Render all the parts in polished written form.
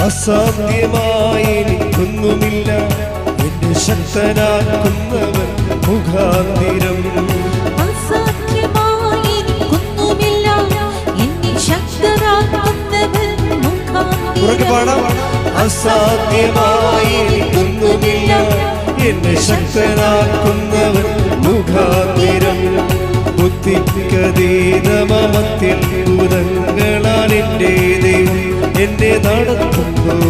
അസാധ്യമായി എനിക്കൊന്നുമില്ല, എന്നെ ശക്തനാക്കുന്നവൻ മുഖാന്തിരം. അസാധ്യമായി എനിക്കൊന്നുമില്ല, എന്നെ ശക്തനാക്കുന്നവൻ മുഖാന്തിരം. അസാധ്യമായി എനിക്കൊന്നുമില്ല, എന്നെ ശക്തനാക്കുന്നവൻ മുഖാന്തിരം. ബുദ്ധിക്കതീതമത്യത്ഭുതങ്ങളാൽ എൻ്റെ ദൈവം എന്നെ നടത്തുന്നു.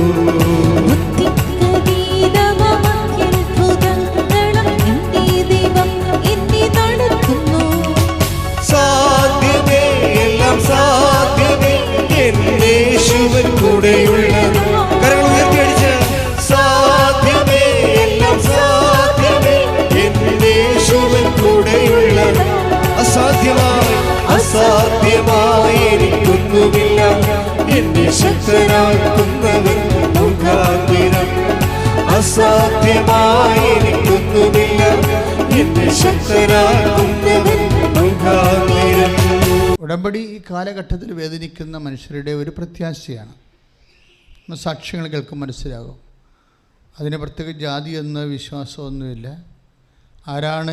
സാധ്യമേ, എല്ലാം സാധ്യമേ, എന്റെ യേശുവൻ കൂടെയുള്ളത്. കരങ്ങൾ ഉയർത്തിയടിച്ച് സാധ്യമേ, എല്ലാം സാധ്യമേ, എന്റെ യേശുവൻ കൂടെയുള്ളത്. അസാധ്യമായി എനിക്കൊന്നുമില്ല, എന്നെ ശക്തനാക്കുന്നവൻ മുഖാന്തിരം. അസാധ്യമായി എനിക്കൊന്നുമില്ല, എന്നെ ശക്തനാക്കുന്നവൻ മുഖാന്തിരം. ഉടമ്പടി ഈ കാലഘട്ടത്തിൽ വേദനിക്കുന്ന മനുഷ്യരുടെ ഒരു പ്രത്യാശയാണ്. സാക്ഷ്യങ്ങൾ കേൾക്കും മനസ്സിലാകും. അതിന് പ്രത്യേക ജാതി എന്ന വിശ്വാസമൊന്നുമില്ല. ആരാണ്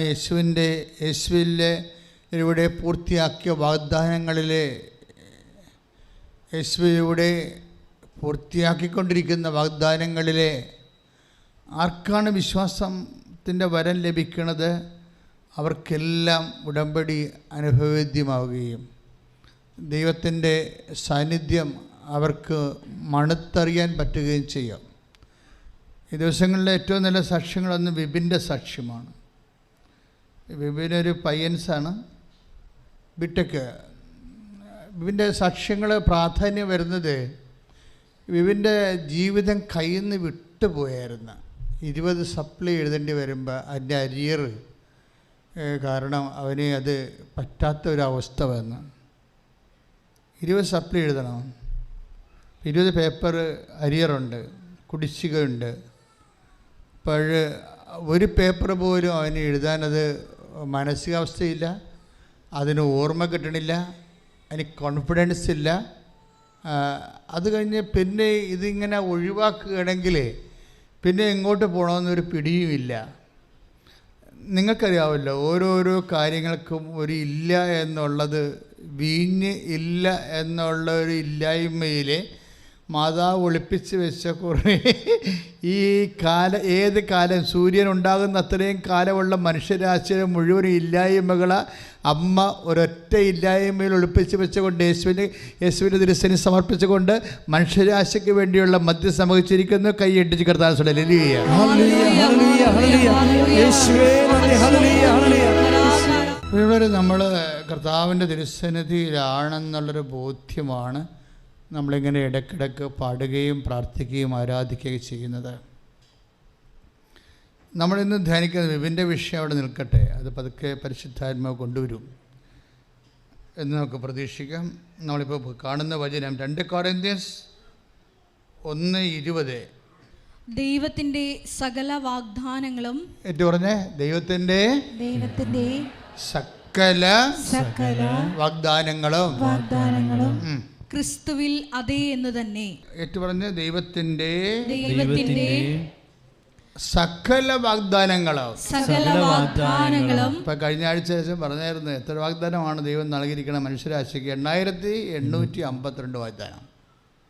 യേശുവിലൂടെ പൂർത്തിയാക്കിയ വാഗ്ദാനങ്ങളിലെ യേശുവിലൂടെ പൂർത്തിയാക്കിക്കൊണ്ടിരിക്കുന്ന വാഗ്ദാനങ്ങളിലെ ആർക്കാണ് വിശ്വാസത്തിൻ്റെ വരം ലഭിക്കുന്നത്, അവർക്കെല്ലാം ഉടമ്പടി അനുഭവവേദ്യമാവുകയും ദൈവത്തിൻ്റെ സാന്നിധ്യം അവർക്ക് മണത്തറിയാൻ പറ്റുകയും ചെയ്യും. ഈ ദിവസങ്ങളിലെ ഏറ്റവും നല്ല സാക്ഷ്യങ്ങളൊന്ന് വിപിൻ്റെ സാക്ഷ്യമാണ്. വിപിനൊരു പയ്യൻസാണ്, ബിടെക്. വിപിൻ്റെ സാക്ഷ്യങ്ങൾ പ്രാധാന്യം വരുന്നത് വിപിൻ്റെ ജീവിതം കയ്യിൽ നിന്ന് വിട്ടുപോയായിരുന്നു. 20 സപ്ലി എഴുതേണ്ടി വരുമ്പോൾ അതിൻ്റെ അരിയർ കാരണം അവന് അത് പറ്റാത്തൊരവസ്ഥ വന്നു. 20 സപ്ലി എഴുതണം, 20 പേപ്പർ അരിയറുണ്ട്, കുടിശ്ശികയുണ്ട്. അപ്പോൾ ഒരു പേപ്പർ പോലും അവന് എഴുതാനത് മാനസികാവസ്ഥയില്ല, അതിന് ഓർമ്മ കിട്ടണില്ല, അതിന് കോൺഫിഡൻസ് ഇല്ല. അത് കഴിഞ്ഞ് പിന്നെ ഇതിങ്ങനെ ഒഴിവാക്കുകയാണെങ്കിൽ പിന്നെ എങ്ങോട്ട് പോകണമെന്നൊരു പിടിയുമില്ല. നിങ്ങൾക്കറിയാമല്ലോ, ഓരോരോ കാര്യങ്ങൾക്കും ഒരു ഇല്ല എന്നുള്ളത്, വീഞ്ഞ് ഇല്ല എന്നുള്ള ഒരു ഇല്ലായ്മയിൽ മാതാവ് ഒളിപ്പിച്ച് വെച്ച കുറേ ഈ ഏത് കാലം സൂര്യൻ ഉണ്ടാകുന്ന അത്രയും കാലമുള്ള മനുഷ്യരാശിയുടെ മുഴുവനും ഇല്ലായ്മകളെ അമ്മ ഒരൊറ്റ ഇല്ലായ്മയിൽ ഒളിപ്പിച്ച് വെച്ചുകൊണ്ട് യേശുവിൻ്റെ തിരുസേന സമർപ്പിച്ചുകൊണ്ട് മനുഷ്യരാശിക്ക് വേണ്ടിയുള്ള മദ്യം സമർപ്പിച്ചിരിക്കുന്നു. കൈയടിച്ച് കർത്താൻ ഇവിടെ നമ്മൾ കർത്താവിൻ്റെ തിരുസന്നിധിയിലാണെന്നുള്ളൊരു ബോധ്യമാണ് നമ്മളിങ്ങനെ ഇടയ്ക്കിടയ്ക്ക് പാടുകയും പ്രാർത്ഥിക്കുകയും ആരാധിക്കുകയും ചെയ്യുന്നത്. നമ്മളിന്ന് ധ്യാനിക്കുന്ന വിപിൻ്റെ വിഷയം അവിടെ നിൽക്കട്ടെ, അത് പതുക്കെ പരിശുദ്ധാത്മാവ് കൊണ്ടുവരും എന്ന് നമുക്ക് പ്രതീക്ഷിക്കാം. നമ്മളിപ്പോൾ കാണുന്ന വചനം 2 കൊരിന്ത്യൻസ് 1:20. ദൈവത്തിൻ്റെ സകല വാഗ്ദാനങ്ങളും ഏറ്റു പറഞ്ഞേ, ദൈവത്തിൻ്റെ സകല വാഗ്ദാനങ്ങളും ക്രിസ്തുവിൽ അതേ എന്ന് തന്നെ. ഏറ്റു പറഞ്ഞ് ദൈവത്തിൻ്റെ സകല വാഗ്ദാനങ്ങളും. ഇപ്പം കഴിഞ്ഞ ആഴ്ച പറഞ്ഞായിരുന്നു എത്ര വാഗ്ദാനമാണ് ദൈവം നൽകിയിരിക്കണം മനുഷ്യരാശിക്ക്. 8852 വാഗ്ദാനം.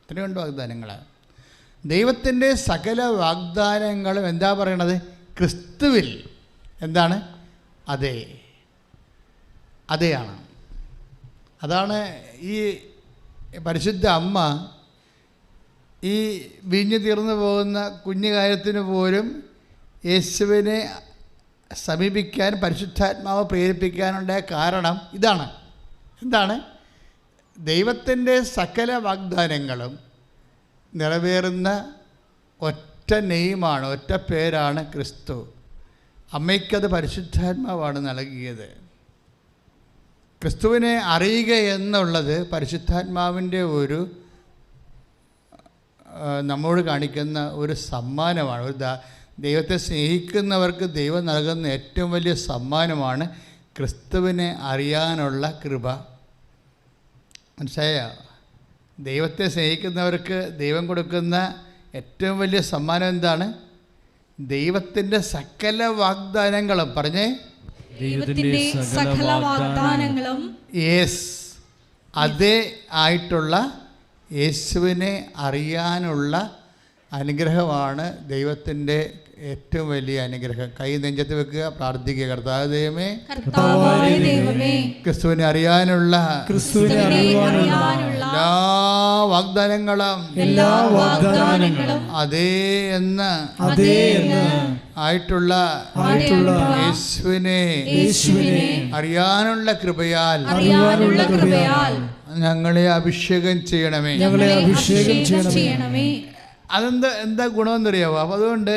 ഇത്രയുണ്ട് വാഗ്ദാനങ്ങൾ. ദൈവത്തിൻ്റെ സകല വാഗ്ദാനങ്ങളും എന്താ പറയണത്? ക്രിസ്തുവിൽ. എന്താണ്? അതെയാണ്. അതാണ് ഈ പരിശുദ്ധ അമ്മ ഈ വീഞ്ഞു തീർന്നു പോകുന്ന കുഞ്ഞു കാര്യത്തിന് പോലും യേശുവിനെ സമീപിക്കാൻ പരിശുദ്ധാത്മാവ് പ്രേരിപ്പിക്കാനുണ്ടായ കാരണം ഇതാണ്. എന്താണ്? ദൈവത്തിൻ്റെ സകല വാഗ്ദാനങ്ങളും നിറവേറുന്ന ഒറ്റ നെയ്മാണ്, ഒറ്റ പേരാണ് ക്രിസ്തു. അമ്മയ്ക്കത് പരിശുദ്ധാത്മാവാണ് നൽകിയത്. ക്രിസ്തുവിനെ അറിയുക എന്നുള്ളത് പരിശുദ്ധാത്മാവിൻ്റെ നമ്മോട് കാണിക്കുന്ന ഒരു സമ്മാനമാണ്. ദൈവത്തെ സ്നേഹിക്കുന്നവർക്ക് ദൈവം നൽകുന്ന ഏറ്റവും വലിയ സമ്മാനമാണ് ക്രിസ്തുവിനെ അറിയാനുള്ള കൃപ. മനസ്സിലായോ? ദൈവത്തെ സ്നേഹിക്കുന്നവർക്ക് ദൈവം കൊടുക്കുന്ന ഏറ്റവും വലിയ സമ്മാനം എന്താണ്? ദൈവത്തിൻ്റെ സകല വാഗ്ദാനങ്ങളും. പറഞ്ഞേ, ദൈവത്തിന്റെ സകല വാഗ്ദാനങ്ങളും. യേസ്, അതേ ആയിട്ടുള്ള യേശുവിനെ അറിയാനുള്ള അനുഗ്രഹമാണ് ദൈവത്തിൻ്റെ ഏറ്റവും വലിയ അനുഗ്രഹം. കൈ നെഞ്ചത്ത് വെക്കുക, പ്രാർത്ഥിക്കുക. കർത്താവ് ദൈവമേ, ക്രിസ്തുവിനെ അറിയാനുള്ള എല്ലാ വാഗ്ദാനങ്ങളും അതേ എന്ന് ആയിട്ടുള്ള യേശുവിനെ അറിയാനുള്ള കൃപയാൽ ഞങ്ങളെ അഭിഷേകം ചെയ്യണമേ. എന്താ ഗുണമെന്നറിയാവോ? അപ്പോൾ അതുകൊണ്ട്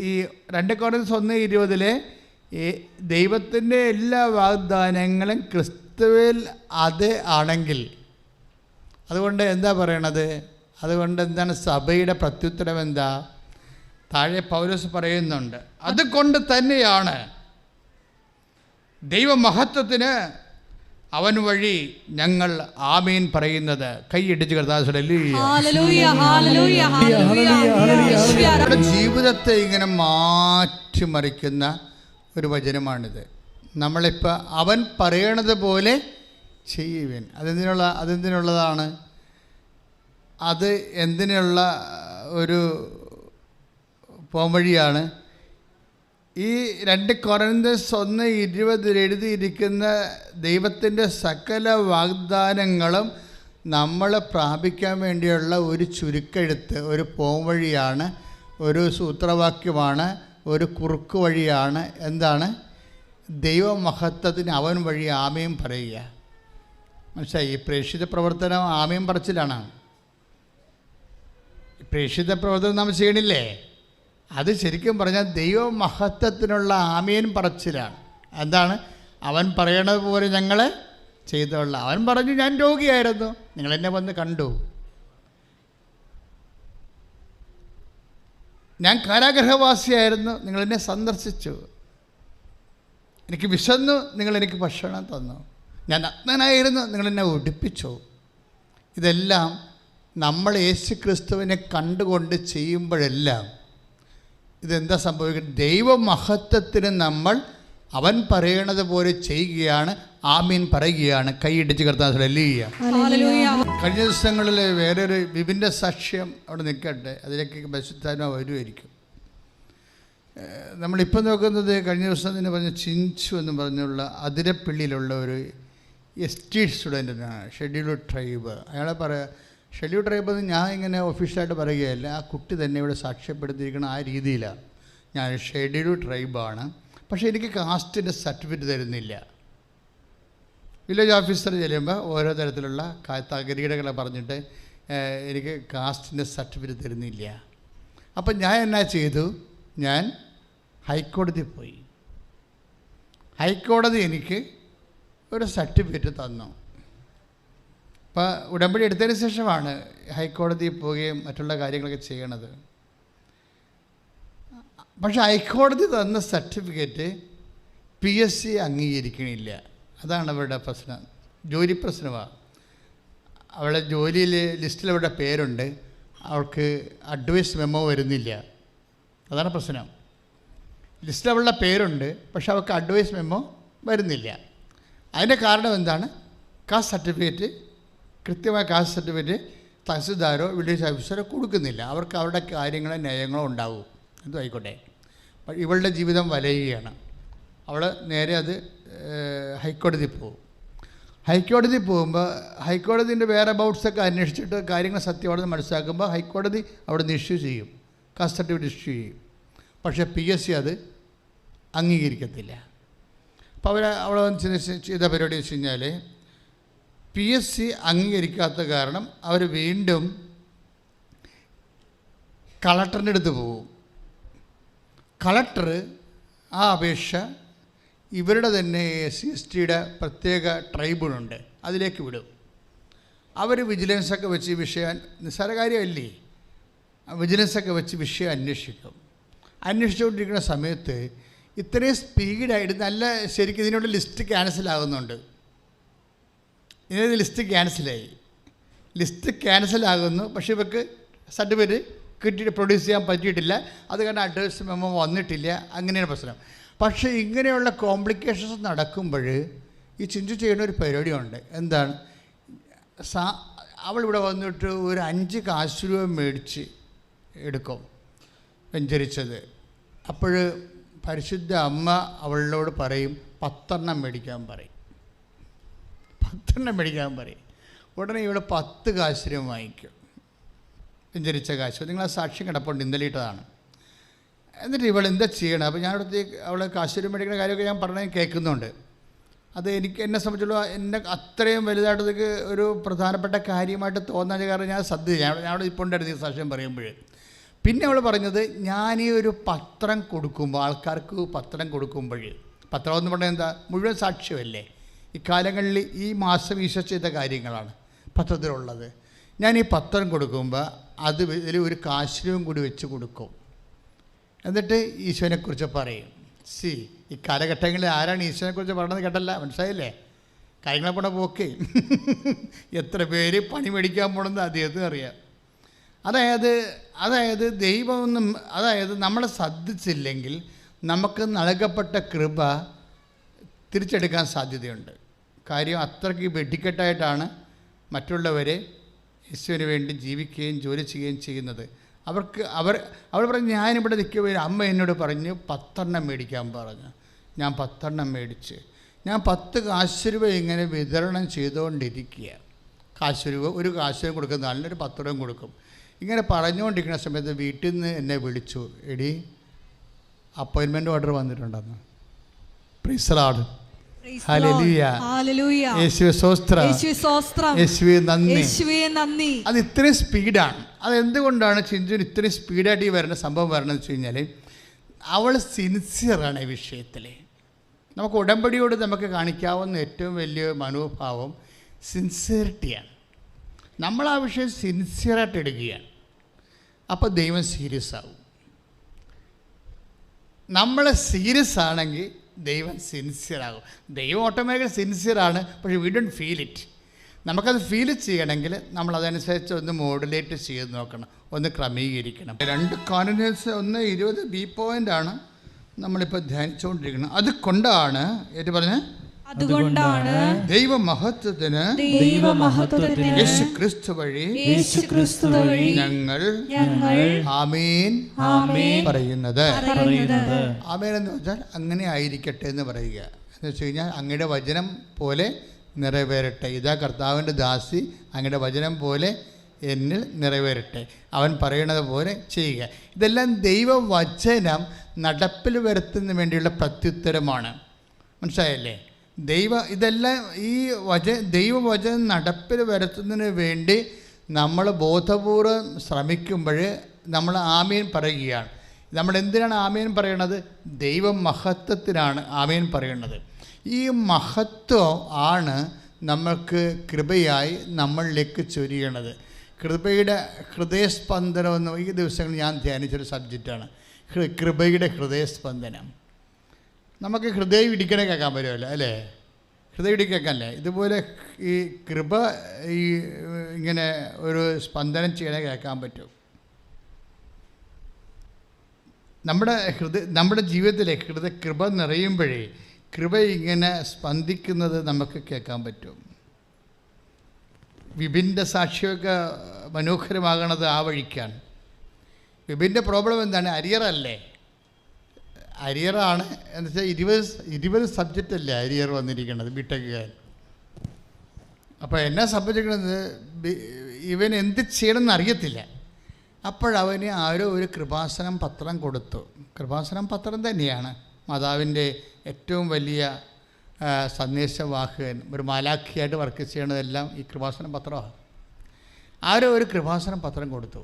ഈ 2 Corinthians 1:20 ദൈവത്തിൻ്റെ എല്ലാ വാഗ്ദാനങ്ങളും ക്രിസ്തുവിൽ അത് ആണെങ്കിൽ, അതുകൊണ്ട് എന്താ പറയണത്? അതുകൊണ്ട് എന്താണ് സഭയുടെ പ്രത്യുത്തരം? എന്താ? താഴെ പൗലോസ് പറയുന്നുണ്ട്, അതുകൊണ്ട് തന്നെയാണ് ദൈവമഹത്വത്തിന് അവൻ വഴി ഞങ്ങൾ ആമീൻ പറയുന്നത്. കൈയിടിച്ച് നമ്മുടെ ജീവിതത്തെ ഇങ്ങനെ മാറ്റിമറിക്കുന്ന ഒരു വചനമാണിത്. നമ്മളിപ്പോൾ അവൻ പറയണത് പോലെ ചെയ്യുവിൻ. അതെന്തിനുള്ളതാണ്? അത് എന്തിനുള്ള ഒരു പോംവഴിയാണ്? ഈ 2 Corinthians 1:20 എഴുതിയിരിക്കുന്ന ദൈവത്തിൻ്റെ സകല വാഗ്ദാനങ്ങളും നമ്മൾ പ്രാപിക്കാൻ വേണ്ടിയുള്ള ഒരു ചുരുക്കെഴുത്ത്, ഒരു പോംവഴിയാണ്, ഒരു സൂത്രവാക്യമാണ്, ഒരു കുറുക്ക് വഴിയാണ്. എന്താണ്? ദൈവമഹത്വത്തിന് അവൻ വഴി ആമേൻ പറയുക. മനസ്സിലായി? ഈ പ്രേക്ഷിത പ്രവർത്തനം ആമേൻ പറച്ചിലാണ്. പ്രേക്ഷിത പ്രവർത്തനം നമ്മൾ ചെയ്യണില്ലേ? അത് ശരിക്കും പറഞ്ഞാൽ ദൈവമഹത്വത്തിനുള്ള ആമേൻ പറച്ചിലാണ്. എന്താണ്? അവൻ പറയണത് പോലെ ഞങ്ങൾ ചെയ്തോളാം. അവൻ പറഞ്ഞു, ഞാൻ രോഗിയായിരുന്നു, നിങ്ങളെന്നെ വന്ന് കണ്ടു. ഞാൻ കാരാഗൃഹവാസിയായിരുന്നു, നിങ്ങളെന്നെ സന്ദർശിച്ചു. എനിക്ക് വിശന്നു, നിങ്ങളെനിക്ക് ഭക്ഷണം തന്നു. ഞാൻ നഗ്നനായിരുന്നു, നിങ്ങളെന്നെ ഉടുപ്പിച്ചു. ഇതെല്ലാം നമ്മൾ യേശു ക്രിസ്തുവിനെ കണ്ടുകൊണ്ട് ചെയ്യുമ്പോഴെല്ലാം ഇതെന്താ സംഭവിക്കുന്നത്? ദൈവമഹത്വത്തിന് നമ്മൾ അവൻ പറയണത് പോലെ ചെയ്യുകയാണ്, ആമീൻ പറയുകയാണ്. കൈയിടിച്ച് കർത്താവ് ഹല്ലേലൂയ. കഴിഞ്ഞ ദിവസങ്ങളിൽ വേറൊരു വിഭിന്ന സാക്ഷ്യം അവിടെ നിൽക്കട്ടെ, അതിലേക്ക് പരിശുദ്ധാത്മാവ് വരുമായിരിക്കും. നമ്മളിപ്പോൾ നോക്കുന്നത് കഴിഞ്ഞ ദിവസം തന്നെ പറഞ്ഞ ചിഞ്ചു എന്ന് പറഞ്ഞുള്ള അതിരപ്പള്ളിയിലുള്ള ഒരു ST സ്റ്റുഡൻറ്റിനാണ്, ഷെഡ്യൂൾഡ് ട്രൈബ്. അയാളെ ഷെഡ്യൂൾഡ് ട്രൈബ് എന്ന് ഞാൻ ഇങ്ങനെ ഒഫീഷ്യലായിട്ട് പറയുകയല്ല, ആ കുട്ടി തന്നെ ഇവിടെ സാക്ഷ്യപ്പെടുത്തിയിരിക്കണം. ആ രീതിയിലാണ്, ഞാൻ ഷെഡ്യൂൾഡ് ട്രൈബാണ്, പക്ഷേ എനിക്ക് കാസ്റ്റിൻ്റെ സർട്ടിഫിക്കറ്റ് തരുന്നില്ല. വില്ലേജ് ഓഫീസർ ചെല്ലുമ്പോൾ ഓരോ തരത്തിലുള്ള തകരീടകളെ പറഞ്ഞിട്ട് എനിക്ക് കാസ്റ്റിൻ്റെ സർട്ടിഫിക്കറ്റ് തരുന്നില്ല. അപ്പം ഞാൻ എന്നാ ചെയ്തു? ഞാൻ ഹൈക്കോടതി പോയി. ഹൈക്കോടതി എനിക്ക് ഒരു സർട്ടിഫിക്കറ്റ് തന്നു. അപ്പോൾ ഉടമ്പടി എടുത്തതിന് ശേഷമാണ് ഹൈക്കോടതിയിൽ പോവുകയും മറ്റുള്ള കാര്യങ്ങളൊക്കെ ചെയ്യണത്. പക്ഷേ ഹൈക്കോടതി തന്ന സർട്ടിഫിക്കറ്റ് PSC അംഗീകരിക്കണില്ല. അതാണ് അവരുടെ പ്രശ്നം, ജോലി പ്രശ്നമാണ്. അവളുടെ ജോലിയിൽ ലിസ്റ്റിൽ അവരുടെ പേരുണ്ട്, അവൾക്ക് അഡ്വൈസ് മെമ്മോ വരുന്നില്ല. അതാണ് പ്രശ്നം. ലിസ്റ്റിൽ അവളുടെ പേരുണ്ട്, പക്ഷെ അവൾക്ക് അഡ്വൈസ് മെമ്മോ വരുന്നില്ല. അതിൻ്റെ കാരണം എന്താണ്? കാസ്റ്റ് സർട്ടിഫിക്കറ്റ്, കൃത്യമായ കാസ്റ്റ് സർട്ടിഫിക്കറ്റ് തഹസിൽദാരോ വില്ലേജ് ഓഫീസറോ കൊടുക്കുന്നില്ല. അവർക്ക് അവരുടെ കാര്യങ്ങളോ നയങ്ങളോ ഉണ്ടാവും. എന്തും ആയിക്കോട്ടെ. ഇവളുടെ ജീവിതം വലയുകയാണ്. അവൾ നേരെ അത് ഹൈക്കോടതി പോകും. ഹൈക്കോടതി പോകുമ്പോൾ ഹൈക്കോടതിൻ്റെ വേറെ അബൌട്ട്സൊക്കെ അന്വേഷിച്ചിട്ട് കാര്യങ്ങൾ സത്യമാണെന്ന് മനസ്സിലാക്കുമ്പോൾ ഹൈക്കോടതി അവിടെ നിന്ന് ഇഷ്യൂ ചെയ്യും, കാസ്റ്റ് സർട്ടിഫിക്കറ്റ് ഇഷ്യൂ ചെയ്യും. പക്ഷേ PSC അത് അംഗീകരിക്കത്തില്ല. അപ്പോൾ അവിടെ ചെയ്ത പരിപാടി വെച്ച് കഴിഞ്ഞാൽ PSC അംഗീകരിക്കാത്ത കാരണം അവർ വീണ്ടും കളക്ടറിൻ്റെ അടുത്ത് പോകും. കളക്ടർ ആ അപേക്ഷ ഇവരുടെ തന്നെ SC/STയുടെ പ്രത്യേക ട്രൈബ്യൂണലുണ്ട്, അതിലേക്ക് വിടും. അവർ വിജിലൻസൊക്കെ വെച്ച് വിഷയം, നിസ്സാര കാര്യമല്ലേ, വിജിലൻസൊക്കെ വെച്ച് വിഷയം അന്വേഷിക്കും. അന്വേഷിച്ചുകൊണ്ടിരിക്കുന്ന സമയത്ത് ഇത്രയും സ്പീഡായിട്ട് നല്ല ശരിക്കും ഇതിനോട് ലിസ്റ്റ് ക്യാൻസലാകുന്നുണ്ട്. ഇതിനൊരു ലിസ്റ്റ് ക്യാൻസലായി. ലിസ്റ്റ് ക്യാൻസലാകുന്നു, പക്ഷേ ഇവർക്ക് സർട്ടിഫിക്കറ്റ് കിട്ടിയിട്ട് പ്രൊഡ്യൂസ് ചെയ്യാൻ പറ്റിയിട്ടില്ല, അത് കാരണം അഡ്വൈസ് മെമ്മോ വന്നിട്ടില്ല, അങ്ങനെയാണ് പ്രശ്നം. പക്ഷേ ഇങ്ങനെയുള്ള കോംപ്ലിക്കേഷൻസ് നടക്കുമ്പോൾ ഈ ചിഞ്ചു ചെയ്യുന്ന ഒരു പരിപാടിയുണ്ട്. എന്താണ്? അവളിവിടെ വന്നിട്ട് ഒരു 5 കാശ് രൂപ മേടിച്ച് എടുക്കും വെഞ്ചരിച്ചത്. അപ്പോൾ പരിശുദ്ധ അമ്മ അവളോട് പറയും 10 എണ്ണം മേടിക്കാൻ പറയും. 10 എണ്ണം മേടിക്കാൻ പറയും. ഉടനെ ഇവിടെ 10 കാശ് രൂപ വാങ്ങിക്കും, വെഞ്ചരിച്ച കാശ്. നിങ്ങൾ ആ സാക്ഷ്യം കിടപ്പുണ്ട്, ഇന്നലെ ഇട്ടതാണ്. എന്നിട്ട് ഇവൾ എന്താ ചെയ്യണം? അപ്പോൾ ഞാനിവിടുത്തേക്ക് അവൾ കാശ് രൂപ മേടിക്കുന്ന കാര്യമൊക്കെ ഞാൻ പറഞ്ഞാൽ കേൾക്കുന്നുണ്ട്. അത് എന്നെ സംബന്ധിച്ചുള്ള എന്നെ അത്രയും വലുതായിട്ടതൊക്കെ ഒരു പ്രധാനപ്പെട്ട കാര്യമായിട്ട് തോന്നാൻ കാരണം ഞാൻ ഞാൻ അവിടെ ഇപ്പോൾ ഉണ്ടായിരുന്നു ഈ സാക്ഷ്യം പറയുമ്പോൾ. പിന്നെ അവൾ പറഞ്ഞത്, ഞാൻ ഈ ഒരു പത്രം കൊടുക്കുമ്പോൾ, ആൾക്കാർക്ക് പത്രം കൊടുക്കുമ്പോൾ, പത്രം എന്ന് പറഞ്ഞാൽ എന്താ, മുഴുവൻ സാക്ഷ്യമല്ലേ, ഇക്കാലങ്ങളിൽ ഈ മാസം ഈശോ ചെയ്ത കാര്യങ്ങളാണ് പത്രത്തിലുള്ളത്. ഞാൻ ഈ പത്രം കൊടുക്കുമ്പോൾ അത് ഇതിൽ ഒരു കാശിലും കൂടി വെച്ച് കൊടുക്കും. എന്നിട്ട് ഈശോനെക്കുറിച്ച് പറയും. ഈ കാലഘട്ടങ്ങളിൽ ആരാണ് ഈശോനെക്കുറിച്ച് പറയണത് കേട്ടല്ല, മനസ്സിലായില്ലേ? കാര്യങ്ങളെ പോണ പോക്കേ എത്ര പേര് പണി മേടിക്കാൻ പോകണമെന്ന് അദ്ദേഹത്തിന് അറിയാം. അതായത് ദൈവമൊന്നും, അതായത് നമ്മളെ ശ്രദ്ധിച്ചില്ലെങ്കിൽ നമുക്ക് നൽകപ്പെട്ട കൃപ തിരിച്ചെടുക്കാൻ സാധ്യതയുണ്ട്. കാര്യം അത്രയ്ക്ക് വെടിക്കെട്ടായിട്ടാണ് മറ്റുള്ളവരെ യേശുവിന് വേണ്ടി ജീവിക്കുകയും ജോലി ചെയ്യുകയും ചെയ്യുന്നത്. അവർ പറഞ്ഞു, ഞാനിവിടെ നിൽക്കുമ്പോൾ അമ്മ എന്നോട് പറഞ്ഞു 10 എണ്ണം മേടിക്കാൻ പറഞ്ഞു. ഞാൻ 10 എണ്ണം മേടിച്ച് ഞാൻ 10 കാശ് രൂപ ഇങ്ങനെ വിതരണം ചെയ്തുകൊണ്ടിരിക്കുക. കാശ് രൂപ, ഒരു കാശ് രൂപ കൊടുക്കുന്ന ആളിന് ഒരു 10 രൂപ കൊടുക്കും. ഇങ്ങനെ പറഞ്ഞുകൊണ്ടിരിക്കുന്ന സമയത്ത് വീട്ടിൽ നിന്ന് എന്നെ വിളിച്ചു, എടി അപ്പോയിൻമെൻ്റ് ഓർഡർ വന്നിട്ടുണ്ടെന്ന്. പ്രൈസ് ദി ലോർഡ്, ഹല്ലേലൂയ, യേശുവേ സ്തോത്രം, യേശുവേ നന്ദി. അത് ഇത്രയും സ്പീഡാണ്. അതെന്തുകൊണ്ടാണ് ചിഞ്ചുവിന് ഇത്രയും സ്പീഡായിട്ട് ഈ വരുന്ന സംഭവം വരണമെന്ന് വെച്ച് കഴിഞ്ഞാൽ, അവൾ സിൻസിയറാണ് ഈ വിഷയത്തിൽ. നമുക്ക് ഉടമ്പടിയോട് നമുക്ക് കാണിക്കാവുന്ന ഏറ്റവും വലിയ മനോഭാവം സിൻസിയറിറ്റിയാണ്. നമ്മൾ ആ വിഷയം സിൻസിയറായിട്ട് എടുക്കുകയാണ്. അപ്പോൾ ദൈവം സീരിയസ് ആവും. നമ്മൾ സീരിയസ് ആണെങ്കിൽ ദൈവം സിൻസിയറാകും. ദൈവം ഓട്ടോമാറ്റിക്കലി സിൻസിയറാണ്, പക്ഷേ വി ഡോണ്ട് ഫീൽ ഇറ്റ്. നമുക്കത് ഫീൽ ചെയ്യണമെങ്കിൽ നമ്മളതനുസരിച്ച് ഒന്ന് മോഡുലേറ്റ് ചെയ്ത് നോക്കണം, ഒന്ന് ക്രമീകരിക്കണം. 2 കോർഡിനേറ്റ്സ്, ഒന്ന് 20 B പോയിൻ്റാണ് നമ്മളിപ്പോൾ ധ്യാനിച്ചുകൊണ്ടിരിക്കുന്നത്. അതുകൊണ്ടാണ് ദൈവമഹത്വത്തിന് യേശു ക്രിസ്തു വഴി ഞങ്ങൾ ആമേൻ പറയുന്നത്. ആമേൻ എന്ന് വെച്ചാൽ അങ്ങനെ ആയിരിക്കട്ടെ എന്ന് പറയുക. എന്ന് വെച്ച് കഴിഞ്ഞാൽ അങ്ങയുടെ വചനം പോലെ നിറവേറട്ടെ. ഇതാ കർത്താവിൻ്റെ ദാസി, അങ്ങയുടെ വചനം പോലെ എന്നിൽ നിറവേറട്ടെ, അവൻ പറയണത് പോലെ ചെയ്യുക. ഇതെല്ലാം ദൈവവചനം നടപ്പിൽ വരുത്തുന്നതിന് വേണ്ടിയുള്ള പ്രത്യുത്തരമാണ്. മനസ്സിലായല്ലേ? ഇതെല്ലാം ഈ ദൈവവചനം നടപ്പിൽ വരുത്തുന്നതിന് വേണ്ടി നമ്മൾ ബോധപൂർവം ശ്രമിക്കുമ്പോൾ നമ്മൾ ആമേൻ പറയുകയാണ്. നമ്മൾ എന്തിനാണ് ആമേൻ പറയണത്? ദൈവമഹത്വത്തിനാണ് ആമേൻ പറയുന്നത്. ഈ മഹത്വം ആണ് നമ്മൾക്ക് കൃപയായി നമ്മളിലേക്ക് ചൊരിയണത്. കൃപയുടെ ഹൃദയസ്പന്ദനം എന്ന് ഈ ദിവസങ്ങളിൽ ഞാൻ ധ്യാനിച്ചൊരു സബ്ജക്റ്റാണ് കൃപയുടെ ഹൃദയസ്പന്ദനം. നമുക്ക് ഹൃദയം ഇടിക്കണേ കേൾക്കാൻ പറ്റുമല്ലോ അല്ലേ? ഹൃദയം ഇടിക്കേൾക്കാനല്ലേ? ഇതുപോലെ ഈ കൃപ ഇങ്ങനെ ഒരു സ്പന്ദനം ചെയ്യണേ കേൾക്കാൻ പറ്റും. നമ്മുടെ ജീവിതത്തിലെ കൃപ നിറയുമ്പോഴേ കൃപ ഇങ്ങനെ സ്പന്ദിക്കുന്നത് നമുക്ക് കേൾക്കാൻ പറ്റും. വിപിൻ്റെ സാക്ഷിയൊക്കെ മനോഹരമാകണത് ആ വഴിക്കാണ്. വിപിൻ്റെ പ്രോബ്ലം എന്താണ്? അരിയറല്ലേ? അരിയറാണ് എന്ന് വെച്ചാൽ 20 സബ്ജക്റ്റല്ലേ അരിയർ വന്നിരിക്കുന്നത് ബിടെക്കുകാരൻ. അപ്പോൾ എന്നെ സംബന്ധിക്കുന്നത് ഇവൻ എന്ത് ചെയ്യണമെന്ന് അറിയത്തില്ല. അപ്പോഴവന് ആരോ ഒരു കൃപാസനം പത്രം കൊടുത്തു. കൃപാസനം പത്രം തന്നെയാണ് മാതാവിൻ്റെ ഏറ്റവും വലിയ സന്ദേശവാഹകൻ. ഒരു മാലാഖിയായിട്ട് വർക്ക് ചെയ്യണതെല്ലാം ഈ കൃപാസനം പത്രമാണ്. ആരോ ഒരു കൃപാസനം പത്രം കൊടുത്തു.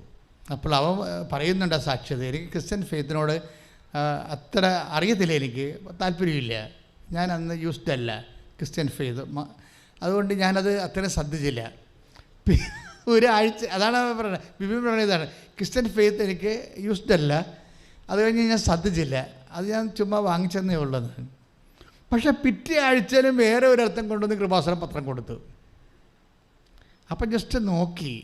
അപ്പോൾ അവൻ പറയുന്നുണ്ട് ആ സാക്ഷ്യത. എനിക്ക് ക്രിസ്ത്യൻ ഫെയ്ത്തിനോട് അത്ര അറിയത്തില്ല, എനിക്ക് താല്പര്യമില്ല. ഞാൻ അന്ന് യൂസ്ഡ് അല്ല ക്രിസ്ത്യൻ ഫെയ്ത്ത്, അതുകൊണ്ട് ഞാനത് അത്രയും ശ്രദ്ധിച്ചില്ല. ഒരാഴ്ച അതാണ് പറയുന്നത്, ബിബിൻ പറയുന്നതാണ്, ക്രിസ്ത്യൻ ഫെയ്ത്ത് എനിക്ക് യൂസ്ഡ് അല്ല, അത് കഴിഞ്ഞ് ഞാൻ ശ്രദ്ധിച്ചില്ല, അത് ഞാൻ ചുമ്മാ വാങ്ങിച്ചെന്നേ ഉള്ളത്. പക്ഷേ പിറ്റേ ആഴ്ചയിലും വേറെ ഒരർത്ഥം കൊണ്ടുവന്ന് കൃപാസനം പത്രം കൊടുത്തു. അപ്പം ജസ്റ്റ് നോക്കി.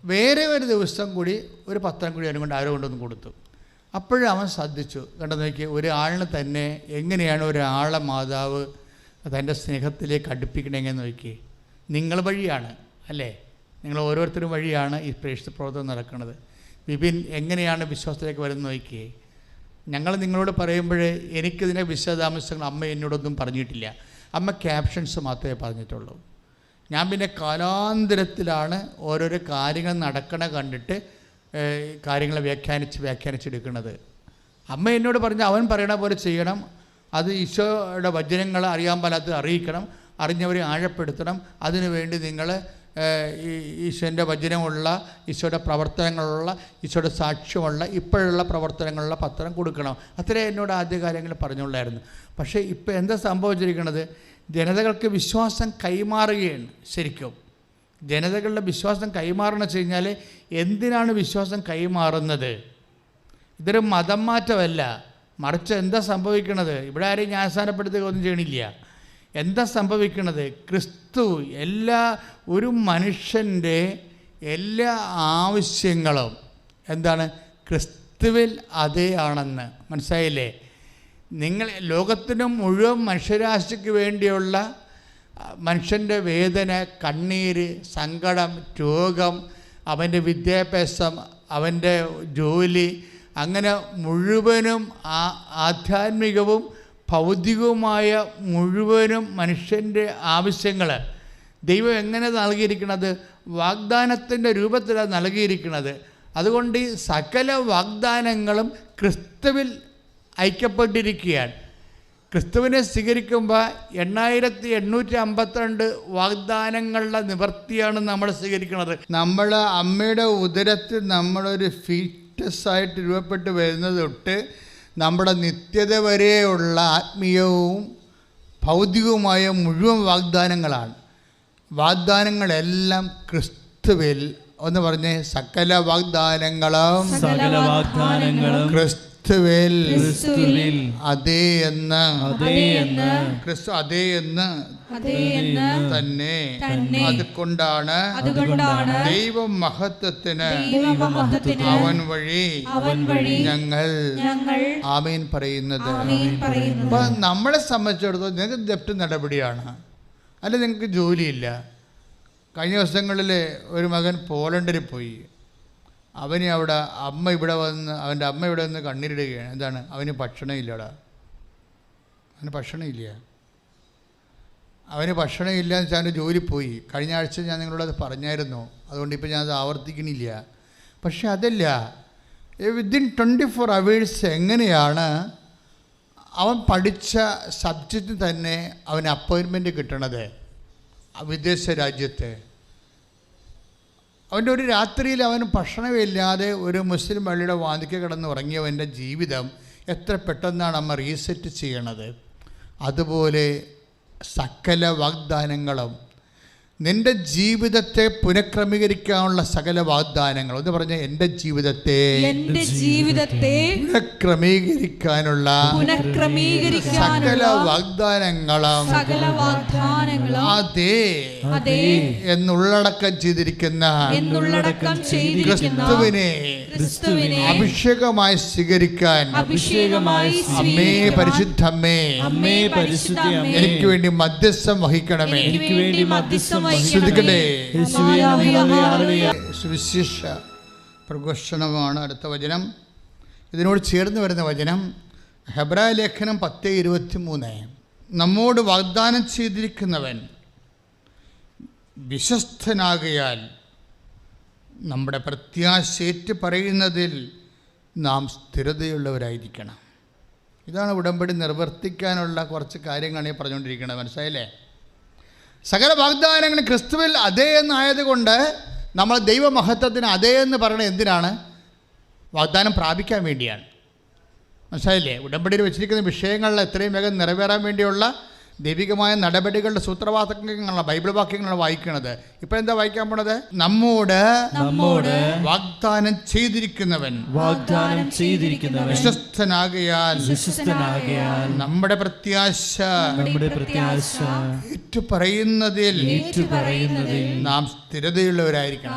വേറെ ഒരു ദിവസം കൂടി ഒരു പത്രം കൂടി അവനും കൊണ്ട് ആരോ കൊണ്ടൊന്ന് കൊടുത്തു. അപ്പോഴും അവൻ ശ്രദ്ധിച്ചു. കണ്ടു നോക്കി, ഒരാളിന് തന്നെ എങ്ങനെയാണ് ഒരാളെ മാതാവ് തൻ്റെ സ്നേഹത്തിലേക്ക് അടുപ്പിക്കണമെന്ന് നോക്കി. നിങ്ങൾ വഴിയാണ് അല്ലേ, നിങ്ങൾ ഓരോരുത്തരും വഴിയാണ് ഈ പ്രേക്ഷിത പ്രവർത്തനം നടക്കുന്നത്. വിപിൻ എങ്ങനെയാണ് വിശ്വാസത്തിലേക്ക് വരുന്നത് നോക്കിയേ. ഞങ്ങൾ നിങ്ങളോട് പറയുമ്പോൾ എനിക്കിതിനെ വിശദാംശങ്ങൾ അമ്മ എന്നോടൊന്നും പറഞ്ഞിട്ടില്ല. അമ്മ ക്യാപ്ഷൻസ് മാത്രമേ പറഞ്ഞിട്ടുള്ളൂ. ഞാൻ പിന്നെ കാലാന്തരത്തിലാണ് ഓരോരോ കാര്യങ്ങൾ നടക്കണ കണ്ടിട്ട് കാര്യങ്ങളെ വ്യാഖ്യാനിച്ചെടുക്കുന്നത്. അമ്മ എന്നോട് പറഞ്ഞ അവൻ പറയണ പോലെ ചെയ്യണം, അത് ഈശോയുടെ വചനങ്ങൾ അറിയാൻ പാലാത്ത അറിയിക്കണം, അറിഞ്ഞവരെ ആഴപ്പെടുത്തണം. അതിനുവേണ്ടി നിങ്ങൾ ഈശോൻ്റെ വചനമുള്ള, ഈശോയുടെ പ്രവർത്തനങ്ങളുള്ള, ഈശോയുടെ സാക്ഷ്യമുള്ള, ഇപ്പോഴുള്ള പ്രവർത്തനങ്ങളുള്ള പത്രം കൊടുക്കണം. അത്രേ എന്നോട് ആദ്യ കാര്യങ്ങൾ പറഞ്ഞുള്ളായിരുന്നു. പക്ഷേ ഇപ്പോൾ എന്താ സംഭവിച്ചിരിക്കുന്നത്? ജനതകൾക്ക് വിശ്വാസം കൈമാറുകയാണ്. ശരിക്കും ജനതകളുടെ വിശ്വാസം കൈമാറണമെന്ന് വെച്ച് കഴിഞ്ഞാൽ എന്തിനാണ് വിശ്വാസം കൈമാറുന്നത്? ഇതൊരു മതം മാറ്റമല്ല, മറിച്ച് എന്താ സംഭവിക്കണത്? ഇവിടെ ആരെയും ന്യായസ്ഥാനപ്പെടുത്തുക ഒന്നും ചെയ്യണില്ല. എന്താ സംഭവിക്കുന്നത്? ക്രിസ്തു ഒരു മനുഷ്യൻ്റെ എല്ലാ ആവശ്യങ്ങളും എന്താണ്? ക്രിസ്തുവിൽ അതേ ആണെന്ന് മനസ്സിലായില്ലേ? നിങ്ങൾ ലോകത്തിനും മുഴുവൻ മനുഷ്യരാശിക്ക് വേണ്ടിയുള്ള മനുഷ്യൻ്റെ വേദന, കണ്ണീര്, സങ്കടം, രോഗം, അവൻ്റെ വിദ്യാഭ്യാസം, അവൻ്റെ ജോലി, അങ്ങനെ മുഴുവനും ആധ്യാത്മികവും ഭൗതികവുമായ മുഴുവനും മനുഷ്യൻ്റെ ആവശ്യങ്ങൾ ദൈവം എങ്ങനെ നൽകിയിരിക്കുന്നത്? വാഗ്ദാനത്തിൻ്റെ രൂപത്തിലാണ് നൽകിയിരിക്കുന്നത്. അതുകൊണ്ട് ഈ സകല വാഗ്ദാനങ്ങളും ക്രിസ്തുവിൽ ഐക്യപ്പെട്ടിരിക്കുകയാണ്. ക്രിസ്തുവിനെ സ്വീകരിക്കുമ്പോൾ 8852 വാഗ്ദാനങ്ങളുടെ നിവർത്തിയാണ് നമ്മൾ സ്വീകരിക്കുന്നത്. നമ്മൾ അമ്മയുടെ ഉദരത്തിൽ നമ്മളൊരു ഫീറ്റസായിട്ട് രൂപപ്പെട്ട് വരുന്നത് തൊട്ട് നമ്മുടെ നിത്യത വരെയുള്ള ആത്മീയവും ഭൗതികവുമായ മുഴുവൻ വാഗ്ദാനങ്ങളാണ്. വാഗ്ദാനങ്ങളെല്ലാം ക്രിസ്തുവിൽ. ഒന്ന് പറഞ്ഞേ, സകല വാഗ്ദാനങ്ങളും ക്രിസ്തുവിൽ അതേ എന്ന് ക്രിസ്തു അതേ എന്ന് തന്നെ. അതുകൊണ്ടാണ് ദൈവമഹത്വത്തിന് അവൻ വഴി ഞങ്ങൾ ആമേൻ പറയുന്നത്. അപ്പൊ നമ്മളെ സംബന്ധിച്ചിടത്തോളം നിങ്ങൾക്ക് ജപ്റ്റ് നടപടിയാണ്, അല്ല നിങ്ങൾക്ക് ജോലിയില്ല. കഴിഞ്ഞ ദിവസങ്ങളിൽ ഒരു മകൻ പോളണ്ടിൽ പോയി. അവന് അവിടെ അവൻ്റെ അമ്മ ഇവിടെ വന്ന് കണ്ണീരിടുകയാണ്. എന്താണ്? അവന് ഭക്ഷണമില്ലടാ, അവന് ഭക്ഷണമില്ല. അവന് ഭക്ഷണമില്ല എന്ന് വെച്ചാൽ അവൻ്റെ ജോലി പോയി. കഴിഞ്ഞ ആഴ്ച ഞാൻ നിങ്ങളോട് അത് പറഞ്ഞായിരുന്നു, അതുകൊണ്ട് ഇപ്പോൾ ഞാനത് ആവർത്തിക്കണില്ല. പക്ഷെ അതല്ല, വിത്തിൻ 24 hours എങ്ങനെയാണ് അവൻ പഠിച്ച സബ്ജക്റ്റ് തന്നെ അവന് അപ്പോയിൻമെൻറ്റ് കിട്ടണത് വിദേശ രാജ്യത്ത്? അവൻ്റെ ഒരു രാത്രിയിൽ അവന് ഭക്ഷണമില്ലാതെ ഒരു മുസ്ലിം പള്ളിയുടെ വാതിൽക്കൽ കിടന്ന് ഉറങ്ങിയവൻ്റെ ജീവിതം എത്ര പെട്ടെന്നാണ് അമ്മ റീസെറ്റ് ചെയ്യണത്. അതുപോലെ സകല വാഗ്ദാനങ്ങളും നിൻ്റെ ജീവിതത്തെ പുനഃക്രമീകരിക്കാനുള്ള സകല വാഗ്ദാനങ്ങൾ. ഒന്ന് പറഞ്ഞ, എൻ്റെ ജീവിതത്തെ പുനഃക്രമീകരിക്കാനുള്ള സകല വാഗ്ദാനങ്ങളും അതേ എന്നുള്ളടക്കം ചെയ്തിരിക്കുന്ന ക്രിസ്തുവിനെ അഭിഷേകമായി സ്വീകരിക്കാൻ അമ്മേ, പരിശുദ്ധമ്മേ, എനിക്ക് വേണ്ടി മധ്യസ്ഥം വഹിക്കണമേ. സുവിശേഷ പ്രഘോഷണമാണ് അടുത്ത വചനം. ഇതിനോട് ചേർന്ന് വരുന്ന വചനം ഹെബ്രായ ലേഖനം 10:23. നമ്മോട് വാഗ്ദാനം ചെയ്തിരിക്കുന്നവൻ വിശ്വസ്തനാകയാൽ നമ്മുടെ പ്രത്യാശയേറ്റ് പറയുന്നതിൽ നാം സ്ഥിരതയുള്ളവരായിരിക്കണം. ഇതാണ് ഉടമ്പടി നിർവർത്തിക്കാനുള്ള കുറച്ച് കാര്യങ്ങളാണ് ഈ പറഞ്ഞുകൊണ്ടിരിക്കുന്നത്. മനസ്സിലായില്ലേ? സകല വാഗ്ദാനങ്ങളും ക്രിസ്തുവിൽ അതേ എന്നായതുകൊണ്ട് നമ്മൾ ദൈവമഹത്വത്തിന് അതേ എന്ന് പറയണത് എന്തിനാണ്? വാഗ്ദാനം പ്രാപിക്കാൻ വേണ്ടിയാണ്. മനസ്സിലായില്ലേ? ഉടമ്പടിയിൽ വെച്ചിരിക്കുന്ന വിഷയങ്ങളിൽ എത്രയും വേഗം നിറവേറാൻ വേണ്ടിയുള്ള ദൈവികമായ നടപടികളുടെ സൂത്രവാക്യങ്ങളാണ്, ബൈബിൾ വാക്യങ്ങളാണ് വായിക്കുന്നത്. ഇപ്പോഴെന്താ വായിക്കാൻ പോണത്? നമ്മോട് വാഗ്ദാനം ചെയ്തിരിക്കുന്നവൻ വിശ്വസ്തനാകയാൽ നമ്മുടെ പ്രത്യാശ ഏറ്റുപറയുന്നതിൽ നാം സ്ഥിരതയുള്ളവരായിരിക്കണം.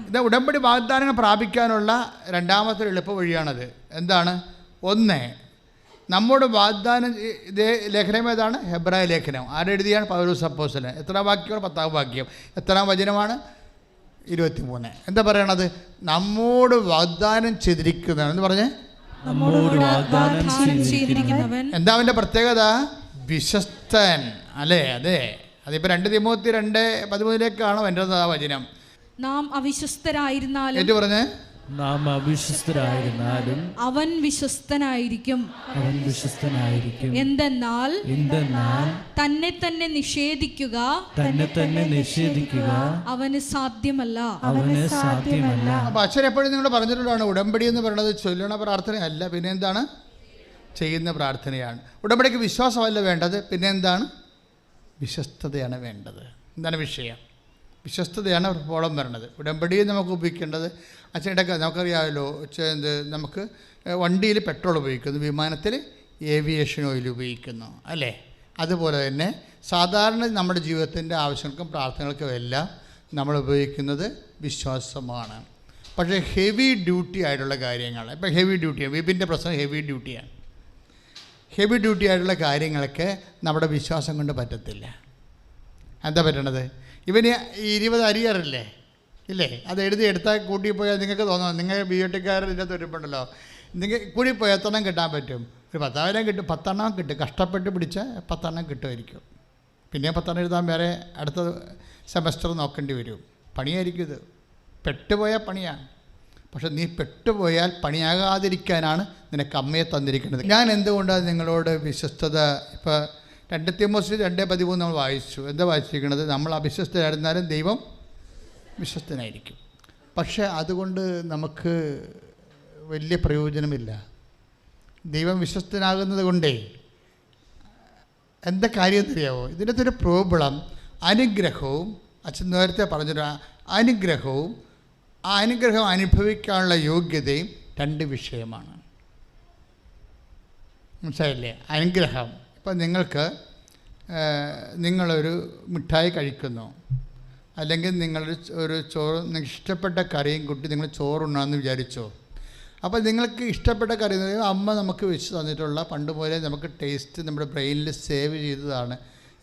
ഇത് ഉടമ്പടി വാഗ്ദാനങ്ങൾ പ്രാപിക്കാനുള്ള രണ്ടാമത്തെ എളുപ്പ വഴിയാണത്. എന്താണ്? ഒന്ന്, നമ്മോട് വാഗ്ദാനം. ഇതേ ലേഖനം ഏതാണ്? ഹെബ്രായ ലേഖനം. ആരെഴുതിയാണ്? പൗലോസ് അപ്പോസ്തലൻ. എത്രാം വാക്യമാണ്? 10ാം വാക്യം. എത്രാം വചനമാണ്? 23. എന്താ പറയണത്? നമ്മോട് വാഗ്ദാനം ചെയ്തിരിക്കുന്നവൻ എന്ന് പറഞ്ഞേ. എന്താ അവൻ്റെ പ്രത്യേകത? വിശ്വസ്തൻ അല്ലേ? അതെ, അതിപ്പോൾ 2 തിമോത്തി 2:13 എൻ്റെ വചനം. നാം അവിശ്വസ്തരായിരുന്നാലും ഏറ്റു പറഞ്ഞേ, നാം അവിശ്വസ്തരായിരുന്നാലും അവൻ വിശ്വസ്തനായിരിക്കും. എന്തെന്നാൽ തന്നെ തന്നെ നിഷേധിക്കുക അവന് സാധ്യമല്ല. അപ്പൊ അച്ഛൻ എപ്പോഴും നിങ്ങളോട് പറഞ്ഞിട്ടുള്ളതാണ്, ഉടമ്പടി എന്ന് പറയുന്നത് ചൊല്ലണ പ്രാർത്ഥനയല്ല, പിന്നെ എന്താണ്? ചെയ്യുന്ന പ്രാർത്ഥനയാണ്. ഉടമ്പടിക്ക് വിശ്വാസമല്ല വേണ്ടത്, പിന്നെ എന്താണ്? വിശ്വസ്തതയാണ് വേണ്ടത്. എന്താണ് വിഷയം? വിശ്വസ്തതയാണ് പ്രോബ്ലം വരുന്നത്. ഉടമ്പടിയിൽ നമുക്ക് ഉപയോഗിക്കേണ്ടത്, അച്ഛൻ്റെ നമുക്കറിയാമല്ലോ, നമുക്ക് വണ്ടിയിൽ പെട്രോൾ ഉപയോഗിക്കുന്നു, വിമാനത്തിൽ ഏവിയേഷൻ ഓയിൽ ഉപയോഗിക്കുന്നു അല്ലേ? അതുപോലെ തന്നെ സാധാരണ നമ്മുടെ ജീവിതത്തിൻ്റെ ആവശ്യങ്ങൾക്കും പ്രാർത്ഥനകൾക്കും എല്ലാം നമ്മൾ ഉപയോഗിക്കുന്നത് വിശ്വാസമാണ്. പക്ഷേ ഹെവി ഡ്യൂട്ടി ആയിട്ടുള്ള കാര്യങ്ങൾ, ഇപ്പോൾ ഹെവി ഡ്യൂട്ടിയാണ്, വിപിൻ്റെ പ്രശ്നം ഹെവി ഡ്യൂട്ടിയാണ്. ഹെവി ഡ്യൂട്ടി ആയിട്ടുള്ള കാര്യങ്ങളൊക്കെ നമ്മുടെ വിശ്വാസം കൊണ്ട് പറ്റത്തില്ല. എന്താ പറ്റണത്? ഇവന് 20 അരിയറില്ലേ ഇല്ലേ? അത് എടുത്താൽ കൂട്ടിപ്പോയാൽ നിങ്ങൾക്ക് തോന്നണം, നിങ്ങൾ ബിയോട്ടിക്കാർ ഇതിൻ്റെ തുരുമ്പുണ്ടല്ലോ, നിങ്ങൾ കൂടിപ്പോയി എത്രണ്ണം കിട്ടാൻ പറ്റും? ഒരു 10,000 കിട്ടും, 10 കിട്ടും, കഷ്ടപ്പെട്ട് പിടിച്ച 10 കിട്ടുമായിരിക്കും. പിന്നെ 10 എഴുതാൻ വേറെ അടുത്ത സെമസ്റ്റർ നോക്കേണ്ടി വരും. പണിയായിരിക്കും ഇത്, പെട്ടുപോയാൽ പണിയാണ്. പക്ഷെ നീ പെട്ടുപോയാൽ പണിയാകാതിരിക്കാനാണ് നിനക്ക് അമ്മയെ തന്നിരിക്കുന്നത്. ഞാൻ എന്തുകൊണ്ടാണ് നിങ്ങളോട് വിശ്വസ്തത, ഇപ്പോൾ 2 തിമോത്തി 2:13 നമ്മൾ വായിച്ചു. എന്താ വായിച്ചിരിക്കുന്നത്? നമ്മൾ അവിശ്വസ്തരായിരുന്നാലും ദൈവം വിശ്വസ്തനായിരിക്കും. പക്ഷേ അതുകൊണ്ട് നമുക്ക് വലിയ പ്രയോജനമില്ല. ദൈവം വിശ്വസ്തനാകുന്നത് കൊണ്ടേ എന്താ കാര്യം അറിയാമോ? ഇതിൻ്റെ ഒരു പ്രോബ്ലം അനുഗ്രഹവും, അച്ഛൻ നേരത്തെ പറഞ്ഞൊരു അനുഗ്രഹവും ആ അനുഗ്രഹം അനുഭവിക്കാനുള്ള യോഗ്യതയും 2 വിഷയമാണ്. മനസ്സിലായില്ലേ? അനുഗ്രഹം, ഇപ്പം നിങ്ങളൊരു മിഠായി കഴിക്കുന്നു, അല്ലെങ്കിൽ നിങ്ങളൊരു ചോറ്, നിങ്ങൾക്ക് ഇഷ്ടപ്പെട്ട കറിയും കൂട്ടി നിങ്ങൾ ചോറുണ്ണാമെന്ന് വിചാരിച്ചോ. അപ്പോൾ നിങ്ങൾക്ക് ഇഷ്ടപ്പെട്ട കറി എന്ന് പറയുമ്പോൾ അമ്മ നമുക്ക് വെച്ച് തന്നിട്ടുള്ള പണ്ട് പോലെ നമുക്ക് ടേസ്റ്റ് നമ്മുടെ ബ്രെയിനിൽ സേവ് ചെയ്തതാണ്.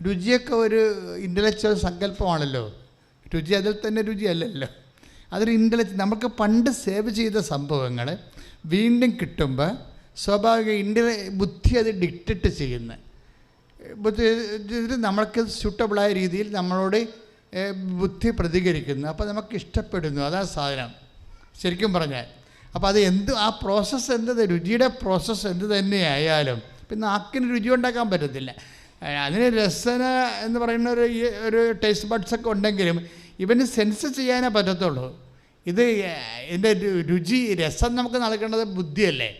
രുചിയൊക്കെ ഒരു ഇൻ്റലക്ച്വൽ സങ്കല്പമാണല്ലോ. രുചി അതിൽ തന്നെ രുചിയല്ലല്ലോ, അതൊരു നമുക്ക് പണ്ട് സേവ് ചെയ്ത സംഭവങ്ങൾ വീണ്ടും കിട്ടുമ്പോൾ സ്വാഭാവിക ബുദ്ധി അത് ഡിക്റ്റേറ്റ് ചെയ്യുന്ന നമ്മൾക്ക് സ്യൂട്ടബിളായ രീതിയിൽ നമ്മളോട് ബുദ്ധി പ്രതികരിക്കുന്നു. അപ്പോൾ നമുക്ക് ഇഷ്ടപ്പെടുന്നു, അതാണ് സാധനം ശരിക്കും പറഞ്ഞാൽ. അപ്പോൾ അത് ആ പ്രോസസ്സ് രുചിയുടെ പ്രോസസ്സ് എന്ത് തന്നെയായാലും പിന്നെ നാക്കിന് രുചി ഉണ്ടാക്കാൻ പറ്റത്തില്ല. അതിന് രസന എന്ന് പറയുന്ന ഒരു ടേസ്റ്റ് ബഡ്സൊക്കെ ഉണ്ടെങ്കിലും ഇവന് സെൻസ് ചെയ്യാനേ പറ്റത്തുള്ളൂ. ഇതിൻ്റെ രുചി രസം നമുക്ക് നൽകേണ്ടത് ബുദ്ധിയല്ലേ?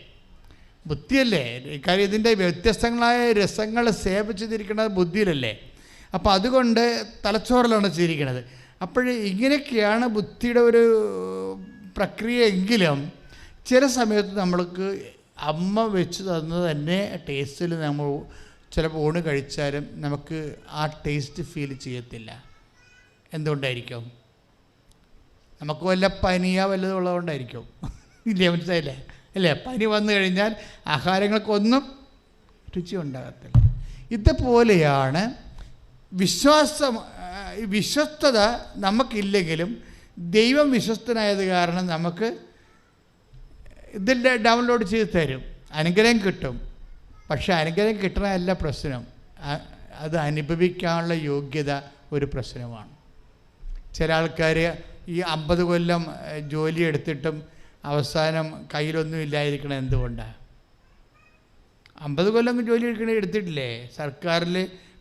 കാര്യം ഇതിൻ്റെ വ്യത്യസ്തങ്ങളായ രസങ്ങൾ സേവ് ചെയ്തിരിക്കുന്നത് ബുദ്ധിയിലല്ലേ? അപ്പോൾ അതുകൊണ്ട് തലച്ചോറിലാണ് ചെയ്തിരിക്കുന്നത്. അപ്പോൾ ഇങ്ങനെയൊക്കെയാണ് ബുദ്ധിയുടെ ഒരു പ്രക്രിയ. എങ്കിലും ചില സമയത്ത് നമ്മൾക്ക് അമ്മ വെച്ച് തന്നത് തന്നെ ടേസ്റ്റിൽ നമ്മൾ ചിലപ്പോൾ ഊണ് കഴിച്ചാലും നമുക്ക് ആ ടേസ്റ്റ് ഫീൽ ചെയ്യത്തില്ല. എന്തുകൊണ്ടായിരിക്കും? നമുക്ക് വല്ല പനിയോ വല്ലതും ഉള്ളതുകൊണ്ടായിരിക്കും. ഇല്ലേ? മനസ്സിലായില്ലേ? അല്ലേ? പനി വന്നു കഴിഞ്ഞാൽ ആഹാരങ്ങൾക്കൊന്നും രുചി ഉണ്ടാകത്തില്ല. ഇതുപോലെയാണ് വിശ്വസ്തത നമുക്കില്ലെങ്കിലും ദൈവം വിശ്വസ്തനായത് കാരണം നമുക്ക് ഇതിൻ്റെ ഡൗൺലോഡ് ചെയ്ത് തരും, അനുഗ്രഹം കിട്ടും. പക്ഷേ അനുഗ്രഹം കിട്ടണമല്ല പ്രശ്നം, അത് അനുഭവിക്കാനുള്ള യോഗ്യത ഒരു പ്രശ്നമാണ്. ചില ആൾക്കാർ ഈ 50 കൊല്ലം ജോലി എടുത്തിട്ടും അവസാനം കയ്യിലൊന്നും ഇല്ലായിരിക്കണം. എന്തുകൊണ്ടാണ്? 50 കൊല്ലം ജോലി എടുത്തിട്ടില്ലേ? സർക്കാരിൽ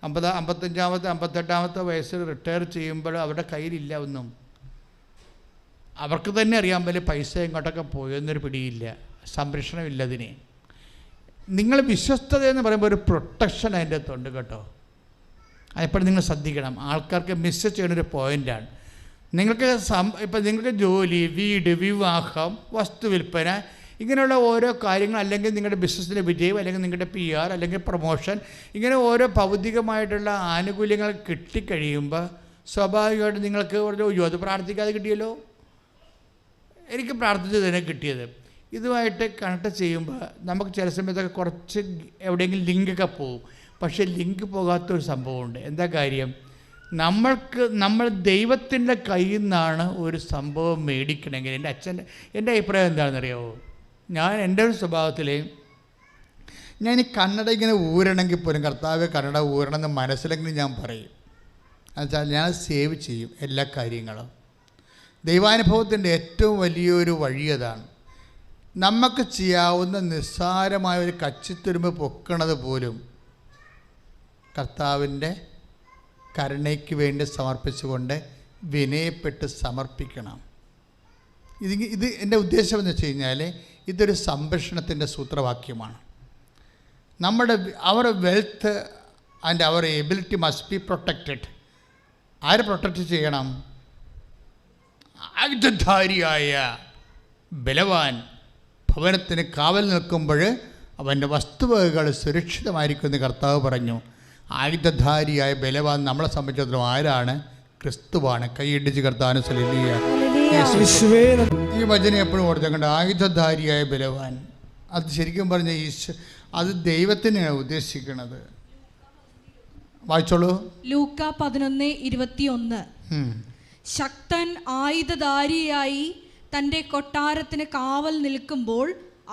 50, 55, 58 വയസ്സിൽ റിട്ടയർ ചെയ്യുമ്പോൾ അവരുടെ കയ്യിലില്ല ഒന്നും. അവർക്ക് തന്നെ അറിയാൻ പറ്റില്ല പൈസ എങ്ങോട്ടൊക്കെ പോയെന്നൊരു പിടിയില്ല, സംരക്ഷണമില്ല അതിന്. നിങ്ങൾ വിശ്വസ്തത എന്ന് പറയുമ്പോൾ ഒരു പ്രൊട്ടക്ഷൻ അതിൻ്റെ അകത്തുണ്ട് കേട്ടോ. അതെപ്പോഴും നിങ്ങൾ ശ്രദ്ധിക്കണം. ആൾക്കാർക്ക് മിസ് ചെയ്യുന്നൊരു പോയിൻ്റാണ്. നിങ്ങൾക്ക് ഇപ്പം നിങ്ങൾക്ക് ജോലി, വീട്, വിവാഹം, വസ്തു വിൽപ്പന, ഇങ്ങനെയുള്ള ഓരോ കാര്യങ്ങൾ, അല്ലെങ്കിൽ നിങ്ങളുടെ ബിസിനസ്സിൻ്റെ വിജയം, അല്ലെങ്കിൽ നിങ്ങളുടെ PR, അല്ലെങ്കിൽ പ്രൊമോഷൻ, ഇങ്ങനെ ഓരോ ഭൗതികമായിട്ടുള്ള ആനുകൂല്യങ്ങൾ കിട്ടിക്കഴിയുമ്പോൾ സ്വാഭാവികമായിട്ട് നിങ്ങൾക്ക് പറഞ്ഞു, അത് പ്രാർത്ഥിക്കാതെ കിട്ടിയല്ലോ, എനിക്ക് പ്രാർത്ഥിച്ച് തന്നെ കിട്ടിയത്. ഇതുമായിട്ട് കണക്ട് ചെയ്യുമ്പോൾ നമുക്ക് ചില സമയത്തൊക്കെ കുറച്ച് എവിടെയെങ്കിലും ലിങ്കൊക്കെ പോകും. പക്ഷേ ലിങ്ക് പോകാത്തൊരു സംഭവമുണ്ട്. എന്താ കാര്യം? നമ്മൾ ദൈവത്തിൻ്റെ കയ്യിൽ നിന്നാണ് ഒരു സംഭവം മേടിക്കണമെങ്കിൽ, എൻ്റെ അഭിപ്രായം എന്താണെന്നറിയാമോ? ഞാൻ എൻ്റെ ഒരു സ്വഭാവത്തിൽ ഞാൻ ഈ കന്നഡ ഇങ്ങനെ ഊരണമെങ്കിൽ പോലും കർത്താവ് കന്നഡ ഊരണമെന്ന് മനസ്സിലെങ്കിലും ഞാൻ പറയും. എന്നുവെച്ചാൽ ഞാൻ സേവ് ചെയ്യും എല്ലാ കാര്യങ്ങളും. ദൈവാനുഭവത്തിൻ്റെ ഏറ്റവും വലിയൊരു വഴി അതാണ്. നമുക്ക് ചെയ്യാവുന്ന നിസ്സാരമായ ഒരു കച്ചിത്തുരുമ്പ് പൊക്കണത് പോലും കർത്താവിൻ്റെ കരുണയ്ക്ക് വേണ്ടി സമർപ്പിച്ചുകൊണ്ട് വിനയപ്പെട്ട് സമർപ്പിക്കണം. ഇത് എൻ്റെ ഉദ്ദേശം എന്ന് വെച്ച് കഴിഞ്ഞാൽ ഇതൊരു സംരക്ഷണത്തിൻ്റെ സൂത്രവാക്യമാണ്. Our wealth and our ability must be protected. ആര് പ്രൊട്ടക്റ്റ് ചെയ്യണം? ആയുധധാരിയായ ബലവാൻ ഭവനത്തിന് കാവൽ നിൽക്കുമ്പോൾ അവൻ്റെ വസ്തുവകകൾ സുരക്ഷിതമായിരിക്കുമെന്ന് കർത്താവ് പറഞ്ഞു. ആയുധധാരിയായ ബലവാൻ നമ്മളെ സംബന്ധിച്ചിടത്തോളം ആരാണ്? ക്രിസ്തുവാണ്. കൈയിടിച്ച് കർത്താവിനെ ഹല്ലേലൂയ. ഈ വചനം എപ്പോഴും ഓർത്തേക്കണ്ട. ആയുധധാരിയായ ബലവാൻ, അത് ശരിക്കും പറഞ്ഞ അത് ദൈവത്തിനെയാണ് ഉദ്ദേശിക്കുന്നത്. വായിച്ചോളൂ. ലൂക്ക 11:21. ശക്തൻ ആയുധധാരിയായി തൻ്റെ കൊട്ടാരത്തിന് കാവൽ നിൽക്കുമ്പോൾ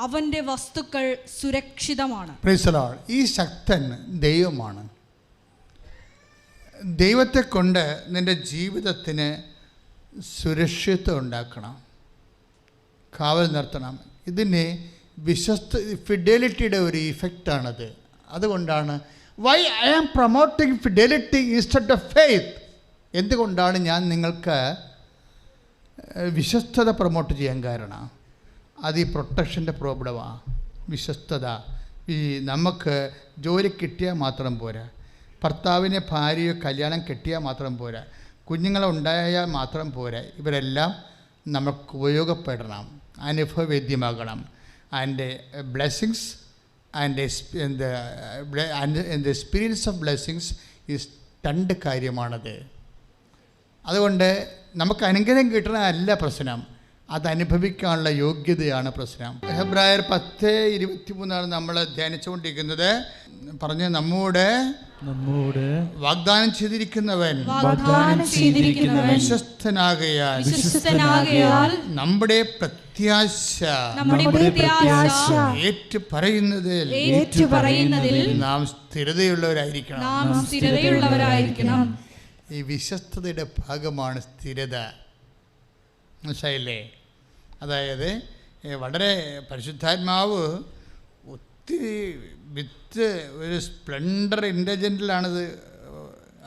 അവൻ്റെ വസ്തുക്കൾ സുരക്ഷിതമാണ്. Price the Lord. ഈ ശക്തൻ ദൈവമാണ്. ദൈവത്തെ കൊണ്ട് നിൻ്റെ ജീവിതത്തിന് സുരക്ഷിതത്വം ഉണ്ടാക്കണം, കാവൽ നിർത്തണം. ഇതിന് ഫിഡലിറ്റിയുടെ ഒരു ഇഫക്റ്റാണത്. അതുകൊണ്ടാണ് why I am promoting fidelity instead of faith. എന്തുകൊണ്ടാണ് ഞാൻ നിങ്ങൾക്ക് വിശ്വസ്തത പ്രൊമോട്ട് ചെയ്യാൻ കാരണം? അത് ഈ പ്രൊട്ടക്ഷൻ്റെ പ്രോബ്ലമാണ്. വിശ്വസ്തത. നമുക്ക് ജോലി കിട്ടിയാൽ മാത്രം പോരാ, ഭർത്താവിനെ ഭാര്യയോ കല്യാണം കെട്ടിയാൽ മാത്രം പോരാ, കുഞ്ഞുങ്ങളുണ്ടായാൽ മാത്രം പോരാ. ഇവരെല്ലാം നമുക്ക് ഉപയോഗപ്പെടണം, അനുഭവവേദ്യമാകണം. And blessings and experience of blessings is 2 കാര്യമാണത്. അതുകൊണ്ട് നമുക്ക് അനുഗ്രഹം കിട്ടണമല്ല പ്രശ്നം, അത് അനുഭവിക്കാനുള്ള യോഗ്യതയാണ് പ്രശ്നം. ഹെബ്രായർ 10:23 നമ്മൾ ധ്യാനിച്ചുകൊണ്ടിരിക്കുന്നത്. പറഞ്ഞ് നമ്മോട് വാഗ്ദാനം ചെയ്തിരിക്കുന്നവൻ വിശ്വസ്തനാകയാൽ നമ്മുടെ പ്രത്യാശ ഏറ്റുപറയുന്നതിൽ നാം സ്ഥിരതയുള്ളവരായിരിക്കണം. ഈ വിശ്വസ്തതയുടെ ഭാഗമാണ് സ്ഥിരത. മനസ്സിലായില്ലേ? അതായത് വളരെ പരിശുദ്ധാത്മാവ് ഒത്തിരി വിത്ത് ഒരു സ്പ്ലെൻഡർ ഇൻ്റലിജൻറ്റിലാണിത്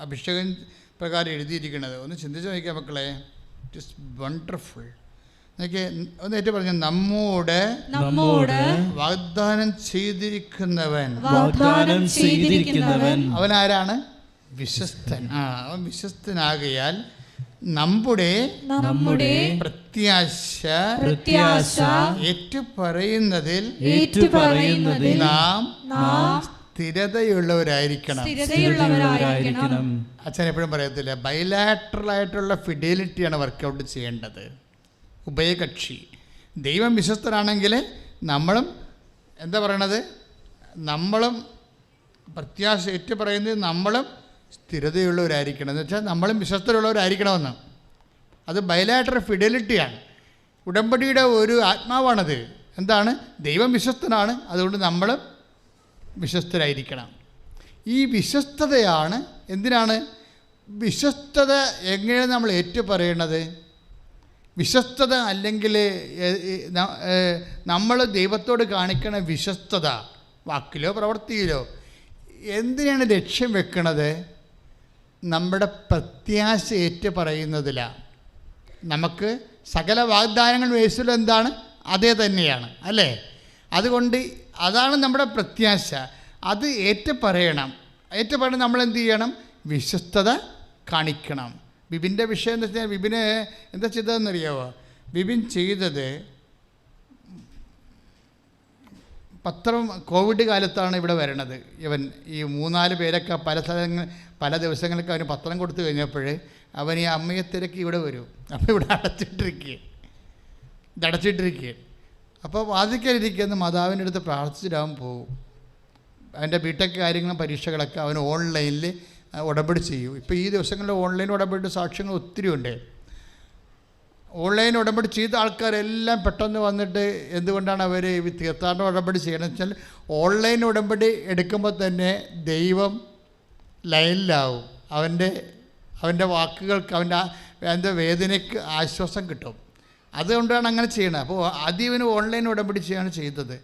അഭിഷേകം പ്രകാരം എഴുതിയിരിക്കുന്നത്. ഒന്ന് ചിന്തിച്ച് നോക്കിയാൽ മക്കളെ, ഇറ്റ് ഈസ് വണ്ടർഫുൾ. എന്നൊക്കെ ഒന്ന് ഏറ്റവും പറഞ്ഞു, നമ്മോട് വാഗ്ദാനം ചെയ്തിരിക്കുന്നവൻ അവനാരാണ്? വിശ്വസ്തൻ. അവൻ വിശ്വസ്തനാകയാൽ നമ്മുടെ പ്രത്യാശ ഏറ്റുപറയുന്നതിൽ നാം സ്ഥിരതയുള്ളവരായിരിക്കണം. അച്ഛൻ എപ്പോഴും പറയത്തില്ല, ബൈലാറ്ററൽ ആയിട്ടുള്ള ഫിഡലിറ്റിയാണ് വർക്കൗട്ട് ചെയ്യേണ്ടത്. ഉഭയകക്ഷി. ദൈവം വിശ്വസ്തനാണെങ്കിൽ നമ്മളും എന്താ പറയണത്? നമ്മളും പ്രത്യാശ ഏറ്റുപറയുന്നത് നമ്മളും സ്ഥിരതയുള്ളവരായിരിക്കണം. എന്ന് വെച്ചാൽ നമ്മളും വിശ്വസ്തരുള്ളവരായിരിക്കണമെന്ന്. അത് ബൈലാറ്ററൽ ഫിഡലിറ്റിയാണ്. ഉടമ്പടിയുടെ ഒരു ആത്മാവാണത്. എന്താണ്? ദൈവം വിശ്വസ്തനാണ്, അതുകൊണ്ട് നമ്മളും വിശ്വസ്തരായിരിക്കണം. ഈ വിശ്വസ്തതയാണ് എന്തിനാണ്? വിശ്വസ്തത എങ്ങനെ നമ്മൾ ഏറ്റുപറയണത്? വിശ്വസ്തത അല്ലെങ്കിൽ നമ്മൾ ദൈവത്തോട് കാണിക്കണ വിശ്വസ്തത വാക്കിലോ പ്രവൃത്തിയിലോ എന്തിനാണ് ലക്ഷ്യം വെക്കണത്? നമ്മുടെ പ്രത്യാശ ഏറ്റുപറയുന്നതിലാണ്. നമുക്ക് സകല വാഗ്ദാനങ്ങൾ യേശുവിൽ എന്താണ്? അതേ തന്നെയാണ്, അല്ലേ? അതുകൊണ്ട് അതാണ് നമ്മുടെ പ്രത്യാശ. അത് ഏറ്റുപറയണം. ഏറ്റുപറയണം നമ്മൾ എന്ത് ചെയ്യണം? വിശ്വസ്തത കാണിക്കണം. ബിബിൻ്റെ വിഷയം എന്താ വെച്ചാൽ, ബിബിന് എന്താ ചെയ്തതെന്നറിയാമോ? ബിബിൻ ചെയ്തത് പത്രം കോവിഡ് കാലത്താണ് ഇവിടെ വരണത്. ഇവൻ ഈ 3-4 പേരൊക്കെ പല ദിവസങ്ങൾക്ക് അവന് പത്രം കൊടുത്തു കഴിഞ്ഞപ്പോൾ അവൻ ഈ അമ്മയെ തിരക്കി ഇവിടെ വരും. അപ്പോൾ ഇവിടെ അടച്ചിട്ടിരിക്കുക. അപ്പോൾ വാദിക്കാനിരിക്കുന്ന മാതാവിൻ്റെ അടുത്ത് പ്രാർത്ഥിച്ചിട്ട് അവൻ പോകും. അവൻ്റെ ബിടെക് കാര്യങ്ങളും പരീക്ഷകളൊക്കെ അവൻ ഓൺലൈനിൽ ഉടമ്പടി ചെയ്യും. ഇപ്പോൾ ഈ ദിവസങ്ങളിൽ ഓൺലൈൻ ഉടമ്പടി സാക്ഷ്യങ്ങൾ ഒത്തിരി ഉണ്ട്. ഓൺലൈൻ ഉടമ്പടി ചെയ്ത ആൾക്കാരെല്ലാം പെട്ടെന്ന് വന്നിട്ട് എന്തുകൊണ്ടാണ് അവർ തീർത്ഥാടന ഉടമ്പടി ചെയ്യണമെന്ന് വെച്ചാൽ, ഓൺലൈൻ ഉടമ്പടി എടുക്കുമ്പോൾ തന്നെ ദൈവം ലൈനിലാവും. അവൻ്റെ വാക്കുകൾക്ക് അവൻ്റെ വേദനയ്ക്ക് ആശ്വാസം കിട്ടും. അതുകൊണ്ടാണ് അങ്ങനെ ചെയ്യണത്. അപ്പോൾ ആദ്യം ഇവന് ഓൺലൈൻ ഉടമ്പടി ചെയ്യാണ് ചെയ്തത്.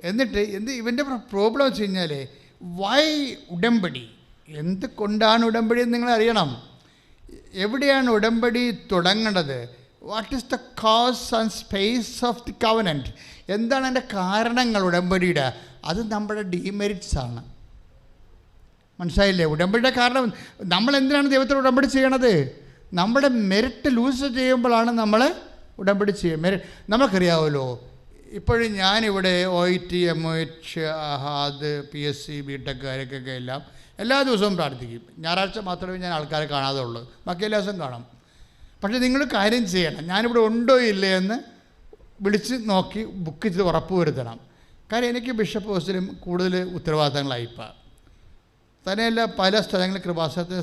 എന്നിട്ട് ഇവൻ്റെ പ്രോബ്ലം വെച്ച് കഴിഞ്ഞാൽ, വൈ ഉടമ്പടി, എന്തുകൊണ്ടാണ് ഉടമ്പടി എന്ന് നിങ്ങൾ അറിയണം. എവിടെയാണ് ഉടമ്പടി തുടങ്ങേണ്ടത്? What is the cause and space of the covenant? എന്താണ് അതിൻ്റെ കാരണങ്ങൾ ഉടമ്പടിയുടെ? അത് നമ്മുടെ ഡീമെറിറ്റ്സ് ആണ്. മനസ്സിലായില്ലേ? ഉടമ്പടിയുടെ കാരണം നമ്മൾ എന്തിനാണ് ദൈവത്തോട് ഉടമ്പടി ചെയ്യണത്? നമ്മുടെ മെറിറ്റ് ലൂസ് ചെയ്യുമ്പോഴാണ് നമ്മൾ ഉടമ്പടി ചെയ്യുക. നമുക്കറിയാമല്ലോ, ഇപ്പോഴും ഞാനിവിടെ OIT, MOH, AHAD, PSC, BTech കാരൊക്കെ എല്ലാം എല്ലാ ദിവസവും പ്രാർത്ഥിക്കും. ഞായറാഴ്ച മാത്രമേ ഞാൻ ആൾക്കാരെ കാണാതെ ഉള്ളൂ, ബാക്കി എല്ലാ ദിവസവും കാണാം. പക്ഷേ നിങ്ങൾ കാര്യം ചെയ്യണം, ഞാനിവിടെ ഉണ്ടോ ഇല്ലേ എന്ന് വിളിച്ച് നോക്കി ബുക്ക് ചെയ്ത് ഉറപ്പ് വരുത്തണം. കാര്യം എനിക്ക് ബിഷപ്പ് ഹൗസിലും കൂടുതൽ ഉത്തരവാദിത്തങ്ങളായിപ്പോൾ. തന്നെയല്ല, പല സ്ഥലങ്ങളിൽ കൃപാസനത്തിന്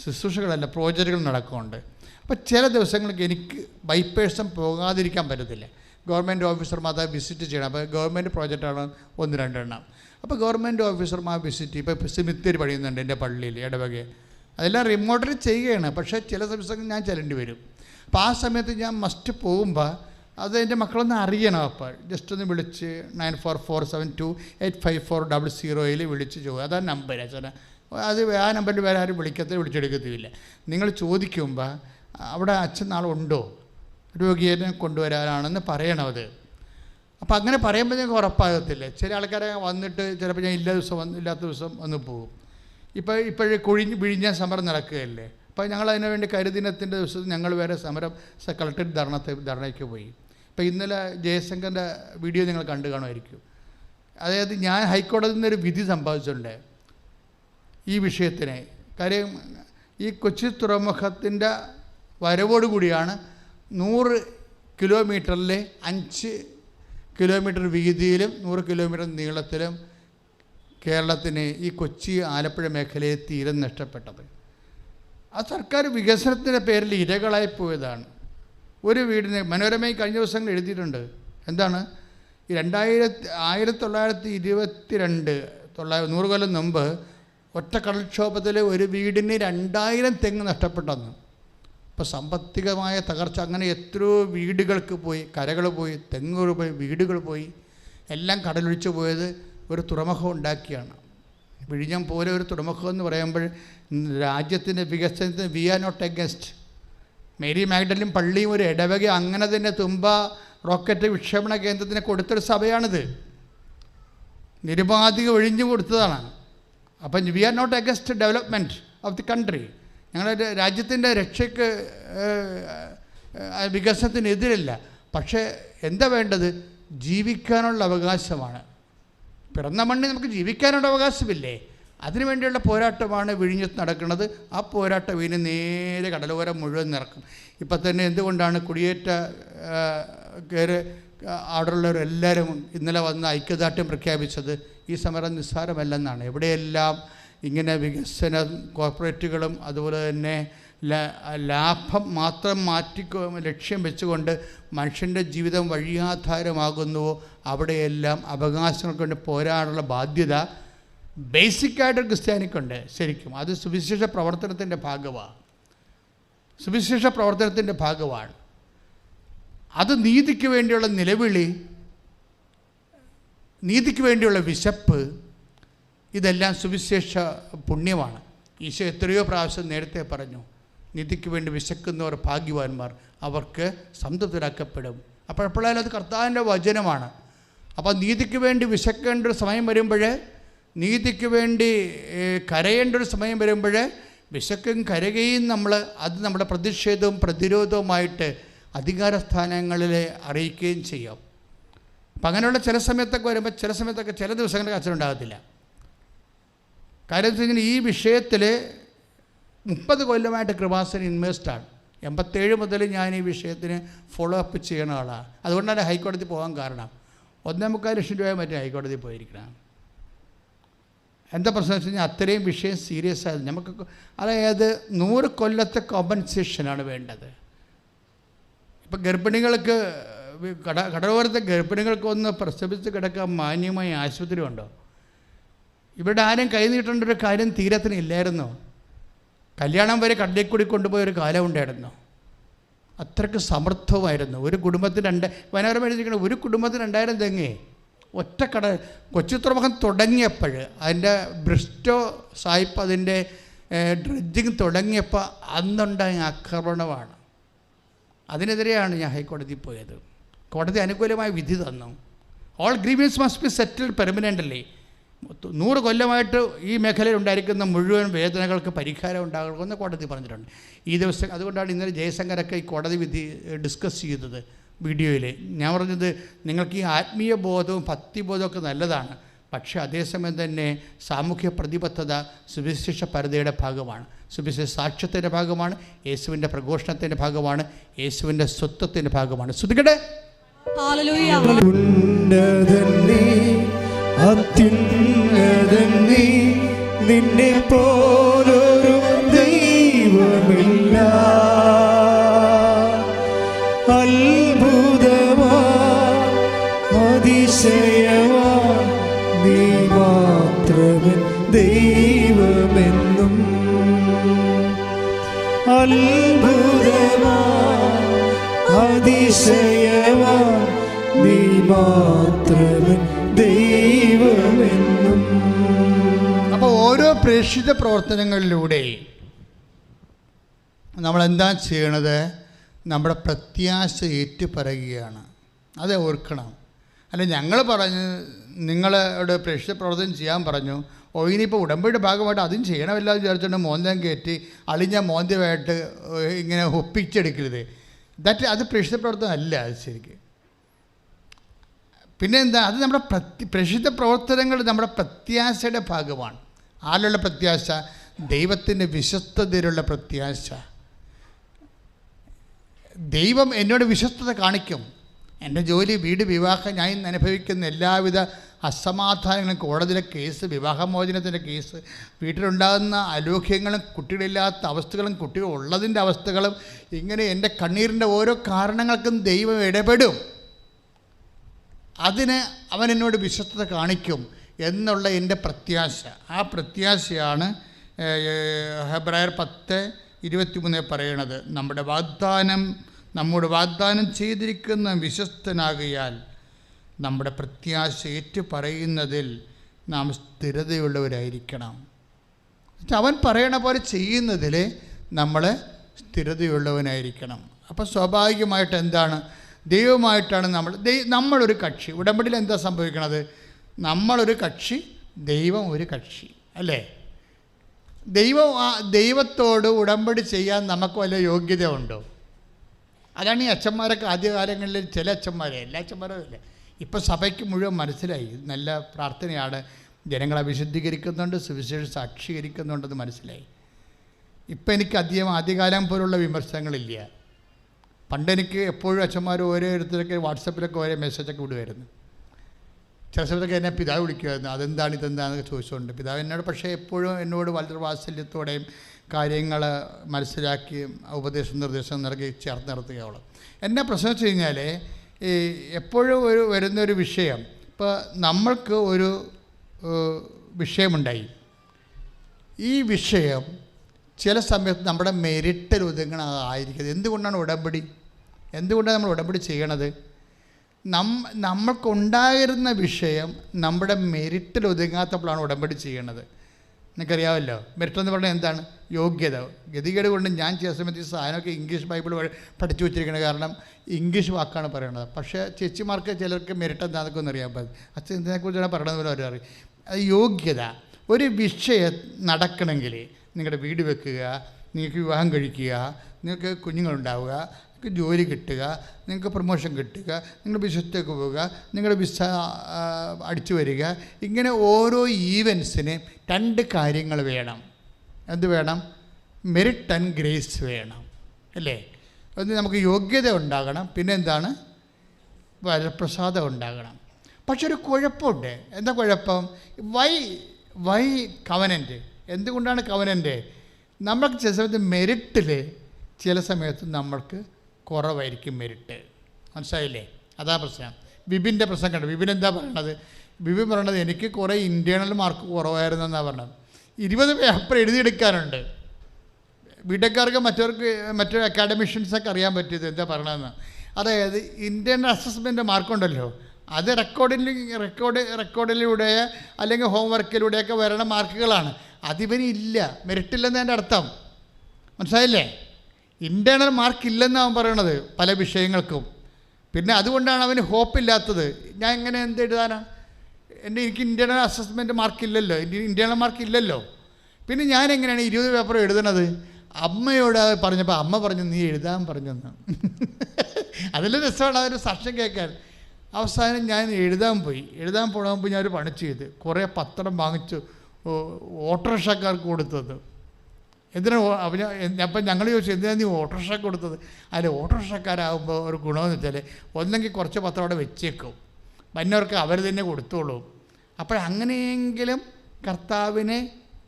ശുശ്രൂഷകളല്ല പ്രോജക്റ്റുകൾ നടക്കുന്നുണ്ട്. അപ്പോൾ ചില ദിവസങ്ങൾക്ക് എനിക്ക് ബൈ പേഴ്സൺ പോകാതിരിക്കാൻ പറ്റത്തില്ല. ഗവൺമെൻറ് ഓഫീസർമാർ അത് വിസിറ്റ് ചെയ്യണം. അപ്പോൾ ഗവൺമെൻറ് പ്രോജക്റ്റാണ് 1-2 എണ്ണം. അപ്പോൾ ഗവൺമെൻറ് ഓഫീസർമാർ വിസിറ്റ്, ഇപ്പോൾ സിമിത്തേരി പണിയുന്നുണ്ട് എൻ്റെ പള്ളിയിൽ ഇടവകയിൽ, അതെല്ലാം റിമോട്ടിൽ ചെയ്യുകയാണ്. പക്ഷേ ചില ദിവസങ്ങൾ ഞാൻ ചെല്ലേണ്ടി വരും. അപ്പോൾ ആ സമയത്ത് ഞാൻ മസ്റ്റ് പോകുമ്പോൾ അത് എൻ്റെ മക്കളൊന്ന് അറിയണം. അപ്പോൾ ജസ്റ്റ് ഒന്ന് വിളിച്ച് 9447285400 വിളിച്ച് ചോദിക്കും. അതാണ് നമ്പർ. അത് ആ നമ്പറിൽ വേറെ ആരും വിളിച്ചെടുക്കത്തില്ല. നിങ്ങൾ ചോദിക്കുമ്പോൾ അവിടെ അച്ഛൻ നാളുണ്ടോ, രോഗിയെ കൊണ്ടുവരാനാണെന്ന് പറയണം അത്. അപ്പോൾ അങ്ങനെ പറയുമ്പോൾ ഞങ്ങൾക്ക് ഉറപ്പാകത്തില്ല. ചില ആൾക്കാരെ വന്നിട്ട് ചിലപ്പോൾ ഞാൻ ഇല്ലാത്ത ദിവസം ഒന്ന് പോകും. ഇപ്പോഴേ വിഴിഞ്ഞ സമരം നടക്കുകയല്ലേ. അപ്പോൾ ഞങ്ങൾ അതിനു വേണ്ടി കരിദിനത്തിൻ്റെ ദിവസം ഞങ്ങൾ വേറെ സമരം കളക്ടറേറ്റ് ധർണയ്ക്ക് പോയി. ഇപ്പോൾ ഇന്നലെ ജയശങ്കറിൻ്റെ വീഡിയോ നിങ്ങൾ കണ്ടു കാണുമായിരിക്കും. അതായത് ഞാൻ ഹൈക്കോടതിയിൽ നിന്നൊരു വിധി സമ്പാദിച്ചിട്ടുണ്ട് ഈ വിഷയത്തിന്. കാര്യം ഈ കൊച്ചി തുറമുഖത്തിൻ്റെ വരവോടുകൂടിയാണ് 100 കിലോമീറ്ററിൽ 5 കിലോമീറ്റർ വീതിയിലും 100 കിലോമീറ്റർ നീളത്തിലും കേരളത്തിന് ഈ കൊച്ചി ആലപ്പുഴ മേഖലയിൽ തീരം നഷ്ടപ്പെട്ടത്. ആ സർക്കാർ വികസനത്തിൻ്റെ പേരിൽ ഇരകളായി പോയതാണ്. ഒരു വീടിന് മനോരമയിൽ കഴിഞ്ഞ ദിവസങ്ങൾ എഴുതിയിട്ടുണ്ട്. എന്താണ്? ഈ 1922 100 കൊല്ലം മുമ്പ് ഒറ്റ കടൽക്ഷോഭത്തിൽ ഒരു വീടിന് 2000 തെങ്ങ് നഷ്ടപ്പെട്ടെന്ന്. ഇപ്പോൾ സാമ്പത്തികമായ തകർച്ച, അങ്ങനെ എത്രയോ വീടുകൾക്ക് പോയി, കരകൾ പോയി, തെങ്ങുകൾ പോയി, വീടുകൾ പോയി, എല്ലാം കടലൊഴിച്ച് പോയത് ഒരു തുറമുഖം ഉണ്ടാക്കിയാണ്. വിഴിഞ്ഞം പോലെ ഒരു തുറമുഖം എന്ന് പറയുമ്പോൾ രാജ്യത്തിൻ്റെ വികസനത്തിന് we are not against. Mary Magdalene പള്ളിയും ഒരു ഇടവക അങ്ങനെ തന്നെ തുമ്പ റോക്കറ്റ് വിക്ഷേപണ കേന്ദ്രത്തിന് കൊടുത്തൊരു സഭയാണിത്. നിരുപാധികം ഒഴിഞ്ഞു കൊടുത്തതാണ്. അപ്പം we are not against development of the country. ഞങ്ങളുടെ രാജ്യത്തിൻ്റെ രക്ഷയ്ക്ക് വികസനത്തിനെതിരല്ല. പക്ഷേ എന്താ വേണ്ടത്? ജീവിക്കാനുള്ള അവകാശമാണ്. പിറന്ന മണ്ണിൽ നമുക്ക് ജീവിക്കാനുള്ള അവകാശമില്ലേ? അതിനുവേണ്ടിയുള്ള പോരാട്ടമാണ് വിഴിഞ്ഞത്ത് നടക്കുന്നത്. ആ പോരാട്ടം ഇനി നേരെ കടലോരം മുഴുവൻ നടക്കും. ഇപ്പം തന്നെ എന്തുകൊണ്ടാണ് കുടിയേറ്റ അവിടെയുള്ളവരെല്ലാവരും ഇന്നലെ വന്ന് ഐക്യദാർഢ്യം പ്രഖ്യാപിച്ചത്? ഈ സമരം നിസ്സാരമല്ലെന്നാണ്. എവിടെയെല്ലാം ഇങ്ങനെ വികസന കോർപ്പറേറ്റുകളും അതുപോലെ തന്നെ ലാഭം മാത്രം ലക്ഷ്യം വെച്ചുകൊണ്ട് മനുഷ്യൻ്റെ ജീവിതം വഴിയാധാരമാകുന്നുവോ അവിടെയെല്ലാം അവകാശങ്ങൾ കൊണ്ട് പോരാടാനുള്ള ബാധ്യത ബേസിക്കായിട്ട് ക്രിസ്ത്യാനിക്കുണ്ട്. ശരിക്കും അത് സുവിശേഷ പ്രവർത്തനത്തിൻ്റെ ഭാഗമാണ്. അത് നീതിക്ക് വേണ്ടിയുള്ള നിലവിളി, നീതിക്ക് വേണ്ടിയുള്ള വിശപ്പ്, ഇതെല്ലാം സുവിശേഷ പുണ്യമാണ്. ഈശോ എത്രയോ പ്രാവശ്യം നേരത്തെ പറഞ്ഞു, നീതിക്ക് വേണ്ടി വിശക്കുന്നവർ ഭാഗ്യവാന്മാർ, അവർക്ക് സംതൃപ്തരാക്കപ്പെടും. അപ്പോഴെപ്പോഴായാലും അത് കർത്താവിൻ്റെ വചനമാണ്. അപ്പോൾ നീതിക്ക് വേണ്ടി വിശക്കേണ്ട ഒരു സമയം വരുമ്പോൾ, നീതിക്ക് വേണ്ടി കരയേണ്ട ഒരു സമയം വരുമ്പോൾ വിശക്കും കരയുകയും അത് നമ്മുടെ പ്രതിഷേധവും പ്രതിരോധവുമായിട്ട് അധികാരസ്ഥാനങ്ങളിൽ അറിയിക്കുകയും ചെയ്യാം. അപ്പം അങ്ങനെയുള്ള ചില സമയത്തൊക്കെ വരുമ്പോൾ ചില സമയത്തൊക്കെ ചില ദിവസങ്ങളിൽ കച്ചവടം ഉണ്ടാകത്തില്ല. കാര്യം എന്ന് വെച്ച് കഴിഞ്ഞാൽ ഈ വിഷയത്തിൽ 30 കൊല്ലമായിട്ട് കൃപാസന ഇൻവെസ്റ്റാണ്. 87 മുതൽ ഞാൻ ഈ വിഷയത്തിന് ഫോളോ അപ്പ് ചെയ്യുന്ന ആളാണ്. അതുകൊണ്ടാണ് ഹൈക്കോടതി പോകാൻ കാരണം. 1.25 ലക്ഷം രൂപ മറ്റേ ഹൈക്കോടതി പോയിരിക്കണം. എന്താ പ്രശ്നം വെച്ച് കഴിഞ്ഞാൽ അത്രയും വിഷയം സീരിയസ് ആയത്. നമുക്ക് അതായത് 100 കൊല്ലത്തെ കോമ്പൻസേഷനാണ് വേണ്ടത്. ഇപ്പം ഗർഭിണികൾക്ക് കടലോരത്തെ ഗർഭിണികൾക്കൊന്ന് പ്രസവിച്ച് കിടക്കാൻ മാന്യമായ ആശുപത്രി ഉണ്ടോ? ഇവിടെ ആരും കൈ നീട്ടേണ്ട ഒരു കാര്യം തീരത്തിന് ഇല്ലായിരുന്നോ? കല്യാണം വരെ കടലിൽ കൂടി കൊണ്ടുപോയൊരു കാലം ഉണ്ടായിരുന്നു. അത്രയ്ക്ക് സമർത്ഥമായിരുന്നു. ഒരു കുടുംബത്തിന് വനകരം എഴുതിയിരിക്കണം, ഒരു കുടുംബത്തിന് 2000 തെങ്ങേ ഒറ്റ കൊച്ചി തുറമുഖം തുടങ്ങിയപ്പോൾ അതിൻ്റെ ബ്രിസ്റ്റോ സായിപ്പ് അതിൻ്റെ ഡ്രഡ്ജിങ് തുടങ്ങിയപ്പോൾ അന്നുണ്ടായ ആക്രമണമാണ്. അതിനെതിരെയാണ് ഞാൻ ഹൈക്കോടതിയിൽ പോയത്. കോടതി അനുകൂലമായ വിധി തന്നു. All grievances must be settled permanently. 100 കൊല്ലമായിട്ട് ഈ മേഖലയിൽ ഉണ്ടായിരിക്കുന്ന മുഴുവൻ വേദനകൾക്ക് പരിഹാരം ഉണ്ടാകണമെന്ന് കോടതി പറഞ്ഞിട്ടുണ്ട്. ഈ ദിവസം അതുകൊണ്ടാണ് ഇന്നലെ ജയശങ്കരൊക്കെ ഈ കോടതി വിധി ഡിസ്കസ് ചെയ്തത് വീഡിയോയിൽ. ഞാൻ പറഞ്ഞത് നിങ്ങൾക്ക് ഈ ആത്മീയ ബോധവും ഭക്തിബോധമൊക്കെ നല്ലതാണ്, പക്ഷേ അതേസമയം തന്നെ സാമൂഹ്യ പ്രതിബദ്ധത സുവിശേഷ പരതയുടെ ഭാഗമാണ്, സുവിശേഷ സാക്ഷ്യത്തിൻ്റെ ഭാഗമാണ്, യേശുവിൻ്റെ പ്രഘോഷണത്തിൻ്റെ ഭാഗമാണ്, യേശുവിൻ്റെ സ്വത്വത്തിൻ്റെ ഭാഗമാണ്. ശ്രുതികടെ അത്യുന്നതൻ നീ, നിന്നെ പോലൊരു ദൈവമില്ല. അത്ഭുതമാ അതിശയമാ നീ മാത്രമേ ദൈവമെന്നും. അത്ഭുതമാ അതിശയമാ നീ മാത്രമേ ദൈവമെന്നും. അപ്പോൾ ഓരോ പ്രേക്ഷിത പ്രവർത്തനങ്ങളിലൂടെ നമ്മളെന്താ ചെയ്യണത്? നമ്മുടെ പ്രത്യാശ ഏറ്റുപറയുകയാണ്. അത് ഓർക്കണം. അല്ല ഞങ്ങൾ പറഞ്ഞ് നിങ്ങളോട് പ്രേക്ഷിത പ്രവർത്തനം ചെയ്യാൻ പറഞ്ഞു, ഇനിയിപ്പോൾ ഉടമ്പടിയുടെ ഭാഗമായിട്ട് അതും ചെയ്യണമല്ലോ വിചാരിച്ചുകൊണ്ട് മോന്തം കയറ്റി അളിഞ്ഞ മോന്തമായിട്ട് ഇങ്ങനെ ഒപ്പിച്ചെടുക്കരുത്. അത് പ്രേക്ഷിത പ്രവർത്തനം അല്ല. അത് ശരിക്കും പിന്നെ എന്താ, അത് നമ്മുടെ പ്രേക്ഷിത പ്രവർത്തനങ്ങൾ നമ്മുടെ പ്രത്യാശയുടെ ഭാഗമാണ്. ആരുടെ പ്രത്യാശ? ദൈവത്തിൻ്റെ വിശ്വസ്തതയിലുള്ള പ്രത്യാശ. ദൈവം എന്നോട് വിശ്വസ്തത കാണിക്കും. എൻ്റെ ജോലി, വീട്, വിവാഹം, ഞാൻ ഇന്ന് അനുഭവിക്കുന്ന എല്ലാവിധ അസമാധാനങ്ങളും, കോടതിയിലെ കേസ്, വിവാഹമോചനത്തിൻ്റെ കേസ്, വീട്ടിലുണ്ടാകുന്ന അലോക്യങ്ങളും, കുട്ടികളില്ലാത്ത അവസ്ഥകളും, കുട്ടികൾ ഉള്ളതിൻ്റെ അവസ്ഥകളും, ഇങ്ങനെ എൻ്റെ കണ്ണീരിൻ്റെ ഓരോ കാരണങ്ങൾക്കും ദൈവം ഇടപെടും. അതിന് അവൻ എന്നോട് വിശ്വസ്തത കാണിക്കും എന്നുള്ള എൻ്റെ പ്രത്യാശ. ആ പ്രത്യാശയാണ് ഹെബ്രായർ 10:23 പറയണത്. നമ്മോട് വാഗ്ദാനം ചെയ്തിരിക്കുന്ന വിശ്വസ്തനാകിയാൽ നമ്മുടെ പ്രത്യാശ ഏറ്റു പറയുന്നതിൽ നാം സ്ഥിരതയുള്ളവരായിരിക്കണം. അവൻ പറയണ പോലെ ചെയ്യുന്നതിൽ നമ്മൾ സ്ഥിരതയുള്ളവനായിരിക്കണം. അപ്പോൾ സ്വാഭാവികമായിട്ട് എന്താണ്, ദൈവമായിട്ടാണ് നമ്മളൊരു കക്ഷി. ഉടമ്പടിയിൽ എന്താ സംഭവിക്കണത്? നമ്മളൊരു കക്ഷി, ദൈവം ഒരു കക്ഷി, അല്ലേ? ദൈവത്തോട് ഉടമ്പടി ചെയ്യാൻ നമുക്ക് വല്ല യോഗ്യത ഉണ്ടോ? അതാണ് ഈ അച്ഛന്മാരൊക്കെ ആദ്യകാലങ്ങളിൽ, ചില അച്ഛന്മാരെ, എല്ലാ അച്ഛന്മാരും അല്ലേ, ഇപ്പോൾ സഭയ്ക്ക് മുഴുവൻ മനസ്സിലായി. നല്ല പ്രാർത്ഥനയാണ്, ജനങ്ങളെ വിശുദ്ധീകരിക്കുന്നുണ്ട്, സുവിശേഷം സാക്ഷീകരിക്കുന്നുണ്ടെന്ന് മനസ്സിലായി. ഇപ്പം എനിക്ക് ആദ്യകാലം പോലുള്ള വിമർശനങ്ങളില്ല. പണ്ടെനിക്ക് എപ്പോഴും അച്ഛന്മാർ ഓരോരുത്തരൊക്കെ വാട്സപ്പിലൊക്കെ ഓരോ മെസ്സേജൊക്കെ വിടുമായിരുന്നു. ചില സമയത്തൊക്കെ എന്നെ പിതാവ് വിളിക്കുമായിരുന്നു, അതെന്താണ് ഇതെന്താണെന്നൊക്കെ ചോദിച്ചുകൊണ്ട്. പിതാവ് എന്നോട് പക്ഷേ എപ്പോഴും എന്നോട് വളരെ വാത്സല്യത്തോടെയും കാര്യങ്ങൾ മനസ്സിലാക്കിയും ഉപദേശം നിർദ്ദേശം നൽകി ചേർത്ത് നിർത്തുകയുള്ളൂ. എന്നാ പ്രശ്നം വെച്ച് കഴിഞ്ഞാൽ ഈ എപ്പോഴും വരുന്നൊരു വിഷയം, ഇപ്പോൾ നമ്മൾക്ക് ഒരു വിഷയമുണ്ടായി. ഈ വിഷയം ചില സമയത്ത് നമ്മുടെ മെരിറ്റിൽ ഒതുങ്ങണതായിരിക്കുന്നത്. എന്തുകൊണ്ടാണ് നമ്മൾ ഉടമ്പടി ചെയ്യണത്? നമ്മൾക്കുണ്ടായിരുന്ന വിഷയം നമ്മുടെ മെരിറ്റിൽ ഒതുങ്ങാത്തപ്പോഴാണ് ഉടമ്പടി ചെയ്യണത്. നിങ്ങൾക്കറിയാമല്ലോ. മെറിറ്റ് എന്ന് പറഞ്ഞാൽ എന്താണ്? യോഗ്യത. ഗതികേട് കൊണ്ട് ഞാൻ ചില സമയത്ത് ഈ സാധനമൊക്കെ ഇംഗ്ലീഷ് ബൈബിൾ പഠിച്ചു വെച്ചിരിക്കുന്നത്, കാരണം ഇംഗ്ലീഷ് വാക്കാണ് പറയണത്. പക്ഷേ ചേച്ചിമാർക്ക് ചിലർക്ക് മെറിറ്റ് എന്താണെന്നൊക്കെ ഒന്നും അറിയാൻ പറ്റും. അച്ഛൻ ഇതിനെക്കുറിച്ചാണ് പറയണത് പോലെ അവർ അറിയും. അത് യോഗ്യത. ഒരു വിഷയം നടക്കണമെങ്കിൽ നിങ്ങളുടെ വീട് വെക്കുക, നിങ്ങൾക്ക് വിവാഹം കഴിക്കുക, നിങ്ങൾക്ക് കുഞ്ഞുങ്ങളുണ്ടാവുക, നിങ്ങൾക്ക് ജോലി കിട്ടുക, നിങ്ങൾക്ക് പ്രൊമോഷൻ കിട്ടുക, നിങ്ങളുടെ ബിസിനസ്സിലേക്ക് പോവുക, നിങ്ങളുടെ വിസ അടിച്ചു വരിക, ഇങ്ങനെ ഓരോ ഈവൻസിന് 2 കാര്യങ്ങൾ വേണം. എന്ത് വേണം? മെറിറ്റ് ആൻഡ് ഗ്രേസ് വേണം, അല്ലേ? അത് നമുക്ക് യോഗ്യത ഉണ്ടാകണം, പിന്നെ എന്താണ്? വരപ്രസാദം ഉണ്ടാകണം. പക്ഷെ ഒരു കുഴപ്പമുണ്ട്. എന്താ കുഴപ്പം? Why covenant? എന്തുകൊണ്ടാണ് കവനൻ്റ്? നമ്മൾക്ക് ചില സമയത്ത് മെറിറ്റിൽ ചില സമയത്ത് നമ്മൾക്ക് കുറവായിരിക്കും മെറിറ്റ്. മനസ്സിലായില്ലേ? അതാ പ്രശ്നം. ബിബിൻ്റെ പ്രശ്നം കണ്ടു. ബിബിൻ എന്താ പറയണത്? ബിബിൻ പറയണത് എനിക്ക് കുറേ ഇൻറ്റേർണൽ മാർക്ക് കുറവായിരുന്നു എന്നാണ് പറഞ്ഞത്. 20 പേപ്പർ എഴുതിയെടുക്കാനുണ്ട്. ബിടെക്കാർക്ക് മറ്റു അക്കാഡമിഷ്യൻസൊക്കെ അറിയാൻ പറ്റിയത് എന്താ പറയണതെന്ന്. അതായത് ഇൻറ്റേർണൽ അസസ്മെൻ്റ് മാർക്കുണ്ടല്ലോ, അത് റെക്കോർഡിലൂടെ അല്ലെങ്കിൽ ഹോംവർക്കിലൂടെയൊക്കെ വരണ മാർക്കുകളാണ്. അതിവന് ഇല്ല, മെറിറ്റില്ലെന്ന് എൻ്റെ അർത്ഥം. മനസ്സിലായില്ലേ? ഇൻറ്റേർണൽ മാർക്ക് ഇല്ലെന്നാണ് അവൻ പറയണത് പല വിഷയങ്ങൾക്കും. പിന്നെ അതുകൊണ്ടാണ് അവന് ഹോപ്പില്ലാത്തത്. ഞാൻ എങ്ങനെ എന്ത് എഴുതാനാണ്? എനിക്ക് ഇൻറ്റേർണൽ അസസ്മെൻറ്റ് മാർക്കില്ലല്ലോ, ഇൻറ്റേർണൽ മാർക്കില്ലല്ലോ. പിന്നെ ഞാൻ എങ്ങനെയാണ് 20 പേപ്പർ എഴുതണത്? അമ്മയോട് പറഞ്ഞപ്പോൾ അമ്മ പറഞ്ഞു നീ എഴുതാൻ പറഞ്ഞെന്ന്. അതിൽ രസമാണ് അതൊരു സാക്ഷ്യം കേൾക്കാൻ. അവസാനം ഞാൻ എഴുതാൻ പോകാൻ ഞാനൊരു പണി ചെയ്ത് കുറേ പത്രം വാങ്ങിച്ചു ഓട്ടോറിക്ഷക്കാർക്ക് കൊടുത്തത്. അപ്പം ഞങ്ങൾ ചോദിച്ചു എന്തിനാണ് നീ ഓട്ടോറിക്ഷ കൊടുത്തത്? അതിൽ ഓട്ടോറിക്ഷക്കാരാകുമ്പോൾ ഒരു ഗുണമെന്ന് വെച്ചാൽ ഒന്നെങ്കിൽ കുറച്ച് പത്രം അവിടെ വെച്ചേക്കും, വന്നവർക്ക് അവർ തന്നെ കൊടുത്തോളൂ. അപ്പോഴങ്ങനെയെങ്കിലും കർത്താവിനെ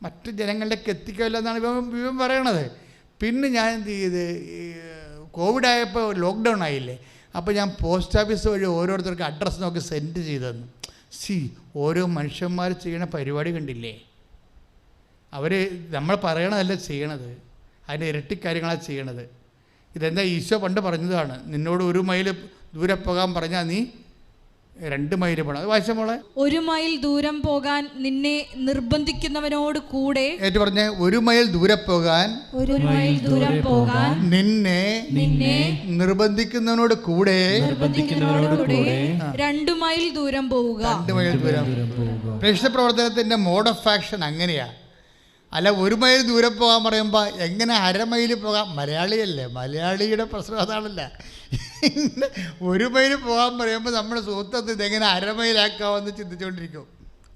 മറ്റു ജനങ്ങളിലേക്ക് എത്തിക്കില്ല എന്നാണ് ഇവൻ പറയണത്. പിന്നെ ഞാൻ എന്ത് ചെയ്ത്, കോവിഡായപ്പോൾ ലോക്ക്ഡൗൺ ആയില്ലേ, അപ്പോൾ ഞാൻ പോസ്റ്റ് ഓഫീസ് വഴി ഓരോരുത്തർക്ക് അഡ്രസ്സ് നോക്കി സെൻഡ് ചെയ്തെന്നു. ഓരോ മനുഷ്യന്മാർ ചെയ്യണ പരിപാടി കണ്ടില്ലേ? അവർ നമ്മൾ പറയണതല്ല ചെയ്യണത്, അതിൻ്റെ ഇരട്ടി കാര്യങ്ങളാണ് ചെയ്യണത്. ഇതെന്താ ഈശോ പണ്ട് പറഞ്ഞതാണ്, നിന്നോട് 1 മൈൽ ദൂരെ പോകാൻ പറഞ്ഞാൽ നീ 2 മൈൽ പോകണം. അത് വായിച്ച മോളെ. 1 മൈൽ ദൂരം പോകാൻ നിന്നെ നിർബന്ധിക്കുന്നവനോട് കൂടെ, ഏറ്റു പറഞ്ഞ 1 മൈൽ ദൂരെ പോകാൻ, 1 മൈൽ ദൂരം പോകാൻ നിന്നെ നിർബന്ധിക്കുന്നവനോട് കൂടെ 2 മൈൽ ദൂരം പോവുക. 2 മൈൽ ദൂരം. പ്രേക്ഷിത പ്രവർത്തനത്തിൻ്റെ മോഡ് ഓഫ് ആക്ഷൻ അങ്ങനെയാണ്. അല്ല 1 മൈൽ ദൂരം പോകാൻ പറയുമ്പോൾ എങ്ങനെ 1/2 മൈൽ പോകാം? മലയാളിയല്ലേ, മലയാളിയുടെ പ്രശ്നം അതാണല്ല. 1 മൈൽ പോകാൻ പറയുമ്പോൾ നമ്മുടെ സുഹൃത്തത്ത് ഇതെങ്ങനെ 1/2 മൈലാക്കാമെന്ന് ചിന്തിച്ചുകൊണ്ടിരിക്കും,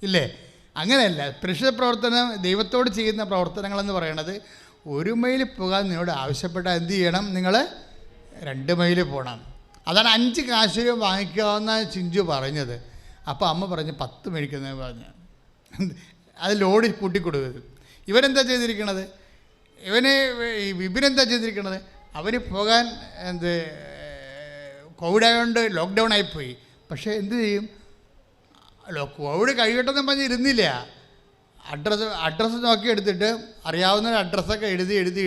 ഇല്ലേ? അങ്ങനെയല്ല. പ്രേക്ഷിത പ്രവർത്തനം ദൈവത്തോട് ചെയ്യുന്ന പ്രവർത്തനങ്ങളെന്ന് പറയണത് 1 മൈൽ പോകാൻ നിന്നോട് ആവശ്യപ്പെട്ടാൽ എന്ത് ചെയ്യണം? നിങ്ങൾ 2 മൈൽ പോകണം. അതാണ് 5 കാശ് വാങ്ങിക്കാവുന്ന ചിഞ്ചു പറഞ്ഞത്. അപ്പോൾ അമ്മ പറഞ്ഞ് 10 മേടിക്കുന്നത് പറഞ്ഞു. അത് ലോഡ് കൂട്ടിക്കൊടുക്കരുത്. ഇവനെന്താ ചെയ്തിരിക്കണത്? വിപിനെന്താ ചെയ്തിരിക്കണത്? അവന് പോകാൻ കോവിഡായതുകൊണ്ട് ലോക്ക്ഡൗൺ ആയിപ്പോയി. പക്ഷേ എന്ത് ചെയ്യും? കോവിഡ് കഴിയട്ടെന്ന് പറഞ്ഞ് ഇരുന്നില്ല. അഡ്രസ്സ് നോക്കി എടുത്തിട്ട് അറിയാവുന്ന അഡ്രസ്സൊക്കെ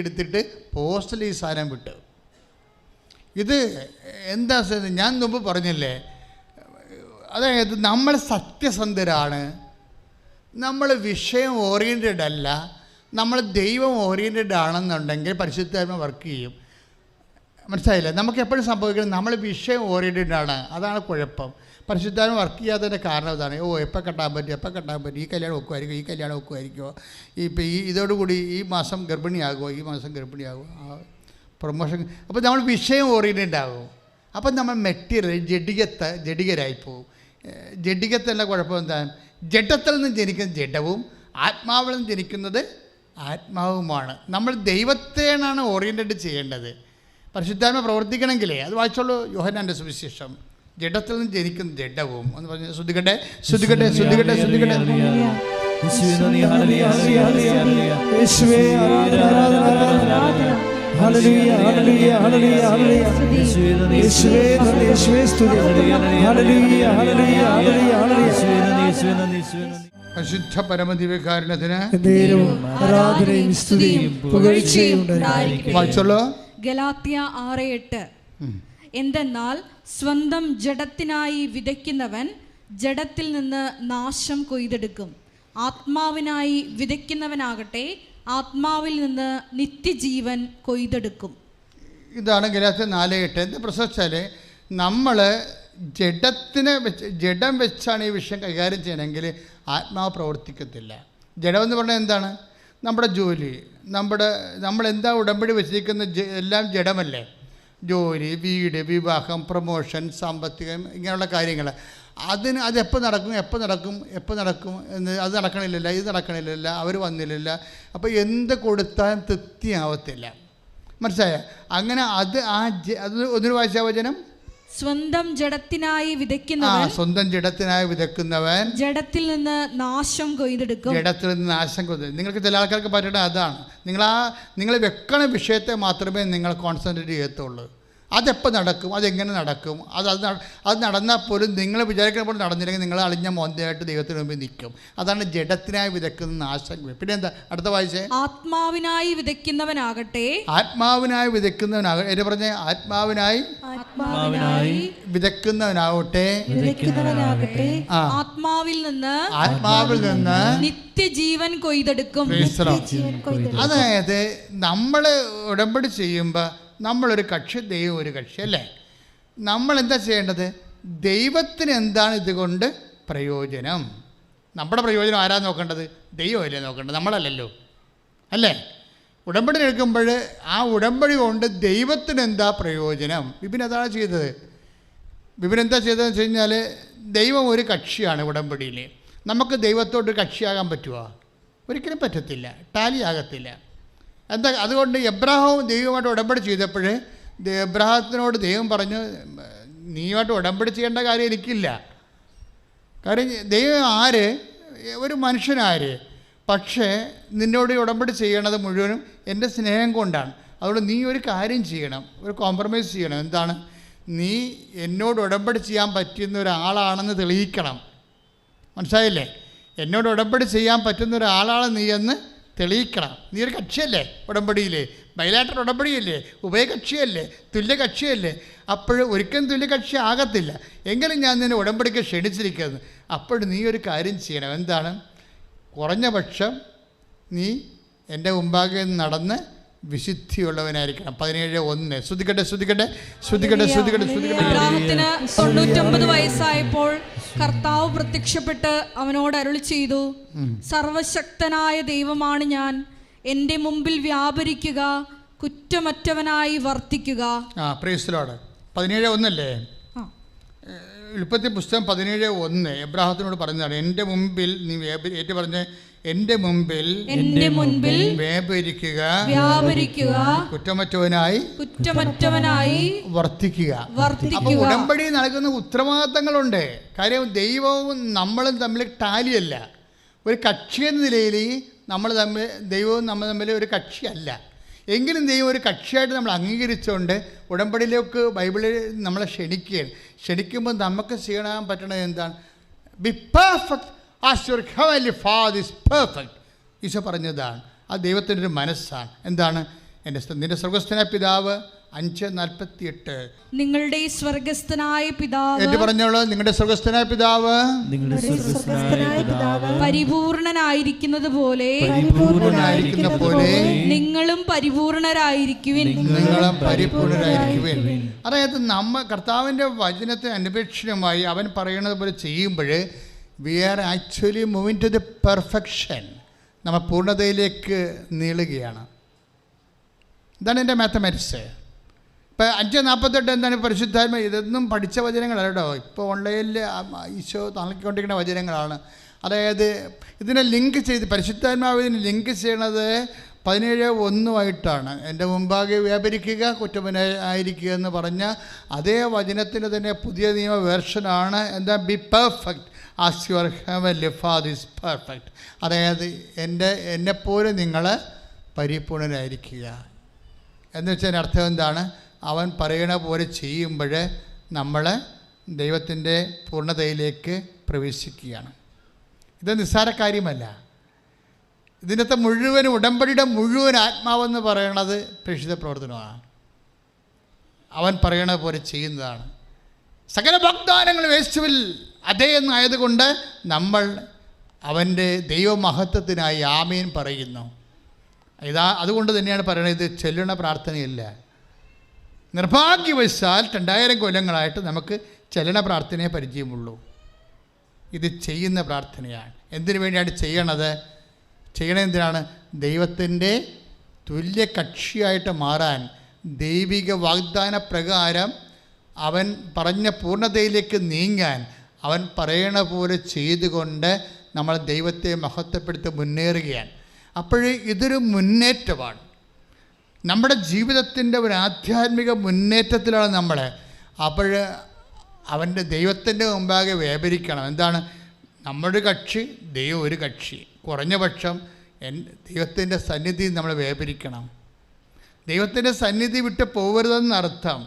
എടുത്തിട്ട് പോസ്റ്റിൽ ഈ സാധനം വിട്ടു. ഇത് എന്താ ഞാൻ മുമ്പ് പറഞ്ഞില്ലേ, അതായത് നമ്മൾ സത്യസന്ധരാണ്, നമ്മൾ വിഷയം ഓറിയൻറ്റഡ് അല്ല, നമ്മൾ ദൈവം ഓറിയൻറ്റഡ് ആണെന്നുണ്ടെങ്കിൽ പരിശുദ്ധാത്മ വർക്ക് ചെയ്യും. മനസ്സിലായില്ലേ? നമുക്ക് എപ്പോഴും സംഭവിക്കുന്നത് നമ്മൾ വിഷയം ഓറിയൻറ്റഡ് ആണ്, അതാണ് കുഴപ്പം. പരിശുദ്ധാത്മ വർക്ക് ചെയ്യാത്തതിൻ്റെ കാരണം ഇതാണ്. എപ്പോൾ കെട്ടാൻ പറ്റും, ഈ കല്യാണം ഒക്കുമായിരിക്കുമോ, ഇപ്പോൾ ഇതോടുകൂടി ഈ മാസം ഗർഭിണിയാകുമോ, പ്രൊമോഷൻ. അപ്പോൾ നമ്മൾ വിഷയം ഓറിയൻറ്റഡ് ആകും. അപ്പം നമ്മൾ മെറ്റീരിയൽ ജഡികരായി പോകും. ജഡികത്തല്ല കുഴപ്പം എന്താ? ജഡത്തിൽ നിന്ന് ജനിക്കുന്ന ജഡവും ആത്മാവിൽ നിന്ന് ജനിക്കുന്നത് ആത്മാവുമാണ്. നമ്മൾ ദൈവത്തെയാണ് ഓറിയൻറ്റഡ് ചെയ്യേണ്ടത്. പരിശുദ്ധാത്മ പ്രവർത്തിക്കണമെങ്കിലേ അത് വായിച്ചോളൂ. യോഹന്നാൻ്റെ സുവിശേഷം. ജഡത്തിൽ നിന്ന് ജനിക്കുന്ന ജഡവും എന്ന് പറഞ്ഞ് ശ്രദ്ധിക്കട്ടെ. പരിശുദ്ധ പരമദിവ്യകാരുണ്യത്തിന് വായിച്ചോളൂ. ഗലാത്യ 6:8. എന്തെന്നാൽ സ്വന്തം ജഡത്തിനായി വിതയ്ക്കുന്നവൻ ജഡത്തിൽ നിന്ന് നാശം കൊയ്തെടുക്കും, ആത്മാവിനായി വിതയ്ക്കുന്നവനാകട്ടെ ആത്മാവിൽ നിന്ന് നിത്യജീവൻ കൊയ്തെടുക്കും. ഇതാണ് ഗലാത്യർ 4:8. എന്താ പ്രശ്നം വെച്ചാൽ നമ്മൾ ജഡം വെച്ചാണ് ഈ വിഷയം കൈകാര്യം ചെയ്യണമെങ്കിൽ ആത്മാവ് പ്രവർത്തിക്കത്തില്ല. ജഡമെന്ന് പറഞ്ഞാൽ എന്താണ്? നമ്മുടെ ജോലി, നമ്മളെന്താ ഉടമ്പടി വെച്ചിരിക്കുന്ന എല്ലാം ജഡമല്ലേ. ജോലി, വീട്, വിവാഹം, പ്രൊമോഷൻ, സാമ്പത്തികം, ഇങ്ങനെയുള്ള കാര്യങ്ങൾ. അതെപ്പോൾ നടക്കും എന്ന് അത് നടക്കണില്ലല്ല, ഇത് നടക്കണില്ലല്ല, അവർ വന്നില്ലല്ല. അപ്പോൾ എന്ത് കൊടുത്താലും തൃപ്തിയാവത്തില്ല. മനസ്സിലായ? അങ്ങനെ അത് ഒന്നിനു വായിച്ച വചനം, സ്വന്തം ജഡത്തിനായി വിതയ്ക്കുന്നവൻ ജഡത്തിൽ നിന്ന് നാശം കൊയ്തെടുക്കും. നിങ്ങൾക്ക് ചില ആൾക്കാർക്ക് പറ്റേണ്ടത് അതാണ്. നിങ്ങൾ വെക്കണ വിഷയത്തെ മാത്രമേ നിങ്ങൾ കോൺസെൻട്രേറ്റ് ചെയ്യത്തുള്ളൂ. അതെപ്പോൾ നടക്കും, അതെങ്ങനെ നടക്കും, അത് നടന്നാൽ പോലും നിങ്ങൾ വിചാരിക്കുന്ന പോലെ നടന്നില്ലെങ്കിൽ നിങ്ങൾ അളിഞ്ഞ മോന്തയായിട്ട് ദൈവത്തിന് മുമ്പിൽ നിൽക്കും. അതാണ് ജഡത്തിനായി വിതയ്ക്കുന്ന നാശം. പിന്നെ എന്താ അടുത്ത വായിച്ചേ? ആത്മാവിനായി വിതയ്ക്കുന്നവനാകട്ടെ എന്ന് പറഞ്ഞ ആത്മാവിനായി വിതയ്ക്കുന്നവനാകട്ടെ ആത്മാവിൽ നിന്ന് നിത്യജീവൻ കൊയ്തെടുക്കും. അതായത് നമ്മൾ ഉടമ്പടി ചെയ്യുമ്പോൾ നമ്മളൊരു കക്ഷി, ദൈവം ഒരു കക്ഷി അല്ലേ. നമ്മളെന്താ ചെയ്യേണ്ടത്? ദൈവത്തിന് എന്താണ് ഇതുകൊണ്ട് പ്രയോജനം? നമ്മുടെ പ്രയോജനം ആരാ നോക്കേണ്ടത്? ദൈവമല്ലേ നോക്കേണ്ടത്, നമ്മളല്ലല്ലോ അല്ലേ. ഉടമ്പടി എടുക്കുമ്പോൾ ആ ഉടമ്പടി കൊണ്ട് ദൈവത്തിന് എന്താ പ്രയോജനം? ബിബിൻ അതാണ് ചെയ്തത്. ബിബിൻ എന്താ ചെയ്തതെന്ന് വെച്ച് കഴിഞ്ഞാൽ, ദൈവം ഒരു കക്ഷിയാണ് ഉടമ്പടിയിൽ. നമുക്ക് ദൈവത്തോട് കക്ഷിയാകാൻ പറ്റുമോ? ഒരിക്കലും പറ്റത്തില്ല, ടാലി ആകത്തില്ല. അതുകൊണ്ട് എബ്രാഹാം ദൈവമായിട്ട് ഉടമ്പടി ചെയ്തപ്പോൾ എബ്രാഹത്തിനോട് ദൈവം പറഞ്ഞു, നീയുമായിട്ട് ഉടമ്പടി ചെയ്യേണ്ട കാര്യം എനിക്കില്ല. കാര്യം ദൈവം ആര്? ഒരു മനുഷ്യനാര്? പക്ഷേ നിന്നോട് ഉടമ്പടി ചെയ്യണത് മുഴുവനും എൻ്റെ സ്നേഹം കൊണ്ടാണ്. അതുകൊണ്ട് നീ ഒരു കാര്യം ചെയ്യണം, ഒരു കോംപ്രമൈസ് ചെയ്യണം. എന്താണ്? നീ എന്നോട് ഉടമ്പടി ചെയ്യാൻ പറ്റുന്ന ഒരാളാണെന്ന് തെളിയിക്കണം. മനസ്സിലായില്ലേ? എന്നോട് ഉടമ്പടി ചെയ്യാൻ പറ്റുന്ന ഒരാളാണ് നീ എന്ന് തെളിയിക്കണം. നീ ഒരു കക്ഷിയല്ലേ ഉടമ്പടിയില്ലേ, ബൈലാറ്റർ ഉടമ്പടിയല്ലേ, ഉഭയകക്ഷിയല്ലേ, തുല്യകക്ഷിയല്ലേ. അപ്പോൾ ഒരിക്കലും തുല്യകക്ഷി ആകത്തില്ല. എങ്കിലും ഞാൻ നിന്നെ ഉടമ്പടിക്ക് ക്ഷണിച്ചിരിക്കുന്നത്. അപ്പോൾ നീ ഒരു കാര്യം ചെയ്യണം. എന്താണ്? കുറഞ്ഞ പക്ഷം നീ എൻ്റെ മുമ്പാകെ നടന്ന് വിശുദ്ധിയുള്ളവനായിരിക്കണം. 17:1. ശ്രദ്ധിക്കട്ടെ. അബ്രാഹത്തിന് 99 വയസ്സായപ്പോൾ കർത്താവ് പ്രത്യക്ഷപ്പെട്ട് അവനോട് അരുളി ചെയ്തു, സർവശക്തനായ ദൈവമാണ് ഞാൻ, എൻ്റെ മുമ്പിൽ വ്യാപരിക്കുക, കുറ്റമറ്റവനായി വർത്തിക്കുക. Praise the Lord. 17:1 അല്ലേ? ഉൽപ്പത്തി പുസ്തകം 17:1 എബ്രാഹത്തിനോട് പറഞ്ഞതാണ്, എൻ്റെ മുമ്പിൽ നീ ഏറ്റു പറഞ്ഞ്, എൻ്റെ മുമ്പിൽ വ്യാപരിക്കുക, കുറ്റമറ്റവനായി വർത്തിക്കുക. അപ്പോൾ ഉടമ്പടി നൽകുന്ന ഉത്തരവാദിത്തങ്ങളുണ്ട്. കാര്യം ദൈവവും നമ്മളും തമ്മിൽ ടാലിയല്ല. ഒരു കക്ഷി എന്ന നിലയിൽ ദൈവവും നമ്മൾ തമ്മിൽ ഒരു കക്ഷിയല്ല. എങ്കിലും ദൈവം ഒരു കക്ഷിയായിട്ട് നമ്മൾ അംഗീകരിച്ചുകൊണ്ട് ഉടമ്പടിയിലേക്ക് ബൈബിളിൽ നമ്മളെ ക്ഷണിക്കുമ്പോൾ നമുക്ക് ചെയ്യാൻ പറ്റണത് എന്താണ്? Be perfect as your heavenly father is perfect. Isho പറഞ്ഞതാണ്. ആ ദൈവത്തിൻ്റെ ഒരു മനസ്സാണ്. എന്താണ്? നിന്റെ സ്വർഗസ്ഥനായ പിതാവ് 5:48. നിങ്ങളുടെ സ്വർഗസ്ഥനായ പിതാവ് എന്ന് പറഞ്ഞോളൂ. നിങ്ങളുടെ സ്വർഗസ്ഥനായ പിതാവ് പരിപൂർണനായിരിക്കുന്നത് പോലെ നിങ്ങളും പരിപൂർണരായിരിക്കുവിൻ. അതായത് കർത്താവിൻ്റെ വചനത്തിന് അന്വേഷണമായി അവൻ പറയുന്നത് പോലെ ചെയ്യുമ്പോൾ we are actually moving to the perfection. നമ്മൾ പൂർണ്ണതയിലേക്ക് നീളുകയാണ്. ഇതാണ് എൻ്റെ മാത്തമാറ്റിക്സ്. ഇപ്പോൾ 5:48 എന്താണ്? പരിശുദ്ധാത്മ. ഇതൊന്നും പഠിച്ച വചനങ്ങളല്ല കേട്ടോ. ഇപ്പോൾ ഓൺലൈനിൽ ഈശോ നൽകിക്കൊണ്ടിരിക്കുന്ന വചനങ്ങളാണ്. അതായത് ഇതിനെ ലിങ്ക് ചെയ്ത് പരിശുദ്ധാത്മാവിനെ ലിങ്ക് ചെയ്യണത് 17:1 എൻ്റെ മുമ്പാകെ വ്യാപരിക്കുക, കുറ്റമനായിരിക്കുക എന്ന് പറഞ്ഞ അതേ വചനത്തിൻ്റെ തന്നെ പുതിയ നിയമ വേർഷനാണ്. എന്താ? B perfect as your heavenly father is perfect. അതായത് എന്നെപ്പോലെ നിങ്ങൾ പരിപൂർണരായിരിക്കുക എന്ന് വെച്ചാൽ അർത്ഥം എന്താണ്? അവൻ പറയണ പോലെ ചെയ്യുമ്പോൾ നമ്മൾ ദൈവത്തിൻ്റെ പൂർണ്ണതയിലേക്ക് പ്രവേശിക്കുകയാണ്. ഇത് നിസ്സാര കാര്യമല്ല. ഇതിനകത്ത് മുഴുവനും ഉടമ്പടിയുടെ മുഴുവൻ ആത്മാവെന്ന് പറയണത് പ്രേക്ഷിത പ്രവർത്തനമാണ്. അവൻ പറയണ പോലെ ചെയ്യുന്നതാണ്. സകല വാഗ്ദാനങ്ങൾ യേശുവിൽ അതേ എന്നായതുകൊണ്ട് നമ്മൾ അവൻ്റെ ദൈവമഹത്വത്തിനായി ആമേൻ പറയുന്നു. അതുകൊണ്ട് തന്നെയാണ് പറയുന്നത്, ഇത് ചെല്ലുന്ന പ്രാർത്ഥനയല്ല. നിർഭാഗ്യവശാൽ 2000 കൊല്ലങ്ങളായിട്ട് നമുക്ക് ചെല്ലണ പ്രാർത്ഥനയെ പരിചയമുള്ളൂ. ഇത് ചെയ്യുന്ന പ്രാർത്ഥനയാണ്. എന്തിനു വേണ്ടിയാണ് ചെയ്യണത് എന്തിനാണ്? ദൈവത്തിൻ്റെ തുല്യ കക്ഷിയായിട്ട് മാറാൻ, ദൈവിക വാഗ്ദാന പ്രകാരം അവൻ പറഞ്ഞ പൂർണ്ണതയിലേക്ക് നീങ്ങാൻ, അവൻ പറയണ പോലെ ചെയ്തുകൊണ്ട് നമ്മൾ ദൈവത്തെ മഹത്വപ്പെടുത്തി മുന്നേറുകയാണ്. അപ്പോൾ ഇതൊരു മുന്നേറ്റമാണ്. നമ്മുടെ ജീവിതത്തിൻ്റെ ഒരു ആധ്യാത്മിക മുന്നേറ്റത്തിലാണ് നമ്മൾ. അപ്പോൾ അവൻ്റെ ദൈവത്തിൻ്റെ മുമ്പാകെ വ്യാപരിക്കണം. എന്താണ്? നമ്മുടെ കക്ഷി, ദൈവം ഒരു കക്ഷി. കുറഞ്ഞ പക്ഷം ദൈവത്തിൻ്റെ സന്നിധി നമ്മൾ വ്യാപരിക്കണം. ദൈവത്തിൻ്റെ സന്നിധി വിട്ട് പോകരുതെന്നർത്ഥം.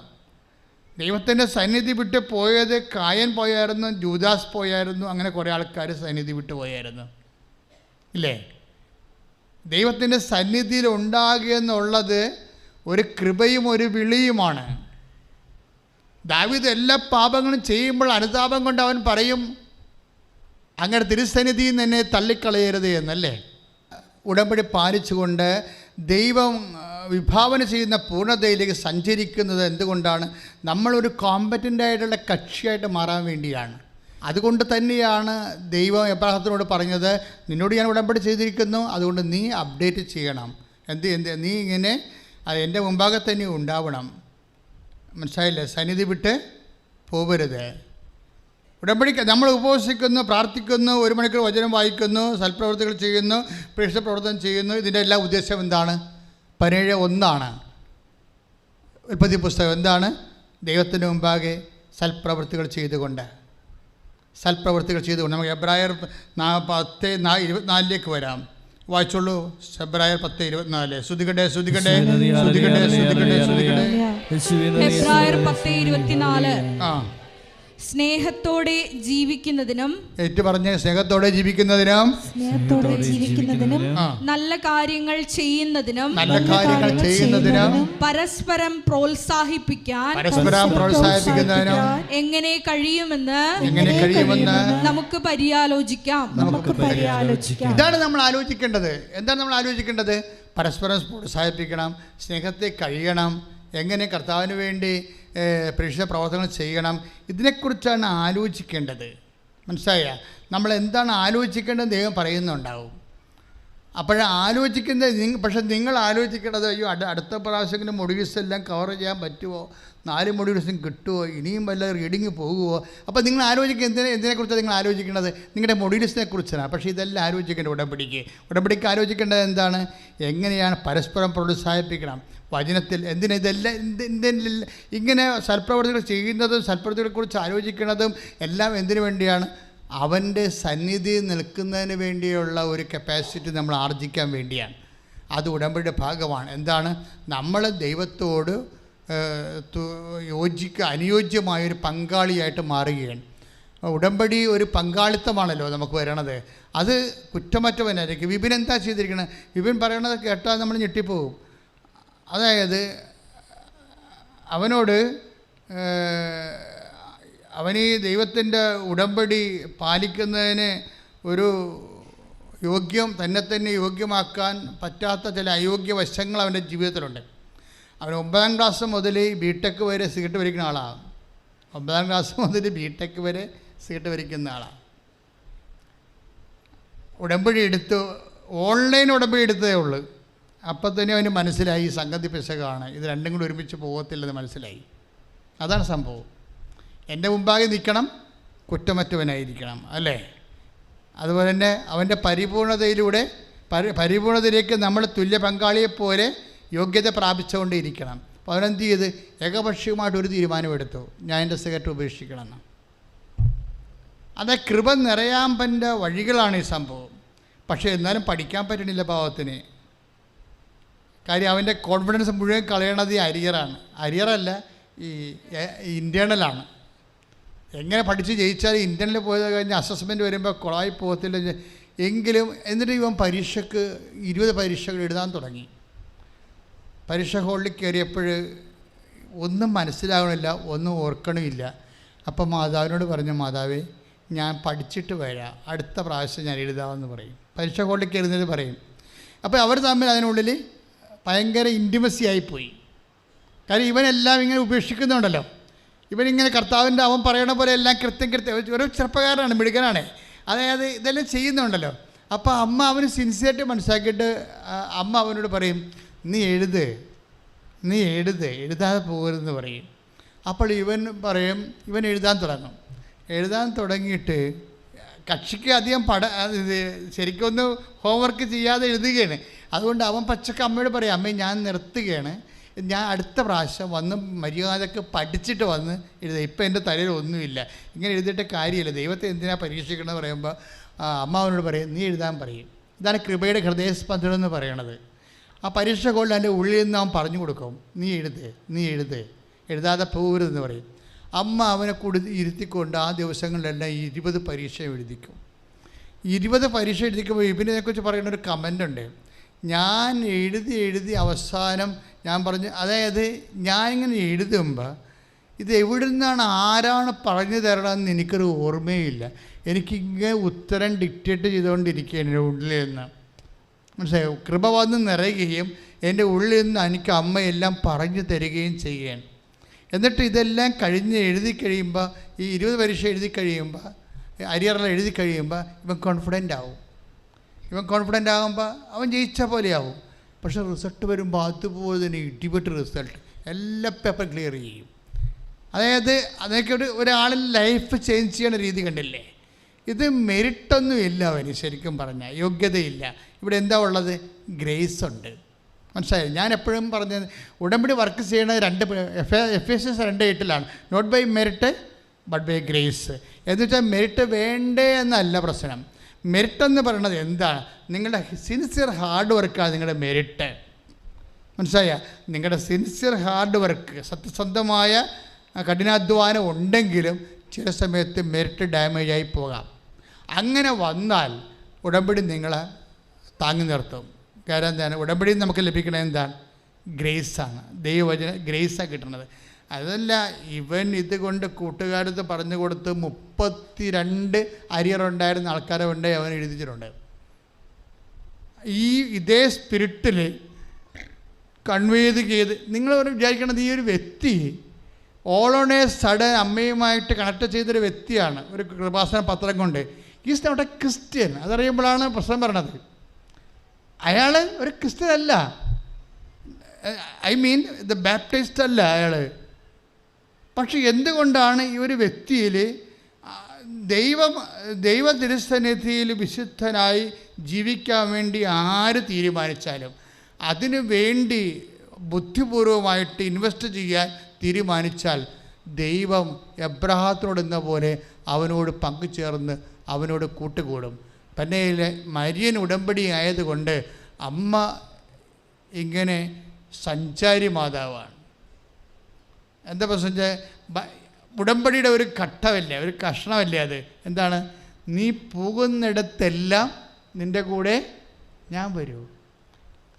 ദൈവത്തിൻ്റെ സന്നിധി വിട്ട് പോയത് കായൻ പോയായിരുന്നു, ജൂദാസ് പോയായിരുന്നു, അങ്ങനെ കുറേ ആൾക്കാർ സന്നിധി വിട്ട് പോയായിരുന്നു, ഇല്ലേ? ദൈവത്തിൻ്റെ സന്നിധിയിൽ ഉണ്ടാകുക എന്നുള്ളത് ഒരു കൃപയും ഒരു വിളിയുമാണ്. ദാവീദ് എല്ലാ പാപങ്ങളും ചെയ്യുമ്പോൾ അനുതാപം കൊണ്ട് അവൻ പറയും, അങ്ങനെ തിരുസന്നിധിയിൽ നിന്ന് എന്നെ തള്ളിക്കളയരുത് എന്നല്ലേ? ഉടമ്പടി പാലിച്ചുകൊണ്ട് ദൈവം വിഭാവന ചെയ്യുന്ന പൂർണ്ണതയിലേക്ക് സഞ്ചരിക്കുന്നത് എന്തുകൊണ്ടാണ്? നമ്മളൊരു കോമ്പറ്റൻ്റ് ആയിട്ടുള്ള കക്ഷിയായിട്ട് മാറാൻ വേണ്ടിയാണ്. അതുകൊണ്ട് തന്നെയാണ് ദൈവം എബ്രാഹത്തിനോട് പറഞ്ഞത്, നിന്നോട് ഞാൻ ഉടമ്പടി ചെയ്തിരിക്കുന്നു, അതുകൊണ്ട് നീ അപ്ഡേറ്റ് ചെയ്യണം. നീ ഇങ്ങനെ എൻ്റെ മുമ്പാകെ തന്നെ ഉണ്ടാവണം. മനസ്സിലായില്ലേ? സന്നിധി വിട്ട് പോകരുത്. ഉടമ്പടിക്ക് നമ്മൾ ഉപവസിക്കുന്നു, പ്രാർത്ഥിക്കുന്നു, 1 മണിക്കൂർ വചനം വായിക്കുന്നു, സൽപ്രവർത്തികൾ ചെയ്യുന്നു, പ്രേക്ഷിത പ്രവർത്തനം ചെയ്യുന്നു. ഇതിൻ്റെ എല്ലാ ഉദ്ദേശം എന്താണ്? 17:1 ഉൽപ്പത്തി പുസ്തകം എന്താണ്? ദൈവത്തിൻ്റെ മുമ്പാകെ സൽപ്രവൃത്തികൾ ചെയ്തുകൊണ്ട് നമുക്ക് എബ്രായർ 10:24 വരാം. വായിച്ചോളൂ. എബ്രായർ 10:24. ശ്രുതികട്ടെ. എബ്രായർ 10:24. സ്നേഹത്തോടെ ജീവിക്കുന്നതിനും, പറഞ്ഞ സ്നേഹത്തോടെ ജീവിക്കുന്നതിനും നല്ല കാര്യങ്ങൾ ചെയ്യുന്നതിനും പരസ്പരം പ്രോത്സാഹിപ്പിക്കുന്നതിനും എങ്ങനെ കഴിയുമെന്ന് നമുക്ക് പര്യാലോചിക്കാം. ഇതാണ് നമ്മൾ ആലോചിക്കേണ്ടത്. എന്താണ് നമ്മൾ ആലോചിക്കേണ്ടത്? പരസ്പരം പ്രോത്സാഹിപ്പിക്കണം, സ്നേഹത്തെ കഴിയണം, എങ്ങനെ കർത്താവിന് വേണ്ടി പ്രേക്ഷിത പ്രവർത്തനങ്ങൾ ചെയ്യണം. ഇതിനെക്കുറിച്ചാണ് ആലോചിക്കേണ്ടത്. മനസ്സിലായ? നമ്മൾ എന്താണ് ആലോചിക്കേണ്ടത് ദൈവം പറയുന്നുണ്ടാവും. പക്ഷേ നിങ്ങൾ ആലോചിക്കേണ്ടത്, അയ്യോ അടുത്ത പ്രാവശ്യം മൊഡ്യൂൾസ് എല്ലാം കവർ ചെയ്യാൻ പറ്റുമോ, 4 മൊഡ്യൂൾസും കിട്ടുമോ, ഇനിയും വല്ല റീഡിങ് പോകുമോ? അപ്പോൾ നിങ്ങൾ എന്തിനെക്കുറിച്ചാണ് നിങ്ങൾ ആലോചിക്കേണ്ടത്? നിങ്ങളുടെ മൊഡ്യൂൾസിനെ കുറിച്ചാണ്. പക്ഷേ ഇതെല്ലാം ആലോചിക്കേണ്ടത് ഉടമ്പടിക്ക് ആലോചിക്കേണ്ടത് എന്താണ്? എങ്ങനെയാണ് പരസ്പരം പ്രോത്സാഹിപ്പിക്കണം വചനത്തിൽ. ഇതെല്ലാം ഇങ്ങനെ സൽപ്രവർത്തികൾ ചെയ്യുന്നതും സൽപ്രവർത്തികളെക്കുറിച്ച് ആലോചിക്കുന്നതും എല്ലാം എന്തിനു വേണ്ടിയാണ്? അവൻ്റെ സന്നിധി നിൽക്കുന്നതിന് വേണ്ടിയുള്ള ഒരു കപ്പാസിറ്റി നമ്മൾ ആർജിക്കാൻ വേണ്ടിയാണ്. അത് ഉടമ്പടിയുടെ ഭാഗമാണ്. എന്താണ്? നമ്മൾ ദൈവത്തോട് അനുയോജ്യമായൊരു പങ്കാളിയായിട്ട് മാറുകയാണ്. ഉടമ്പടി ഒരു പങ്കാളിത്തമാണല്ലോ നമുക്ക് വരണത്. അത് കുറ്റമറ്റവനായിരിക്കും. വിപിൻ എന്താ ചെയ്തിരിക്കുന്നത്? വിപിൻ പറയണത് കേട്ടാൽ നമ്മൾ ഞെട്ടിപ്പോകും. അതായത് അവനോട് അവനീ ദൈവത്തിൻ്റെ ഉടമ്പടി പാലിക്കുന്നതിന് ഒരു തന്നെ യോഗ്യമാക്കാൻ പറ്റാത്ത ചില അയോഗ്യ വശങ്ങൾ അവൻ്റെ ജീവിതത്തിലുണ്ട്. അവൻ 9ാം ക്ലാസ് മുതൽ ബിടെക് വരെ സിഗരറ്റ് വലിക്കുന്ന ആളാണ്. 9ാം ക്ലാസ് മുതൽ ബിടെക് വരെ സിഗരറ്റ് വലിക്കുന്ന ആളാണ്. ഉടമ്പടി എടുത്ത് ഓൺലൈൻ ഉടമ്പടി എടുത്തതേ ഉള്ളൂ. അപ്പം തന്നെ അവന് മനസ്സിലായി സംഗതി പിശകാണ്, ഇത് രണ്ടും കൂടി ഒരുമിച്ച് പോകത്തില്ലെന്ന് മനസ്സിലായി. അതാണ് സംഭവം. എൻ്റെ മുമ്പാകെ നിൽക്കണം, കുറ്റമറ്റവനായിരിക്കണം, അല്ലേ? അതുപോലെ തന്നെ അവൻ്റെ പരിപൂർണതയിലേക്ക് നമ്മൾ തുല്യ പങ്കാളിയെപ്പോലെ യോഗ്യത പ്രാപിച്ചുകൊണ്ടേയിരിക്കണം. അപ്പോൾ അവനെന്ത് ചെയ്ത് ഏകപക്ഷീയമായിട്ട് ഒരു തീരുമാനമെടുത്തു, ഞാൻ എൻ്റെ സിഗരറ്റ് ഉപേക്ഷിക്കണമെന്ന്. അത് കൃപ നിറയാൻ പറ്റുന്ന വഴികളാണ് ഈ സംഭവം. പക്ഷേ എന്നാലും പഠിക്കാൻ പറ്റണില്ല പാവത്തിന്. കാര്യം അവൻ്റെ കോൺഫിഡൻസ് മുഴുവൻ കളയണത് ഈ അരിയറല്ല, ഈ ഇൻറ്റേർണലാണ്. എങ്ങനെ പഠിച്ച് ജയിച്ചാൽ ഇൻറ്റേർണൽ പോയത് കഴിഞ്ഞ് അസസ്മെൻറ്റ് വരുമ്പോൾ കുളമായി പോകത്തില്ല. എന്നിട്ട് ഇവൻ പരീക്ഷയ്ക്ക് 20 പരീക്ഷകൾ എഴുതാൻ തുടങ്ങി. പരീക്ഷ ഹോളിൽ കയറിയപ്പോൾ ഒന്നും മനസ്സിലാകണില്ല, ഒന്നും ഓർക്കണമില്ല. അപ്പം മാതാവിനോട് പറഞ്ഞു, മാതാവേ ഞാൻ പഠിച്ചിട്ട് വരാം, അടുത്ത പ്രാവശ്യം ഞാൻ എഴുതാമെന്ന് പറയും. പരീക്ഷ ഹോളിലേക്ക് എഴുതുന്നത് പറയും. അപ്പോൾ അവർ തമ്മിൽ അതിനുള്ളിൽ ഭയങ്കര ഇൻറ്റിമസി ആയിപ്പോയി. കാര്യം ഇവനെല്ലാം ഇങ്ങനെ ഉപേക്ഷിക്കുന്നുണ്ടല്ലോ. ഇവനിങ്ങനെ കർത്താവിൻ്റെ അവൻ പറയണ പോലെ എല്ലാം കൃത്യം ഒരു ചെറുപ്പക്കാരനാണ്, മിടുക്കനാണ്. അതായത് ഇതെല്ലാം ചെയ്യുന്നുണ്ടല്ലോ. അപ്പോൾ അമ്മ അവന് സിൻസിയറായിട്ട് മനസ്സിലാക്കിയിട്ട് അമ്മ അവനോട് പറയും, നീ എഴുതാതെ പോകരുതെന്ന് പറയും. അപ്പോൾ ഇവൻ പറയും, ഇവൻ എഴുതാൻ തുടങ്ങിയിട്ട് കക്ഷിക്ക് അധികം ശരിക്കൊന്നും ഹോംവർക്ക് ചെയ്യാതെ എഴുതുകയാണ്. അതുകൊണ്ട് അവൻ പച്ചക്ക് അമ്മയോട് പറയും, അമ്മേ ഞാൻ നിർത്തുകയാണ്, ഞാൻ അടുത്ത പ്രാവശ്യം വന്ന് മര്യാദക്ക് പഠിച്ചിട്ട് വന്ന് എഴുതുക, ഇപ്പം എൻ്റെ തലയിൽ ഒന്നുമില്ല, ഇങ്ങനെ എഴുതിയിട്ട് കാര്യമില്ല, ദൈവത്തെ എന്തിനാണ് പരീക്ഷിക്കണമെന്ന് പറയുമ്പോൾ അമ്മ അവനോട് പറയും, നീ എഴുതാൻ പറയും. ഇതാണ് കൃപയുടെ ഹൃദയസ്പന്ദനം എന്ന് പറയണത്. ആ പരീക്ഷ കൊണ്ട് എൻ്റെ ഉള്ളിൽ നിന്ന് അവൻ പറഞ്ഞു കൊടുക്കും, നീ എഴുതാതെ പോകരുതെന്ന് പറയും. അമ്മ അവനെ ഇരുത്തിക്കൊണ്ട് ആ ദിവസങ്ങളിലെല്ലാം 20 പരീക്ഷ എഴുതിക്കും. 20 പരീക്ഷ എഴുതിക്കുമ്പോൾ ഇവനെക്കുറിച്ച് പറയുന്ന ഒരു കമൻ്റുണ്ട്. ഞാൻ എഴുതി അവസാനം ഞാൻ പറഞ്ഞു, അതായത് ഞാനിങ്ങനെ എഴുതുമ്പോൾ ഇത് എവിടെ നിന്നാണ് ആരാണ് പറഞ്ഞു തരണമെന്ന് എനിക്കൊരു ഓർമ്മയില്ല. എനിക്കിങ്ങനെ ഉത്തരം ഡിക്റ്റേറ്റ് ചെയ്തുകൊണ്ടിരിക്കുകയാണ് എൻ്റെ ഉള്ളിൽ നിന്ന്. മനസ്സിലായോ? കൃപ വന്ന് നിറയുകയും എൻ്റെ ഉള്ളിൽ നിന്ന് എനിക്ക് അമ്മയെല്ലാം പറഞ്ഞു തരികയും ചെയ്യുകയാണ്. എന്നിട്ട് ഇതെല്ലാം എഴുതി കഴിയുമ്പോൾ, ഈ 20 പരീക്ഷ എഴുതി കഴിയുമ്പോൾ, അരിയറെല്ലാം എഴുതി കഴിയുമ്പോൾ ഇവൻ കോൺഫിഡൻ്റ് ആകുമ്പോൾ അവൻ ജയിച്ച പോലെയാവും. പക്ഷെ റിസൾട്ട് വരുമ്പോൾ അതുപോലെ തന്നെ ഇടിപെട്ട് റിസൾട്ട്, എല്ലാ പേപ്പർ ക്ലിയർ ചെയ്യും. അതായത് അതൊക്കെ ഒരാളിൽ ലൈഫ് ചേഞ്ച് ചെയ്യുന്ന രീതി കണ്ടില്ലേ? ഇത് മെറിറ്റൊന്നും ഇല്ല അവന്, ശരിക്കും പറഞ്ഞാൽ യോഗ്യതയില്ല. ഇവിടെ എന്താ ഉള്ളത്? ഗ്രേസ് ഉണ്ട്. മനസ്സിലായി? ഞാൻ എപ്പോഴും പറഞ്ഞത് ഉടമ്പടി വർക്ക് ചെയ്യണത് Ephesians 2:8 not by merit but by grace. എന്ന് വെച്ചാൽ മെറിറ്റ് വേണ്ടേ എന്നല്ല പ്രശ്നം. മെറിറ്റ് എന്ന് പറയുന്നത് എന്താണ്? നിങ്ങളുടെ സിൻസിയർ ഹാർഡ് വർക്കാണ് നിങ്ങളുടെ മെറിറ്റ്. മനസ്സിലായ? നിങ്ങളുടെ സിൻസിയർ ഹാർഡ് വർക്ക്, സത്യസന്ധമായ കഠിനാധ്വാനം ഉണ്ടെങ്കിലും ചില സമയത്ത് മെറിറ്റ് ഡാമേജായി പോകാം. അങ്ങനെ വന്നാൽ ഉടമ്പടി നിങ്ങളെ താങ്ങി നിർത്തും. കാരണം എന്താണ്? ഉടമ്പടിയിൽ നമുക്ക് ലഭിക്കണത് എന്താണ്? ഗ്രേസാണ്. ദൈവവചന ഗ്രേസാണ് കിട്ടുന്നത്. അതല്ല, ഇവൻ ഇതുകൊണ്ട് കൂട്ടുകാരത്ത് പറഞ്ഞു കൊടുത്ത് 32 അരിയറുണ്ടായിരുന്ന ആൾക്കാരെ കൊണ്ട് അവൻ എഴുതിച്ചിട്ടുണ്ട്. ഇതേ സ്പിരിറ്റിൽ കൺവേ ചെയ്ത് നിങ്ങൾ വിചാരിക്കണത് ഈ ഒരു വ്യക്തി ഓൾ ഓൺ എ സഡൻ അമ്മയുമായിട്ട് കണക്ട് ചെയ്തൊരു വ്യക്തിയാണ് ഒരു കൃപാസന പത്രം കൊണ്ട്. Is not a Christian. അതറിയുമ്പോഴാണ് പ്രശ്നം പറയണത്. അയാൾ ഒരു ക്രിസ്ത്യൻ അല്ല, ഐ മീൻ ദ ബാപ്റ്റിസ്റ്റ് അല്ല അയാൾ. പക്ഷെ എന്തുകൊണ്ടാണ് ഈ ഒരു വ്യക്തിയിൽ ദൈവ തിരുസന്നിധിയിൽ വിശുദ്ധനായി ജീവിക്കാൻ വേണ്ടി ആര് തീരുമാനിച്ചാലും അതിനു വേണ്ടി ബുദ്ധിപൂർവമായിട്ട് ഇൻവെസ്റ്റ് ചെയ്യാൻ തീരുമാനിച്ചാൽ ദൈവം എബ്രഹാത്തിനോടെന്ന പോലെ അവനോട് പങ്കുചേർന്ന് അവനോട് കൂട്ടുകൂടും. തന്നെയിലെ മരിയൻ ഉടമ്പടി ആയതുകൊണ്ട് അമ്മ ഇങ്ങനെ സഞ്ചാരി മാതാവാണ്. എന്താ പ്രശ്നം? ഉടമ്പടിയുടെ ഒരു ഘട്ടമല്ലേ, ഒരു കഷ്ണമല്ലേ അത്? എന്താണ്? നീ പോകുന്നിടത്തെല്ലാം നിൻ്റെ കൂടെ ഞാൻ വരൂ.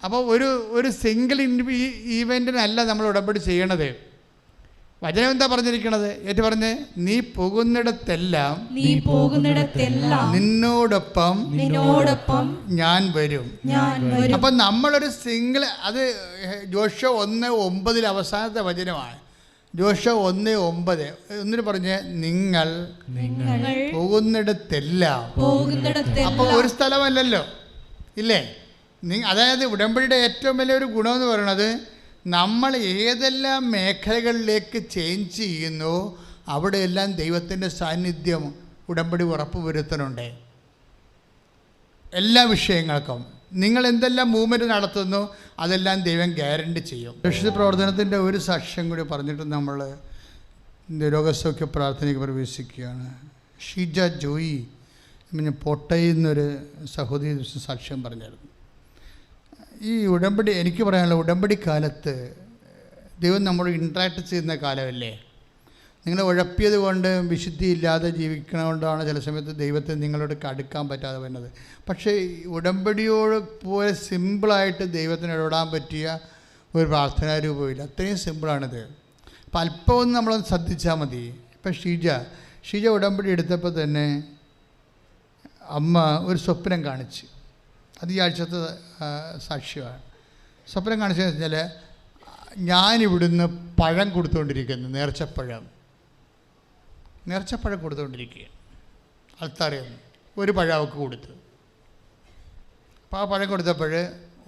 അപ്പോൾ ഒരു സിംഗിൾ ഈവൻറ്റിനല്ല നമ്മൾ ഉടമ്പടി ചെയ്യണത്. വചനം എന്താ പറഞ്ഞിരിക്കണത്? ഏറ്റു പറഞ്ഞ്, നീ പോകുന്നിടത്തെല്ലാം നിന്നോടൊപ്പം ഞാൻ വരും. അപ്പം നമ്മളൊരു സിംഗിൾ, അത് ജോഷുവ 1:9 അവസാനത്തെ വചനമാണ്. ജോഷുവ 1:9 എന്നിട്ട് പറഞ്ഞ്, നിങ്ങൾ പോകുന്നിടത്തെല്ലാം. അപ്പോൾ ഒരു സ്ഥലമല്ലല്ലോ, ഇല്ലേ? അതായത് ഉടമ്പടിയുടെ ഏറ്റവും വലിയൊരു ഗുണമെന്ന് പറയുന്നത്, നമ്മൾ ഏതെല്ലാം മേഖലകളിലേക്ക് ചേഞ്ച് ചെയ്യുന്നോ അവിടെയെല്ലാം ദൈവത്തിൻ്റെ സാന്നിധ്യം ഉടമ്പടി ഉറപ്പ് വരുത്തുന്നുണ്ട്. എല്ലാ വിഷയങ്ങൾക്കും നിങ്ങൾ എന്തെല്ലാം മൂവ്മെൻറ്റ് നടത്തുന്നു അതെല്ലാം ദൈവം ഗ്യാരണ്ടി ചെയ്യും. രക്ഷിത പ്രവർത്തനത്തിൻ്റെ ഒരു സാക്ഷ്യം കൂടി പറഞ്ഞിട്ട് നമ്മൾ രോഗസൗഖ്യ പ്രാർത്ഥനയ്ക്ക് പ്രവേശിക്കുകയാണ്. ഷീജ ജോയി പോട്ടയിൽ നിന്നൊരു സഹോദരി സാക്ഷ്യം പറഞ്ഞായിരുന്നു. ഈ ഉടമ്പടി, എനിക്ക് പറയാനുള്ള ഉടമ്പടി കാലത്ത് ദൈവം നമ്മൾ ഇൻട്രാക്ട് ചെയ്യുന്ന കാലമല്ലേ. നിങ്ങൾ ഉഴപ്പിയത് കൊണ്ട് വിശുദ്ധിയില്ലാതെ ജീവിക്കണതുകൊണ്ടാണ് ചില സമയത്ത് ദൈവത്തെ നിങ്ങളോട് അടുക്കാൻ പറ്റാതെ വരുന്നത്. പക്ഷേ ഉടമ്പടിയോട് പോലെ സിമ്പിളായിട്ട് ദൈവത്തിന് ഇടപെടാൻ പറ്റിയ ഒരു പ്രാർത്ഥനാ രൂപമില്ല. അത്രയും സിമ്പിളാണിത്. അപ്പം അല്പമൊന്നും നമ്മളൊന്ന് ശ്രദ്ധിച്ചാൽ മതി. ഇപ്പം ഷീജ ഉടമ്പടി എടുത്തപ്പോൾ തന്നെ അമ്മ ഒരു സ്വപ്നം കാണിച്ചു. അത് ഈ ആഴ്ചത്തെ സാക്ഷ്യമാണ്. സ്വപ്നം കാണിച്ചതെന്ന് വെച്ചാൽ, ഞാനിവിടുന്ന് പഴം കൊടുത്തുകൊണ്ടിരിക്കുന്നു, നേർച്ചപ്പഴം കൊടുത്തുകൊണ്ടിരിക്കുകയാണ്. ആൾത്താറിൽ നിന്ന് ഒരു പഴം അവൾക്ക് കൊടുത്തു. അപ്പോൾ ആ പഴം കൊടുത്തപ്പോൾ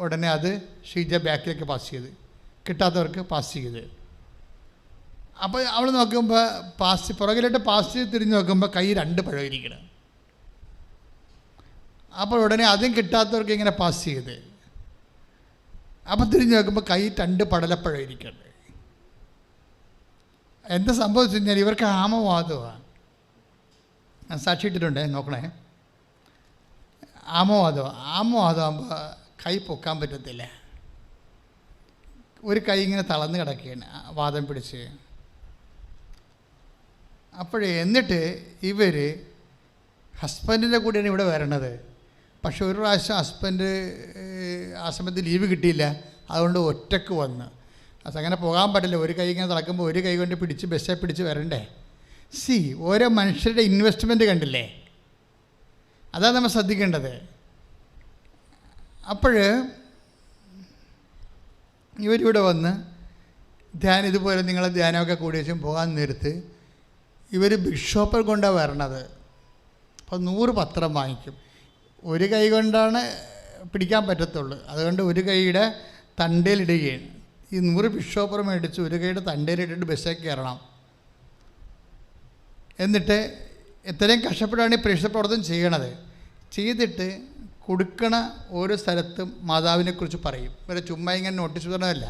ഉടനെ അത് ഷീജ ബാക്കിലേക്ക് പാസ് ചെയ്ത്, കിട്ടാത്തവർക്ക് പാസ് ചെയ്ത്. അപ്പോൾ അവൾ നോക്കുമ്പോൾ പുറകിലോട്ട് പാസ് ചെയ്ത് തിരിഞ്ഞ് നോക്കുമ്പോൾ കൈ 2 പഴം ഇരിക്കണം. അപ്പോൾ ഉടനെ അതും കിട്ടാത്തവർക്ക് ഇങ്ങനെ പാസ് ചെയ്ത്, അപ്പം തിരിഞ്ഞ് നോക്കുമ്പോൾ കൈ 2 പടലപ്പഴം ഇരിക്കണ്ടേ. എന്താ സംഭവിച്ചു കഴിഞ്ഞാൽ ഇവർക്ക് ആമവാദമാണ്. ഞാൻ സാക്ഷി ഇട്ടിട്ടുണ്ടേ, നോക്കണേ. ആമവാദമാകുമ്പോൾ കൈ പൊക്കാൻ പറ്റത്തില്ല. ഒരു കൈ ഇങ്ങനെ തളർന്ന് കിടക്കുകയാണ് വാദം പിടിച്ച്. എന്നിട്ട് ഇവർ ഹസ്ബൻഡിൻ്റെ കൂടെയാണ് ഇവിടെ വരണത്. പക്ഷെ ഒരു പ്രാവശ്യം ഹസ്ബൻഡ് ആ സമയത്ത് ലീവ് കിട്ടിയില്ല, അതുകൊണ്ട് ഒറ്റക്ക് വന്ന്. അതങ്ങനെ പോകാൻ പറ്റില്ല. ഒരു കൈ ഇങ്ങനെ തിളക്കുമ്പോൾ ഒരു കൈ കൊണ്ട് പിടിച്ച് ബസ്സെ പിടിച്ച് വരണ്ടേ. ഓരോ മനുഷ്യരുടെ ഇൻവെസ്റ്റ്മെൻറ്റ് കണ്ടില്ലേ, അതാണ് നമ്മൾ ശ്രദ്ധിക്കേണ്ടത്. ഇവരിവിടെ വന്ന് ഇതുപോലെ നിങ്ങളെ ധ്യാനമൊക്കെ കൂടി വെച്ചും പോകാൻ നേരത്ത് ഇവർ ബിഷോപ്പർ കൊണ്ടാണ് വരണത്. അപ്പോൾ 100 പത്രം വാങ്ങിക്കും. ഒരു കൈ കൊണ്ടാണ് പിടിക്കാൻ പറ്റത്തുള്ളൂ, അതുകൊണ്ട് ഒരു കൈയുടെ തണ്ടയിലിടുകയാണ്. ഈ 100 ബിഷോപ്പർ മേടിച്ച് ഒരു കൈയുടെ തണ്ടയിലിട്ടിട്ട് ബസ്സിലേക്ക് കയറണം. എന്നിട്ട് എത്രയും കഷ്ടപ്പെട്ടാണ് ഈ പ്രേക്ഷിത പ്രവർത്തനം ചെയ്യണത്. ചെയ്തിട്ട് കൊടുക്കണ ഓരോ സ്ഥലത്തും മാതാവിനെക്കുറിച്ച് പറയും. ഇവരെ ചുമ്മാ ഇങ്ങനെ നോട്ടീസ് പറഞ്ഞതല്ല.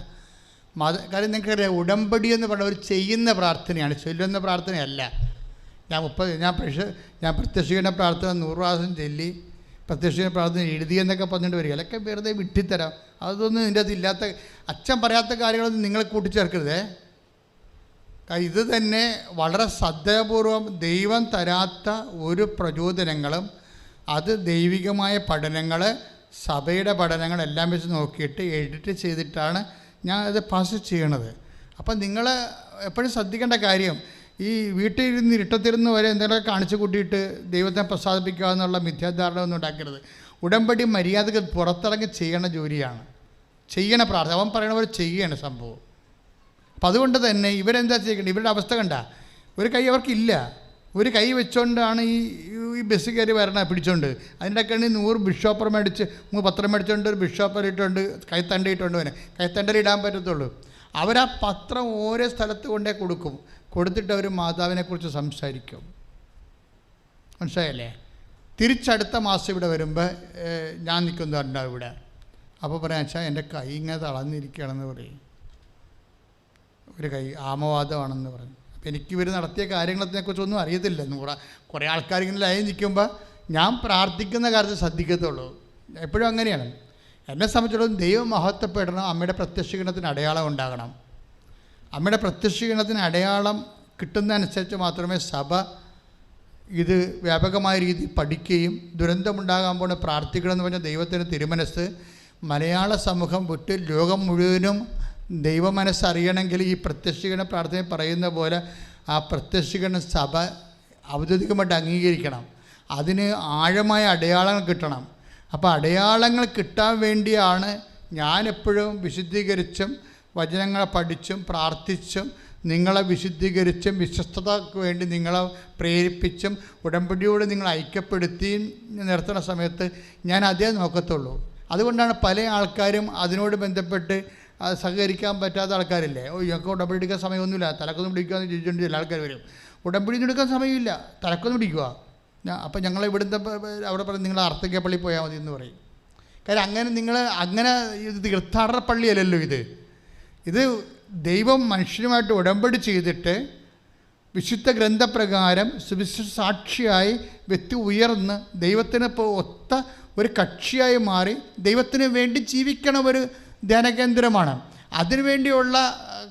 കാര്യം നിങ്ങൾക്കറിയാം, ഉടമ്പടി എന്ന് പറഞ്ഞാൽ ഒരു ചെയ്യുന്ന പ്രാർത്ഥനയാണ്, ചൊല്ലുന്ന പ്രാർത്ഥനയല്ല. ഞാൻ പ്രത്യക്ഷീകരണ പ്രാർത്ഥന 100 പ്രാവശ്യം ചൊല്ലി, പ്രത്യക്ഷീകരണ പ്രാർത്ഥന എഴുതിയെന്നൊക്കെ പറഞ്ഞിട്ട് വരിക. അതൊക്കെ വെറുതെ വിട്ടിത്തരാം. അതൊന്നും ഇതിൻ്റെ അത് ഇല്ലാത്ത, അച്ഛൻ പറയാത്ത കാര്യങ്ങളൊന്നും നിങ്ങൾ കൂട്ടിച്ചേർക്കരുതേ. ഇത് തന്നെ വളരെ ശ്രദ്ധാപൂർവം ദൈവം തരാത്ത ഒരു പ്രചോദനങ്ങളും, അത് ദൈവികമായ പഠനങ്ങൾ, സഭയുടെ പഠനങ്ങളെല്ലാം വെച്ച് നോക്കിയിട്ട് എഡിറ്റ് ചെയ്തിട്ടാണ് ഞാൻ അത് പാസ് ചെയ്യണത്. അപ്പം നിങ്ങൾ എപ്പോഴും ശ്രദ്ധിക്കേണ്ട കാര്യം, ഈ വീട്ടിലിരുന്ന് ഇരുട്ടത്തിരുന്ന് വരെ എന്തെങ്കിലുമൊക്കെ കാണിച്ചു കൂട്ടിയിട്ട് ദൈവത്തെ പ്രസാദിപ്പിക്കുക എന്നുള്ള മിഥ്യാധാരണ ഒന്നും ഉണ്ടാക്കരുത്. ഉടമ്പടി മര്യാദക്ക് പുറത്തിറങ്ങി ചെയ്യണ ജോലിയാണ്, ചെയ്യണ പ്രാർത്ഥന. അവൻ പറയണ പോലെ ചെയ്യണ സംഭവം. അപ്പം അതുകൊണ്ട് തന്നെ ഇവരെന്താ ചെയ്യേണ്ടത്? ഇവരുടെ അവസ്ഥ കണ്ട, ഒരു കൈ അവർക്കില്ല. ഒരു കൈ വെച്ചുകൊണ്ടാണ് ഈ ബസ് കയറി വരണ പിടിച്ചോണ്ട്. അതിൻ്റെ ഒക്കെ 100 ബിഷോപ്പർ മേടിച്ച് 3 പത്രം മേടിച്ചുകൊണ്ട് ഒരു ബിഷോപ്പർ ഇട്ടുകൊണ്ട് കൈത്തണ്ടയിട്ടുകൊണ്ട് വരെ കൈത്തണ്ടലിടാൻ പറ്റത്തുള്ളൂ. അവരാ പത്രം ഓരോ സ്ഥലത്ത് കൊണ്ടേ കൊടുക്കും. കൊടുത്തിട്ട് അവർ മാതാവിനെക്കുറിച്ച് സംസാരിക്കും. മനസ്സിലായല്ലേ? തിരിച്ചടുത്ത മാസം ഇവിടെ വരുമ്പോൾ ഞാൻ നിൽക്കുന്നുണ്ടാവും ഇവിടെ. അപ്പോൾ പറയാം, വെച്ചാൽ എൻ്റെ കൈ ഇങ്ങനെ തളർന്നിരിക്കുകയാണെന്ന് പറയും. ഒരു കൈ ആമവാദമാണെന്ന് പറഞ്ഞു. അപ്പോൾ എനിക്കിവർ നടത്തിയ കാര്യങ്ങളെക്കുറിച്ചൊന്നും അറിയത്തില്ല. കുറേ ആൾക്കാരിങ്ങനെ ലൈൻ നിൽക്കുമ്പോൾ ഞാൻ പ്രാർത്ഥിക്കുന്ന കാര്യത്തിൽ ശ്രദ്ധിക്കത്തുള്ളൂ. എപ്പോഴും അങ്ങനെയാണ്. എന്നെ സംബന്ധിച്ചിടത്തോളം ദൈവം മഹത്വപ്പെടണം. അമ്മയുടെ പ്രത്യക്ഷീകരണത്തിന് അടയാളം ഉണ്ടാകണം. അമ്മയുടെ പ്രത്യക്ഷീകരണത്തിന് അടയാളം കിട്ടുന്നതനുസരിച്ച് മാത്രമേ സഭ ഇത് വ്യാപകമായ രീതിയിൽ പഠിക്കുകയും ദുരന്തമുണ്ടാകാൻ പോണ പ്രാർത്ഥിക്കണമെന്ന് പറഞ്ഞാൽ ദൈവത്തിന് തിരുമനസ്. മലയാള സമൂഹം വിട്ട് ലോകം മുഴുവനും ദൈവമനസ്സറിയണമെങ്കിൽ ഈ പ്രത്യക്ഷീകരണ പ്രാർത്ഥന പറയുന്ന പോലെ ആ പ്രത്യക്ഷീകരണ സഭ ഔദ്യോഗികമായിട്ട് അംഗീകരിക്കണം. അതിന് ആഴമായ അടയാളങ്ങൾ കിട്ടണം. അപ്പോൾ അടയാളങ്ങൾ കിട്ടാൻ വേണ്ടിയാണ് ഞാനെപ്പോഴും വിശുദ്ധീകരിച്ചും വചനങ്ങളെ പഠിച്ചും പ്രാർത്ഥിച്ചും നിങ്ങളെ വിശുദ്ധീകരിച്ചും വിശ്വസ്തതയ്ക്ക് വേണ്ടി നിങ്ങളെ പ്രേരിപ്പിച്ചും ഉടമ്പടിയോട് നിങ്ങൾ ഐക്യപ്പെടുത്തി നിർത്തുന്ന സമയത്ത് ഞാൻ അതേ നോക്കത്തുള്ളൂ. അതുകൊണ്ടാണ് പല ആൾക്കാരും അതിനോട് ബന്ധപ്പെട്ട് സഹകരിക്കാൻ പറ്റാത്ത ആൾക്കാരില്ലേ. ഞങ്ങൾക്ക് ഉടമ്പടി എടുക്കാൻ സമയമൊന്നുമില്ല, തലക്കൊന്നും പിടിക്കുക എന്ന് ചോദിച്ചുകൊണ്ട് ചില ആൾക്കാർ വരും. ഉടമ്പടി എടുക്കാൻ സമയമില്ല, തലക്കൊന്നും പിടിക്കുക. അപ്പം ഞങ്ങൾ ഇവിടുത്തെ അവിടെ പറയും നിങ്ങൾ അർത്തക്കപ്പള്ളി പോയാൽ മതി എന്ന് പറയും. കാര്യം അങ്ങനെ ഇത് തീർത്ഥാടന പള്ളിയല്ലല്ലോ ഇത് ദൈവം മനുഷ്യനുമായിട്ട് ഉടമ്പടി ചെയ്തിട്ട് വിശുദ്ധ ഗ്രന്ഥപ്രകാരം സുവിശേഷ സാക്ഷിയായി വ്യക്തി ഉയർന്ന് ദൈവത്തിന് ഇപ്പോൾ ഒത്ത ഒരു കക്ഷിയായി മാറി ദൈവത്തിന് വേണ്ടി ജീവിക്കണ ഒരു ധ്യാനകേന്ദ്രമാണ്. അതിനുവേണ്ടിയുള്ള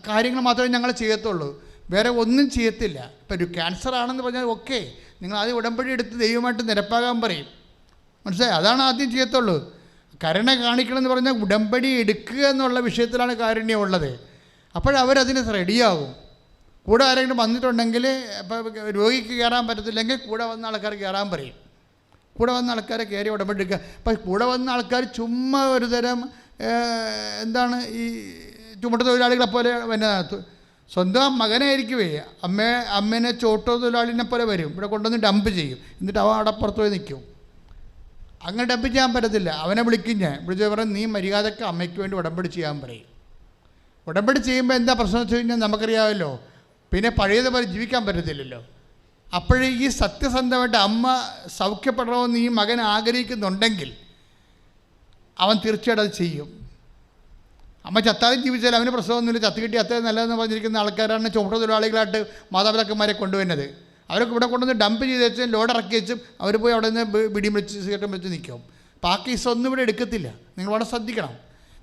കാര്യങ്ങൾ മാത്രമേ ഞങ്ങൾ ചെയ്യത്തുള്ളൂ, വേറെ ഒന്നും ചെയ്യത്തില്ല. ഇപ്പോൾ ഒരു ക്യാൻസർ ആണെന്ന് പറഞ്ഞാൽ ഓക്കെ, നിങ്ങൾ ആദ്യം ഉടമ്പടി എടുത്ത് ദൈവമായിട്ട് നിരപ്പാകാൻ പറയും. മനസ്സിലായി? അതാണ് ആദ്യം ചെയ്യത്തുള്ളൂ. കരുണ കാണിക്കണമെന്ന് പറഞ്ഞാൽ ഉടമ്പടി എടുക്കുക എന്നുള്ള വിഷയത്തിലാണ് കാരുണ്യം ഉള്ളത്. അപ്പോഴവരതിന് റെഡിയാകും. കൂടെ ആരെങ്കിലും വന്നിട്ടുണ്ടെങ്കിൽ ഇപ്പോൾ രോഗിക്ക് കയറാൻ പറ്റത്തില്ലെങ്കിൽ കൂടെ വന്ന ആൾക്കാർ കയറാൻ പറയും. കൂടെ വന്ന ആൾക്കാരെ കയറി ഉടമ്പടി എടുക്കുക. അപ്പം കൂടെ വന്ന ആൾക്കാർ ചുമ്മാ ഒരു തരം എന്താണ് ഈ ചുമട്ട് തൊഴിലാളികളെ പോലെ പിന്നെ സ്വന്തം മകനായിരിക്കുവേ അമ്മേനെ ചോട്ടോ തൊഴിലാളിനെ പോലെ വരും, ഇവിടെ കൊണ്ടുവന്ന് ഡംപ് ചെയ്യും, എന്നിട്ട് അവൻ അവിടെ പുറത്ത് പോയി നിൽക്കും. അങ്ങനെ ഡംപ് ചെയ്യാൻ പറ്റത്തില്ല. അവനെ വിളിക്കും, ഞാൻ വിളിച്ച് പറയും നീ മര്യാദക്ക് അമ്മയ്ക്ക് വേണ്ടി ഉടമ്പടി ചെയ്യാൻ പറയും. ഉടമ്പടി ചെയ്യുമ്പോൾ എന്താ പ്രശ്നം വെച്ച് കഴിഞ്ഞാൽ നമുക്കറിയാമല്ലോ, പിന്നെ പഴയതുപോലെ ജീവിക്കാൻ പറ്റത്തില്ലല്ലോ. അപ്പോഴേ ഈ സത്യസന്ധമായിട്ട് അമ്മ സൗഖ്യപ്പെടണമെന്ന് ഈ മകൻ ആഗ്രഹിക്കുന്നുണ്ടെങ്കിൽ അവൻ തീർച്ചയായിട്ടും അത് ചെയ്യും. അമ്മ ചത്താലും ജീവിച്ചാൽ അവന് പ്രശ്നമൊന്നുമില്ല, ചത്ത് കിട്ടി അത്രയും നല്ലതെന്ന് പറഞ്ഞിരിക്കുന്ന ആൾക്കാരാണ് ചുമട്ട് തൊഴിലാളികളായിട്ട് മാതാപിതാക്കന്മാരെ കൊണ്ടുവരുന്നത്. അവരൊക്കെ ഇവിടെ കൊണ്ടുവന്ന് ഡംപ് ചെയ്ത് വെച്ചും ലോഡ് ഇറക്കി വെച്ചും അവർ പോയി അവിടെ നിന്ന് ബിടിയും വെച്ച് സിഗരറ്റും വെച്ച് നിൽക്കും. അപ്പോൾ ആ കേസൊന്നും ഇവിടെ എടുക്കത്തില്ല. നിങ്ങൾ വളരെ ശ്രദ്ധിക്കണം.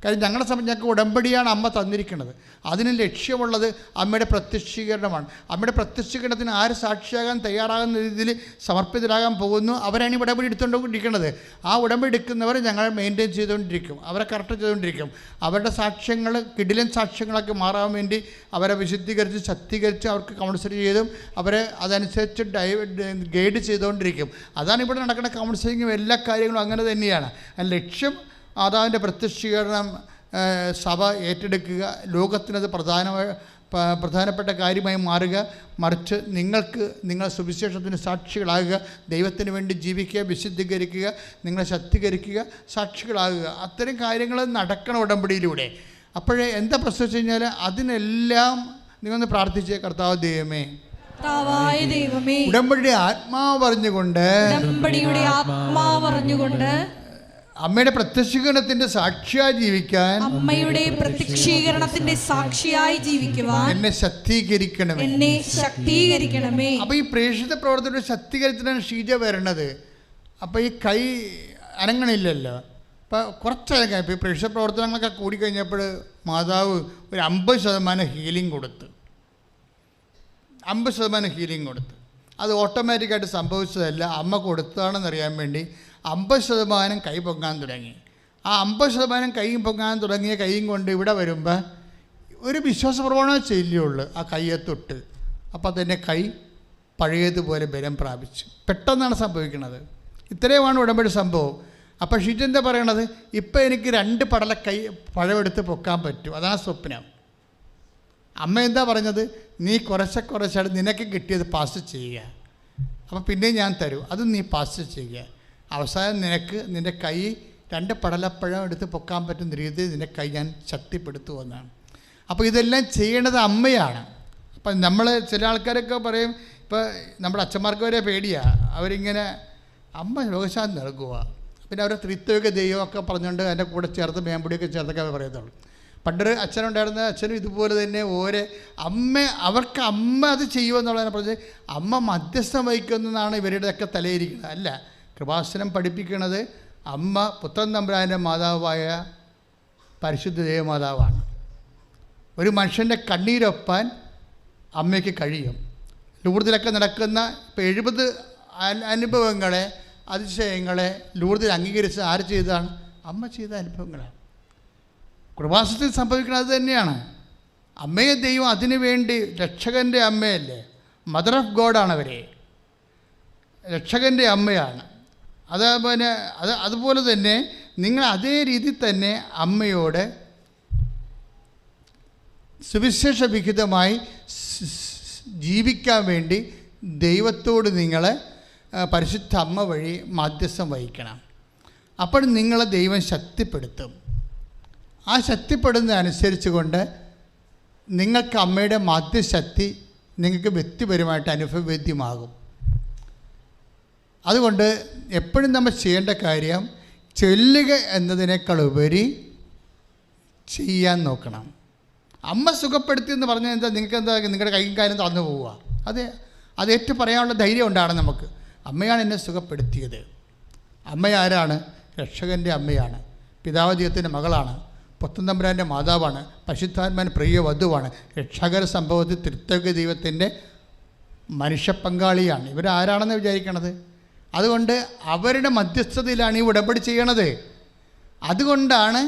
കാര്യം ഞങ്ങളുടെ സമയം ഞങ്ങൾക്ക് ഉടമ്പടിയാണ് അമ്മ തന്നിരിക്കുന്നത്. അതിന് ലക്ഷ്യമുള്ളത് അമ്മയുടെ പ്രത്യക്ഷീകരണമാണ്. അമ്മയുടെ പ്രത്യക്ഷീകരണത്തിന് ആര് സാക്ഷിയാകാൻ തയ്യാറാകുന്ന രീതിയിൽ സമർപ്പിതരാകാൻ പോകുന്നു അവരാണ് ഈ ഉടമ്പടി എടുത്തുകൊണ്ടിരിക്കുന്നത്. ആ ഉടമ്പടി എടുക്കുന്നവർ ഞങ്ങൾ മെയിൻറ്റെയിൻ ചെയ്തുകൊണ്ടിരിക്കും, അവരെ കറക്റ്റ് ചെയ്തുകൊണ്ടിരിക്കും. അവരുടെ സാക്ഷ്യങ്ങൾ കിടിലൻ സാക്ഷ്യങ്ങളൊക്കെ മാറാൻ വേണ്ടി അവരെ വിശുദ്ധീകരിച്ച് ശക്തീകരിച്ച് അവർക്ക് കൗൺസിലിംഗ് ചെയ്തും അവരെ അതനുസരിച്ച് ഗൈഡ് ചെയ്തുകൊണ്ടിരിക്കും. അതാണ് ഇവിടെ നടക്കുന്ന കൗൺസിലിങ്ങും എല്ലാ കാര്യങ്ങളും അങ്ങനെ തന്നെയാണ്. ലക്ഷ്യം മാതാവിൻ്റെ പ്രത്യക്ഷീകരണം സഭ ഏറ്റെടുക്കുക, ലോകത്തിനത് പ്രധാനപ്പെട്ട കാര്യമായി മാറുക. മറിച്ച് നിങ്ങൾ സുവിശേഷത്തിന് സാക്ഷികളാകുക, ദൈവത്തിന് വേണ്ടി ജീവിക്കുക, വിശുദ്ധീകരിക്കുക, നിങ്ങളെ ശക്തീകരിക്കുക, സാക്ഷികളാകുക. അത്തരം കാര്യങ്ങൾ നടക്കണം ഉടമ്പടിയിലൂടെ. അപ്പോഴേ എന്താ പ്രശ്നം വെച്ച് കഴിഞ്ഞാൽ അതിനെല്ലാം നിങ്ങളൊന്ന് പ്രാർത്ഥിച്ചേ, കർത്താവ് ദൈവമേ, ഉടമ്പടിയുടെ ആത്മാവ് പറഞ്ഞുകൊണ്ട് അമ്മയുടെ പ്രത്യക്ഷീകരണത്തിന്റെ സാക്ഷിയായി ജീവിക്കാൻ, അമ്മയുടെ പ്രത്യക്ഷീകരണത്തിന്റെ സാക്ഷിയായി ജീവിക്കുവാൻ എന്നെ ശക്തീകരിക്കണമേ. അപ്പൊ ഈ പ്രേക്ഷിത പ്രവർത്തനയുടെ ശക്തീകരിച്ചിട്ടാണ് ഷീജ വരണത്. അപ്പൊ ഈ കൈ അനങ്ങണില്ലല്ലോ. അപ്പൊ കുറച്ചൊക്കെ ഇപ്പൊ ഈ പ്രേക്ഷിത പ്രവർത്തനങ്ങളൊക്കെ കൂടിക്കഴിഞ്ഞപ്പോൾ മാതാവ് ഒരു 50% ഹീലിംഗ് കൊടുത്ത് 50% ഹീലിംഗ് കൊടുത്ത്. അത് ഓട്ടോമാറ്റിക്കായിട്ട് സംഭവിച്ചതല്ല, അമ്മ കൊടുത്തതാണെന്നറിയാൻ വേണ്ടി 50% കൈ പൊങ്ങാൻ തുടങ്ങി. ആ 50% കൈ പൊങ്ങാൻ തുടങ്ങിയ കൈയും കൊണ്ട് ഇവിടെ വരുമ്പോൾ ഒരു വിശ്വാസപ്രവണത ചെയ്യുള്ളൂ. ആ കയ്യെ തൊട്ട് അപ്പോൾ തന്നെ കൈ പഴയതുപോലെ ബലം പ്രാപിച്ചു. പെട്ടെന്നാണ് സംഭവിക്കുന്നത്. ഇത്രയുമാണ് ഉടമ്പടി സംഭവം. അപ്പോൾ ഷീറ്റ് എന്താ പറയണത്, ഇപ്പം എനിക്ക് 2 പഴമെടുത്ത് പൊക്കാൻ പറ്റും, അതാണ് സ്വപ്നം. അമ്മ എന്താ പറഞ്ഞത്, നീ കുറച്ചായിട്ട് നിനക്ക് കിട്ടിയത് പാസ് ചെയ്യുക, അപ്പോൾ പിന്നെ ഞാൻ തരൂ, അത് നീ പാസ് ചെയ്യുക. അവസാനം നിൻ്റെ കൈ 2 പടലപ്പഴം എടുത്ത് പൊക്കാൻ പറ്റുന്ന രീതിയിൽ നിൻ്റെ കൈ ഞാൻ ശക്തിപ്പെടുത്തുമെന്നാണ്. അപ്പോൾ ഇതെല്ലാം ചെയ്യേണ്ടത് അമ്മയാണ്. അപ്പം നമ്മൾ ചില ആൾക്കാരൊക്കെ പറയും, ഇപ്പോൾ നമ്മുടെ അച്ഛന്മാർക്ക് വരെ പേടിയാണ്, അവരിങ്ങനെ അമ്മ രോഗശാന്തി നൽകുക, പിന്നെ അവർ ത്രിത്വക ദൈവമൊക്കെ പറഞ്ഞുകൊണ്ട് അതിൻ്റെ കൂടെ ചേർത്ത് മേമ്പൊടിയൊക്കെ ചേർത്തൊക്കെ അവർ പറയത്തുള്ളൂ. പണ്ടൊരു അച്ഛനുണ്ടായിരുന്ന അച്ഛനും ഇതുപോലെ തന്നെ അവർക്ക് അമ്മ അത് ചെയ്യുമെന്നുള്ളതിനെ പറഞ്ഞ് അമ്മ മധ്യസ്ഥം വഹിക്കുന്നതാണ് ഇവരുടെയൊക്കെ തലയിരിക്കുന്നത്. അല്ല, കൃപാസനം പഠിപ്പിക്കുന്നത് അമ്മ പുത്രൻ തമ്പുരാൻ്റെ മാതാവായ പരിശുദ്ധ ദേവമാതാവാണ്. ഒരു മനുഷ്യൻ്റെ കണ്ണീരൊപ്പാൻ അമ്മയ്ക്ക് കഴിയും. ലൂർദിലൊക്കെ നടക്കുന്ന ഇപ്പോൾ 70 അനുഭവങ്ങളെ അതിശയങ്ങളെ ലൂർദിൽ അംഗീകരിച്ച് ആര് ചെയ്തതാണ്? അമ്മ ചെയ്ത അനുഭവങ്ങളാണ്. കൃപാസനത്തിൽ സംഭവിക്കുന്നത് അത് തന്നെയാണ്. അമ്മയെ ദൈവം അതിനു വേണ്ടി, രക്ഷകൻ്റെ അമ്മയല്ലേ, മദർ ഓഫ് ഗോഡാണ് അവരെ, രക്ഷകൻ്റെ അമ്മയാണ്. അതുപോലെ തന്നെ നിങ്ങൾ അതേ രീതിയിൽ തന്നെ അമ്മയോട് സുവിശേഷ വിഹിതമായി ജീവിക്കാൻ വേണ്ടി ദൈവത്തോട് നിങ്ങൾ പരിശുദ്ധ അമ്മ വഴി മാധ്യസ്ഥം വഹിക്കണം. അപ്പോൾ നിങ്ങളെ ദൈവം ശക്തിപ്പെടുത്തും. ആ ശക്തിപ്പെടുന്നതനുസരിച്ച് കൊണ്ട് നിങ്ങൾക്ക് അമ്മയുടെ മാധ്യശക്തി നിങ്ങൾക്ക് വ്യക്തിപരമായിട്ട് അനുഭവവേദ്യമാകും. അതുകൊണ്ട് എപ്പോഴും നമ്മൾ ചെയ്യേണ്ട കാര്യം ചൊല്ലുക എന്നതിനേക്കാൾ ഉപരി ചെയ്യാൻ നോക്കണം. അമ്മ സുഖപ്പെടുത്തി എന്ന് പറഞ്ഞാൽ എന്താ, നിങ്ങൾക്ക് എന്താ, നിങ്ങളുടെ കൈയും കാലും തന്നു പോവുക. അത് ഏറ്റു പറയാനുള്ള ധൈര്യം ഉണ്ടാകണം നമുക്ക്. അമ്മയാണ് എന്നെ സുഖപ്പെടുത്തിയത്. അമ്മ ആരാണ്? രക്ഷകൻ്റെ അമ്മയാണ്, പിതാവ് ദൈവത്തിൻ്റെ മകളാണ്, പുത്രൻ തമ്പുരാൻ്റെ മാതാവാണ്, പരിശുദ്ധാത്മാൻ പ്രിയ വധുവാണ്, രക്ഷകര സംഭവത്തിൽ ത്രിത്വക ദൈവത്തിൻ്റെ മനുഷ്യ പങ്കാളിയാണ്. ഇവരാരാണെന്ന് വിചാരിക്കണത്? അതുകൊണ്ട് അവരുടെ മധ്യസ്ഥതയിലാണ് ഈ ഉടമ്പടി ചെയ്യണത്. അതുകൊണ്ടാണ്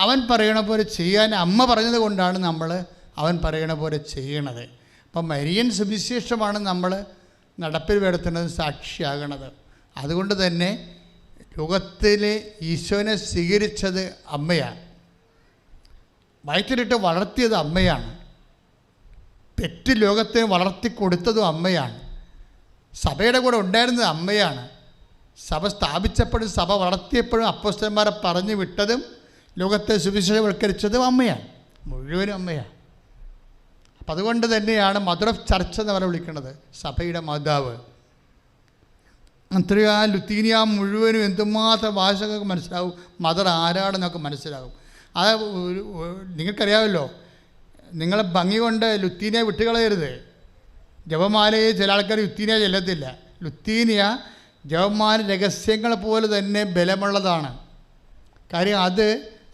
അവൻ പറയണ പോലെ ചെയ്യാൻ അമ്മ പറഞ്ഞത് കൊണ്ടാണ് നമ്മൾ അവൻ പറയണ പോലെ ചെയ്യണത്. അപ്പം മരിയൻ സുവിശേഷമാണ് നമ്മൾ നടപ്പിൽ വരുത്തുന്നത്, സാക്ഷിയാകണത്. അതുകൊണ്ട് തന്നെ ലോകത്തിലെ ഈശോനെ സ്വീകരിച്ചത് അമ്മയാണ്, വയറ്റിലിട്ട് വളർത്തിയത് അമ്മയാണ്, പെറ്റ് ലോകത്തെ വളർത്തിക്കൊടുത്തതും അമ്മയാണ്, സഭയുടെ കൂടെ ഉണ്ടായിരുന്നത് അമ്മയാണ്, സഭ സ്ഥാപിച്ചപ്പോഴും സഭ വളർത്തിയപ്പോഴും അപ്പോസ്തലന്മാരെ പറഞ്ഞു വിട്ടതും ലോകത്തെ സുവിശേഷവൽക്കരിച്ചതും അമ്മയാണ്, മുഴുവനും അമ്മയാണ്. അപ്പം അതുകൊണ്ട് തന്നെയാണ് മദർ ഓഫ് ചർച്ച് എന്ന് അവരെ വിളിക്കുന്നത്, സഭയുടെ മാതാവ്. അത്രയും ആ ലുത്തീനിയ മുഴുവനും എന്തുമാത്രം ഭാഷകൾക്ക് മനസ്സിലാവും, മദർ ആരാണെന്നൊക്കെ മനസ്സിലാവും. അത് നിങ്ങൾക്കറിയാമല്ലോ, നിങ്ങളെ ഭംഗി കൊണ്ട് ലുത്തീനിയ വിട്ടുകളയരുത്. ജപമാലയെ ചില ആൾക്കാർ ലുത്തീനിയ ചെല്ലത്തില്ല. ലുത്തീനിയ ജപമാല രഹസ്യങ്ങൾ പോലെ തന്നെ ബലമുള്ളതാണ്. കാര്യം അത്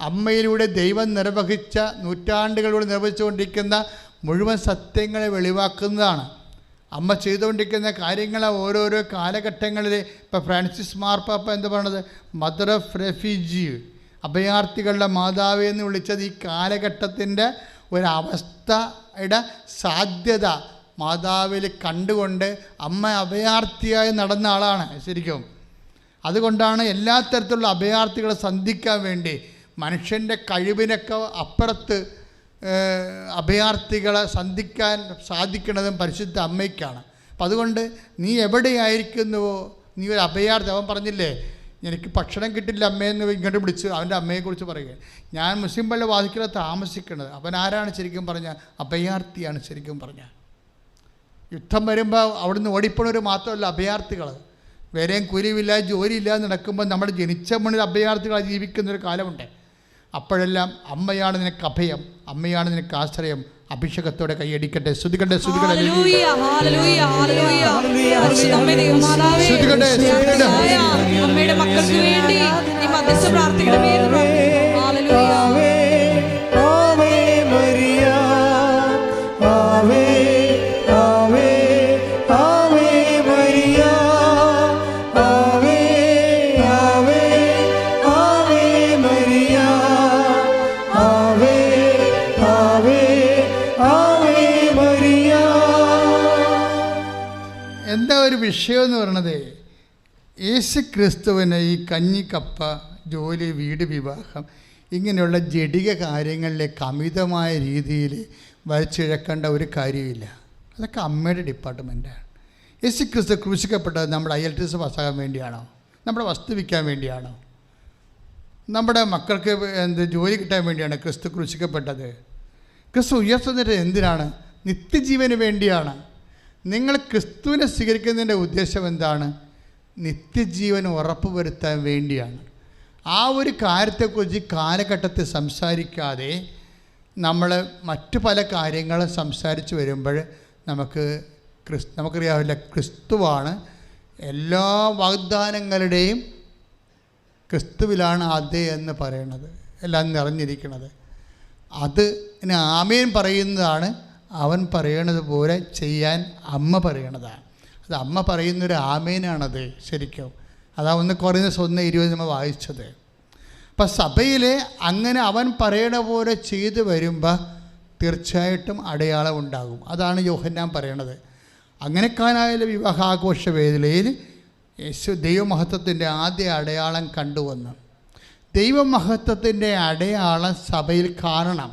അമ്മയിലൂടെ ദൈവം നിർവഹിച്ച, നൂറ്റാണ്ടുകളിലൂടെ നിർവഹിച്ചുകൊണ്ടിരിക്കുന്ന മുഴുവൻ സത്യങ്ങളെ വെളിവാക്കുന്നതാണ്. അമ്മ ചെയ്തുകൊണ്ടിരിക്കുന്ന കാര്യങ്ങൾ ഓരോരോ കാലഘട്ടങ്ങളിൽ, ഇപ്പോൾ ഫ്രാൻസിസ് മാർപ്പാപ്പ എന്താ പറയണത്, മദർ ഓഫ് റെഫ്യൂജി, അഭയാർത്ഥികളുടെ മാതാവ് എന്ന് വിളിച്ചത് ഈ കാലഘട്ടത്തിൻ്റെ ഒരവസ്ഥയുടെ സാധ്യത മാതാവിൽ കണ്ടുകൊണ്ട് അമ്മ അഭയാർത്ഥിയായി നടന്ന ആളാണ് ശരിക്കും. അതുകൊണ്ടാണ് എല്ലാ തരത്തിലുള്ള അഭയാർത്ഥികളെ സന്ധിക്കാൻ വേണ്ടി, മനുഷ്യൻ്റെ കഴിവിനൊക്കെ അപ്പുറത്ത് അഭയാർത്ഥികളെ സന്ധിക്കാൻ സാധിക്കുന്നതും പരിശുദ്ധ അമ്മയ്ക്കാണ്. അപ്പം അതുകൊണ്ട് നീ എവിടെയായിരിക്കുന്നുവോ, നീ ഒരു അഭയാർത്ഥി. അവൻ പറഞ്ഞില്ലേ, എനിക്ക് ഭക്ഷണം കിട്ടില്ല അമ്മയെന്ന് ഇങ്ങോട്ട് വിളിച്ച് അവൻ്റെ അമ്മയെക്കുറിച്ച് പറയുക. ഞാൻ മുസ്ലിം പള്ളി വാതിക്കല താമസിക്കുന്നത്. അവൻ ആരാണ് ശരിക്കും പറഞ്ഞാൽ? അഭയാർത്ഥിയാണ് ശരിക്കും പറഞ്ഞാൽ. യുദ്ധം വരുമ്പോൾ അവിടുന്ന് ഓടിപ്പോണവർ മാത്രമല്ല അഭയാർത്ഥികൾ. വേറെയും കൂലിയില്ല ജോലിയില്ലാതെ നടക്കുമ്പോൾ നമ്മൾ ജനിച്ച മണ്ണിൽ അഭയാർത്ഥികളായി ജീവിക്കുന്നൊരു കാലമുണ്ട്. അപ്പോഴെല്ലാം അമ്മയാണ് നിനക്ക് അഭയം, അമ്മയാണ് നിനക്ക് ആശ്രയം. അഭിഷേകത്തോടെ കൈയടിക്കട്ടെ, ശ്രുതികട്ടെ, ശ്രുതികട്ടെ, അമ്മയുടെ മക്കൾക്ക് വേണ്ടി ഈ മധ്യസ്ഥ പ്രാർത്ഥിക്കണമേ. എന്താ ഒരു വിഷയം എന്ന് പറയണത്, യേശു ക്രിസ്തുവിന് ഈ കഞ്ഞിക്കപ്പ, ജോലി, വീട്, വിവാഹം ഇങ്ങനെയുള്ള ജഡിക കാര്യങ്ങളിലേക്ക് അമിതമായ രീതിയിൽ വലിച്ചിഴക്കേണ്ട ഒരു കാര്യമില്ല. അതൊക്കെ അമ്മയുടെ ഡിപ്പാർട്ട്മെൻറ്റാണ്. യേശു ക്രിസ്തു ക്രൂശിക്കപ്പെട്ടത് നമ്മുടെ IELTS പാസ്സാകാൻ വേണ്ടിയാണോ? നമ്മുടെ വസ്തു വിൽക്കാൻ വേണ്ടിയാണോ? നമ്മുടെ മക്കൾക്ക് ജോലി കിട്ടാൻ വേണ്ടിയാണ് ക്രിസ്തു ക്രൂശിക്കപ്പെട്ടത്? ക്രിസ്തു ഉയർത്തുന്നത് എന്തിനാണ്? നിത്യജീവന് വേണ്ടിയാണ്. നിങ്ങൾ ക്രിസ്തുവിനെ സ്വീകരിക്കുന്നതിൻ്റെ ഉദ്ദേശം എന്താണ്? നിത്യജീവൻ ഉറപ്പുവരുത്താൻ വേണ്ടിയാണ്. ആ ഒരു കാര്യത്തെക്കുറിച്ച് കാലഘട്ടത്തിൽ സംസാരിക്കാതെ നമ്മൾ മറ്റു പല കാര്യങ്ങളും സംസാരിച്ച് വരുമ്പോൾ നമുക്കറിയാവില്ല, ക്രിസ്തുവാണ് എല്ലാ വാഗ്ദാനങ്ങളുടെയും, ക്രിസ്തുവിലാണ് അതെ എന്ന് പറയണത്, എല്ലാം നിറഞ്ഞിരിക്കുന്നത്. അതിന് ആമേൻ പറയുന്നതാണ് അവൻ പറയണത് പോലെ ചെയ്യാൻ അമ്മ പറയണതാണ്. അത് അമ്മ പറയുന്നൊരു ആമേനാണത് ശരിക്കും. അതാ 1 Corinthians 1:20 നമ്മൾ വായിച്ചത്. അപ്പം സഭയിൽ അങ്ങനെ അവൻ പറയണ പോലെ ചെയ്തു വരുമ്പോൾ തീർച്ചയായിട്ടും അടയാളം ഉണ്ടാകും. അതാണ് യോഹന്നാൻ പറയണത്. അങ്ങനെക്കാനായാലും വിവാഹാഘോഷ വേദിയിൽ യേശു ദൈവമഹത്വത്തിൻ്റെ ആദ്യ അടയാളം കണ്ടുവന്നു. ദൈവമഹത്വത്തിൻ്റെ അടയാളം സഭയിൽ കാണണം.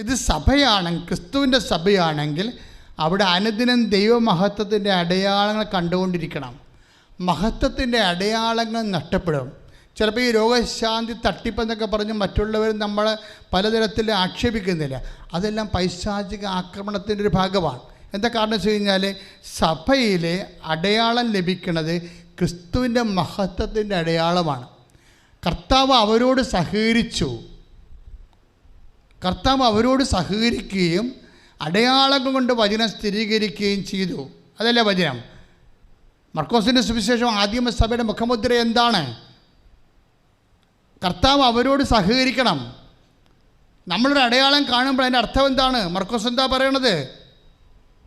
ഇത് സഭയാണെങ്കിൽ, ക്രിസ്തുവിൻ്റെ സഭയാണെങ്കിൽ അവിടെ അനുദിനം ദൈവമഹത്വത്തിൻ്റെ അടയാളങ്ങൾ കണ്ടുകൊണ്ടിരിക്കണം. മഹത്വത്തിൻ്റെ അടയാളങ്ങൾ നഷ്ടപ്പെടും. ചിലപ്പോൾ ഈ രോഗശാന്തി തട്ടിപ്പെന്നൊക്കെ പറഞ്ഞ് മറ്റുള്ളവർ നമ്മളെ പലതരത്തിൽ ആക്ഷേപിക്കുന്നില്ല. അതെല്ലാം പൈശാചിക ആക്രമണത്തിൻ്റെ ഒരു ഭാഗമാണ്. എന്താ കാരണം വെച്ച് കഴിഞ്ഞാൽ സഭയിലെ അടയാളം ലഭിക്കുന്നത് ക്രിസ്തുവിൻ്റെ മഹത്വത്തിൻ്റെ അടയാളമാണ്. കർത്താവ് അവരോട് സഹകരിക്കുകയും അടയാളങ്ങൾ കൊണ്ട് വചനം സ്ഥിരീകരിക്കുകയും ചെയ്തു. അതല്ലേ വചനം. മർക്കോസിൻ്റെ സുവിശേഷം ആദിമ സഭയുടെ മുഖമുദ്ര എന്താണ്? കർത്താവ് അവരോട് സഹകരിക്കണം. നമ്മളൊരു അടയാളം കാണുമ്പോൾ അതിൻ്റെ അർത്ഥം എന്താണ്? മർക്കോസ് എന്താ പറയണത്?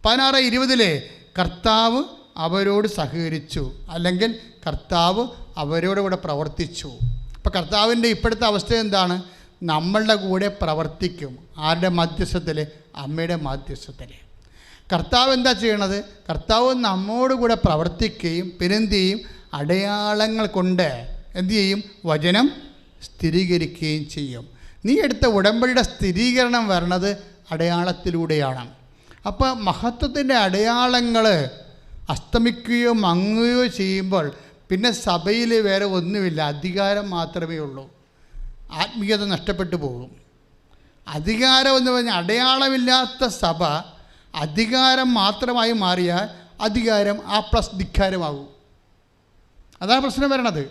16:20 കർത്താവ് അവരോട് സഹകരിച്ചു, അല്ലെങ്കിൽ കർത്താവ് അവരോട് കൂടെ പ്രവർത്തിച്ചു. അപ്പോൾ കർത്താവിൻ്റെ ഇപ്പോഴത്തെ അവസ്ഥ എന്താണ്? നമ്മളുടെ കൂടെ പ്രവർത്തിക്കും. ആരുടെ മധ്യസ്ഥത്തിൽ? അമ്മയുടെ മധ്യസ്ഥത്തിൽ. കർത്താവ് എന്താ ചെയ്യണത്? കർത്താവ് നമ്മോട് കൂടെ പ്രവർത്തിക്കുകയും പിന്നെന്ത് ചെയ്യും? അടയാളങ്ങൾ കൊണ്ട് എന്തു ചെയ്യും? വചനം സ്ഥിരീകരിക്കുകയും ചെയ്യും. നീ എടുത്ത ഉടമ്പടിയുടെ സ്ഥിരീകരണം വരണത് അടയാളത്തിലൂടെയാണ്. അപ്പോൾ മഹത്വത്തിൻ്റെ അടയാളങ്ങൾ അസ്തമിക്കുകയോ മങ്ങുകയോ ചെയ്യുമ്പോൾ പിന്നെ സഭയിൽ വേറെ ഒന്നുമില്ല, അധികാരം മാത്രമേ ഉള്ളൂ. ആത്മീയത നഷ്ടപ്പെട്ടു പോകും. അധികാരം എന്ന് പറഞ്ഞാൽ അടയാളമില്ലാത്ത സഭ അധികാരം മാത്രമായി മാറിയാൽ അധികാരം ആ പ്ലസ് ധിക്കാരമാകും. അതാണ് പ്രശ്നം വരണത്.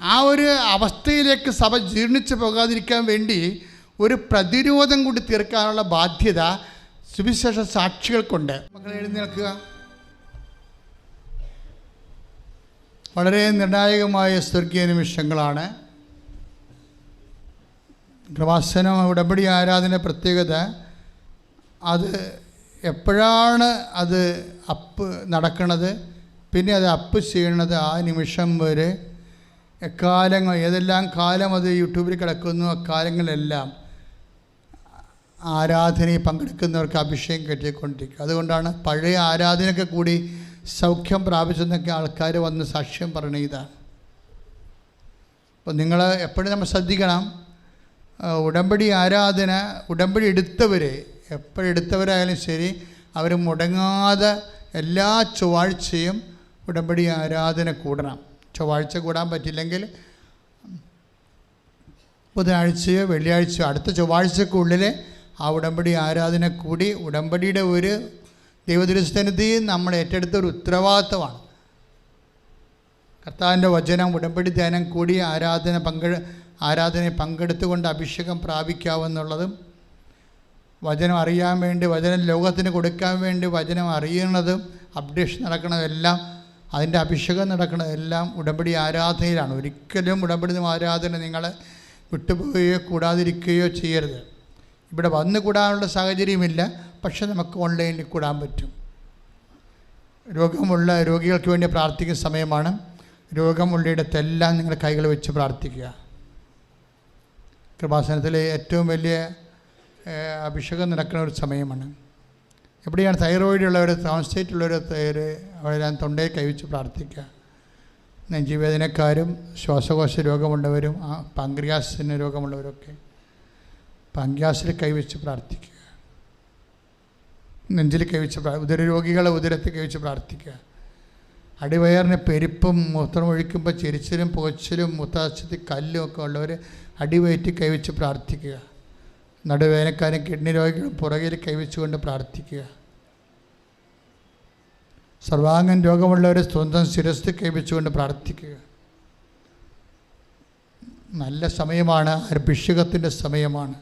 ആ ഒരു അവസ്ഥയിലേക്ക് സഭ ജീർണിച്ച് പോകാതിരിക്കാൻ വേണ്ടി ഒരു പ്രതിരോധം കൂടി തീർക്കാനുള്ള ബാധ്യത സുവിശേഷ സാക്ഷികൾക്കുണ്ട്. മക്കളെ എഴുന്നേൽക്കുക. വളരെ നിർണായകമായ സ്വർഗീയ നിമിഷങ്ങളാണ്. കൃപാസനം ഉടമ്പടി ആരാധന പ്രത്യേകത അത് എപ്പോഴാണ് അത് അപ്പ് നടക്കുന്നത്, പിന്നെ അത് അപ്പ് ചെയ്യണത് ആ നിമിഷം വരെ എക്കാലങ്ങൾ ഏതെല്ലാം കാലം അത് യൂട്യൂബിൽ കിടക്കുന്നു അക്കാലങ്ങളെല്ലാം ആരാധനയിൽ പങ്കെടുക്കുന്നവർക്ക് അഭിഷേകം കിട്ടിക്കൊണ്ടിരിക്കുക. അതുകൊണ്ടാണ് പഴയ ആരാധനയൊക്കെ കൂടി സൗഖ്യം പ്രാപിച്ചെന്നൊക്കെ ആൾക്കാർ വന്ന് സാക്ഷ്യം പറഞ്ഞ ഇതാണ്. അപ്പോൾ നിങ്ങൾ എപ്പോഴും നമ്മൾ ശ്രദ്ധിക്കണം. ഉടമ്പടി ആരാധന ഉടമ്പടി എടുത്തവർ എപ്പോഴെടുത്തവരായാലും ശരി അവർ മുടങ്ങാതെ എല്ലാ ചൊവ്വാഴ്ചയും ഉടമ്പടി ആരാധന കൂടണം. ചൊവ്വാഴ്ച കൂടാൻ പറ്റില്ലെങ്കിൽ ബുധനാഴ്ചയോ വെള്ളിയാഴ്ചയോ അടുത്ത ചൊവ്വാഴ്ചക്കുള്ളിൽ ആ ഉടമ്പടി ആരാധന കൂടി ഉടമ്പടിയുടെ ഒരു ദൈവദൃഷ്ടനത്തെയും നമ്മൾ ഏറ്റെടുത്ത ഒരു ഉത്തരവാദിത്തമാണ്. കർത്താവിൻ്റെ വചനം ഉടമ്പടി ധ്യാനം കൂടി ആരാധനയിൽ പങ്കെടുത്തുകൊണ്ട് അഭിഷേകം പ്രാപിക്കാവുന്നുള്ളതും വചനം അറിയാൻ വേണ്ടി വചനം ലോകത്തിന് കൊടുക്കാൻ വേണ്ടി വചനം അറിയുന്നതും അപ്ഡേഷൻ നടക്കുന്നതെല്ലാം അതിൻ്റെ അഭിഷേകം നടക്കുന്നതെല്ലാം ഉടമ്പടി ആരാധനയിലാണ്. ഒരിക്കലും ഉടമ്പടി ആരാധന നിങ്ങൾ വിട്ടുപോവുകയോ കൂടാതിരിക്കുകയോ ചെയ്യരുത്. ഇവിടെ വന്ന് കൂടാനുള്ള സാഹചര്യമില്ല, പക്ഷെ നമുക്ക് ഓൺലൈനിൽ കൂടാൻ പറ്റും. രോഗമുള്ള രോഗികൾക്ക് വേണ്ടി പ്രാർത്ഥിക്കുന്ന സമയമാണ്. രോഗമുള്ളിടത്തെല്ലാം നിങ്ങൾ കൈകൾ വെച്ച് പ്രാർത്ഥിക്കുക. കൃപാസനത്തിലെ ഏറ്റവും വലിയ അഭിഷേകം നടക്കുന്ന ഒരു സമയമാണ്. എവിടെയാണ് തൈറോയിഡ് ഉള്ളവർ, ട്രാൻസ്ലേറ്റ് ഉള്ളവർ അവരെല്ലാം തൊണ്ടയിൽ കൈവച്ച് പ്രാർത്ഥിക്കുക. നെഞ്ചുവേദനക്കാരും ശ്വാസകോശ രോഗമുള്ളവരും പാങ്ക്രിയാസിന് രോഗമുള്ളവരൊക്കെ പാങ്ക്രിയാസിൽ കൈവച്ച് പ്രാർത്ഥിക്കുക. നെഞ്ചിൽ കൈവച്ച് ഉദരരോഗികളെ ഉദരത്തിൽ കൈവച്ച് പ്രാർത്ഥിക്കുക. അടിവയറിന് പെരുപ്പും മൂത്രം ഒഴിക്കുമ്പോൾ ചെരിച്ചിലും പുകച്ചിലും മൂത്രാശയത്തിൽ കല്ലും ഒക്കെ ഉള്ളവർ അടിവയറ്റിൽ കൈവച്ച് പ്രാർത്ഥിക്കുക. നടുവേദനക്കാരും കിഡ്നി രോഗികളും പുറകിൽ കൈവച്ചുകൊണ്ട് പ്രാർത്ഥിക്കുക. സർവാംഗം രോഗമുള്ളവർ സ്വന്തം ശിരസ് കൈവച്ചുകൊണ്ട് പ്രാർത്ഥിക്കുക. നല്ല സമയമാണ്, അഭിഷേകത്തിൻ്റെ സമയമാണ്.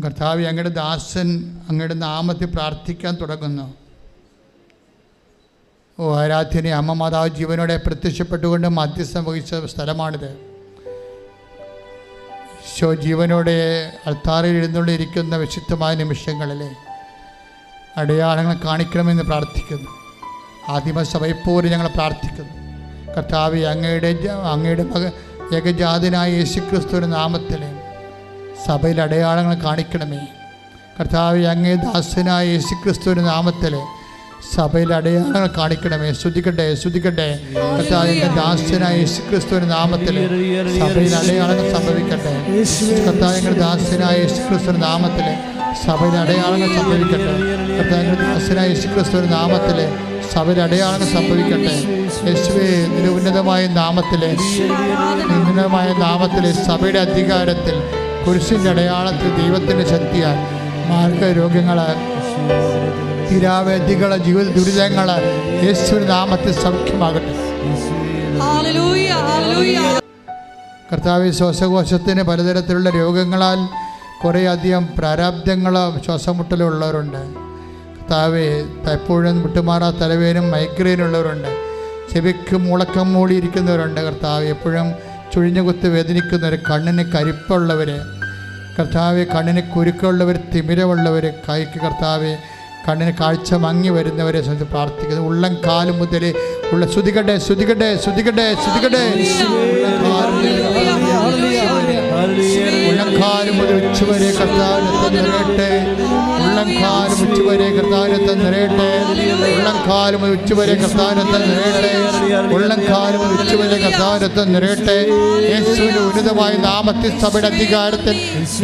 കർത്താവേ, അങ്ങയുടെ ദാസൻ അങ്ങയുടെ നാമത്തിൽ പ്രാർത്ഥിക്കാൻ തുടങ്ങുന്നു. ഓ ആരാധ്യനെ അമ്മ മാതാവ് ജീവനോടെ പ്രത്യക്ഷപ്പെട്ടുകൊണ്ട് മധ്യസ്ഥം വഹിച്ച സ്ഥലമാണിത്. ഈശോ ജീവനോടെ അൾത്താറിൽ എഴുന്നള്ളിയിരിക്കുന്ന വിശുദ്ധമായ നിമിഷങ്ങളിലെ അടയാളങ്ങൾ കാണിക്കണമെന്ന് പ്രാർത്ഥിക്കുന്നു. ആദിമസഭയെപ്പോലെ ഞങ്ങൾ പ്രാർത്ഥിക്കുന്നു. കർത്താവേ, അങ്ങയുടെ ഏകജാതനായ യേശുക്രിസ്തുവിന്റെ നാമത്തിൽ സഭയിൽ അടയാളങ്ങൾ കാണിക്കണമേ. കർത്താവേ, അങ്ങേ ദാസനായ യേശുക്രിസ്തുവിന്റെ നാമത്തിൽ സഭയിൽ അടയാളങ്ങൾ കാണിക്കണമേ. സ്തുതിക്കട്ടെ. കർത്താവേ, അങ്ങേ ദാസനായ യേശുക്രിസ്തുവിന്റെ നാമത്തിൽ സഭയിൽ അടയാളങ്ങൾ സംഭവിക്കട്ടെ. കർത്താവേ, അങ്ങേ ദാസനായ യേശുക്രിസ്തുവിന്റെ നാമത്തിൽ സഭയിൽ അടയാളങ്ങൾ സംഭവിക്കട്ടെ. കർത്താവേ, അങ്ങേ ദാസനായ യേശുക്രിസ്തുവിന്റെ നാമത്തിൽ സഭയിൽ അടയാളങ്ങൾ സംഭവിക്കട്ടെ. യേശുവേ, നിന്റെ ഉന്നതമായ നാമത്തിൽ സഭയുടെ അധികാരത്തിൽ കുരിശിൻ്റെ അടയാളത്തിൽ ദൈവത്തിൻ്റെ ശക്തിയാൽ മാർഗരോഗങ്ങൾ, തീരാവേദികൾ, ജീവിത ദുരിതങ്ങൾ യേശുവിന്റെ നാമത്തിൽ സൗഖ്യമാകട്ടെ. കർത്താവേ, ശ്വാസകോശത്തിന് പലതരത്തിലുള്ള രോഗങ്ങളാൽ കുറേയധികം പ്രാരാബ്ദങ്ങളും ശ്വാസമുട്ടലും ഉള്ളവരുണ്ട്. കർത്താവേ, എപ്പോഴും വിട്ടുമാറാ തലവേനും മൈഗ്രെയിനുള്ളവരുണ്ട്. ചെവിക്ക് മുളക്കം മൂടിയിരിക്കുന്നവരുണ്ട്. കർത്താവേ, എപ്പോഴും ചുഴിഞ്ഞ കുത്ത് വേദനിക്കുന്നവർ, കണ്ണിന് കരിപ്പുള്ളവർ, കർത്താവെ കണ്ണിന് കുരുക്കുള്ളവർ, തിമിരമുള്ളവർ, കൈക്ക് കർത്താവെ കണ്ണിന് കാഴ്ച മങ്ങി വരുന്നവരെ സംബന്ധിച്ച് പ്രാർത്ഥിക്കുന്നു. ഉള്ളം കാല് മുതൽ ഉള്ള ശ്രുതികട്ടെ ഉച്ചവരെ കർത്താവിനത്തെ നിറയട്ടെ. ഉള്ളംകാലം ഉച്ചവരെ കർത്താവിനത്തെ നിറയട്ടെ. ഉള്ളംകാലം ഉച്ചവരെ കർത്താവിനത്തെ നിറയട്ടെ. ഉള്ളംകാലം ഉച്ചവരെ കർത്താവിനത്തെ നിറയട്ടെ. യേശുവിന്റെ ഉന്നതമായ നാമത്തിൽ സഭയുടെ അധികാരത്തിൽ,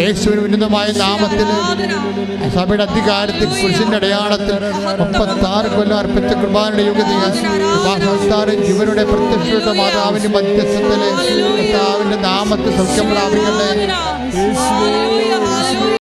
യേശുവിന്റെ ഉന്നതമായ നാമത്തിൽ സഭയുടെ അധികാരത്തിൽ കുരിശിന്റെ അടയാളത്തിൽ 36 കൊല്ലം അർപ്പിച്ച കൃപാനയുടെ യുഗതികൾ ജീവനുടെ പ്രത്യക്ഷയുടെ മാതാവിന്റെ മധ്യസ്ഥത്തിലെ കർത്താവിന്റെ നാമത്തിൽ സൗഖ്യം പ്രാപിക്കട്ടെ.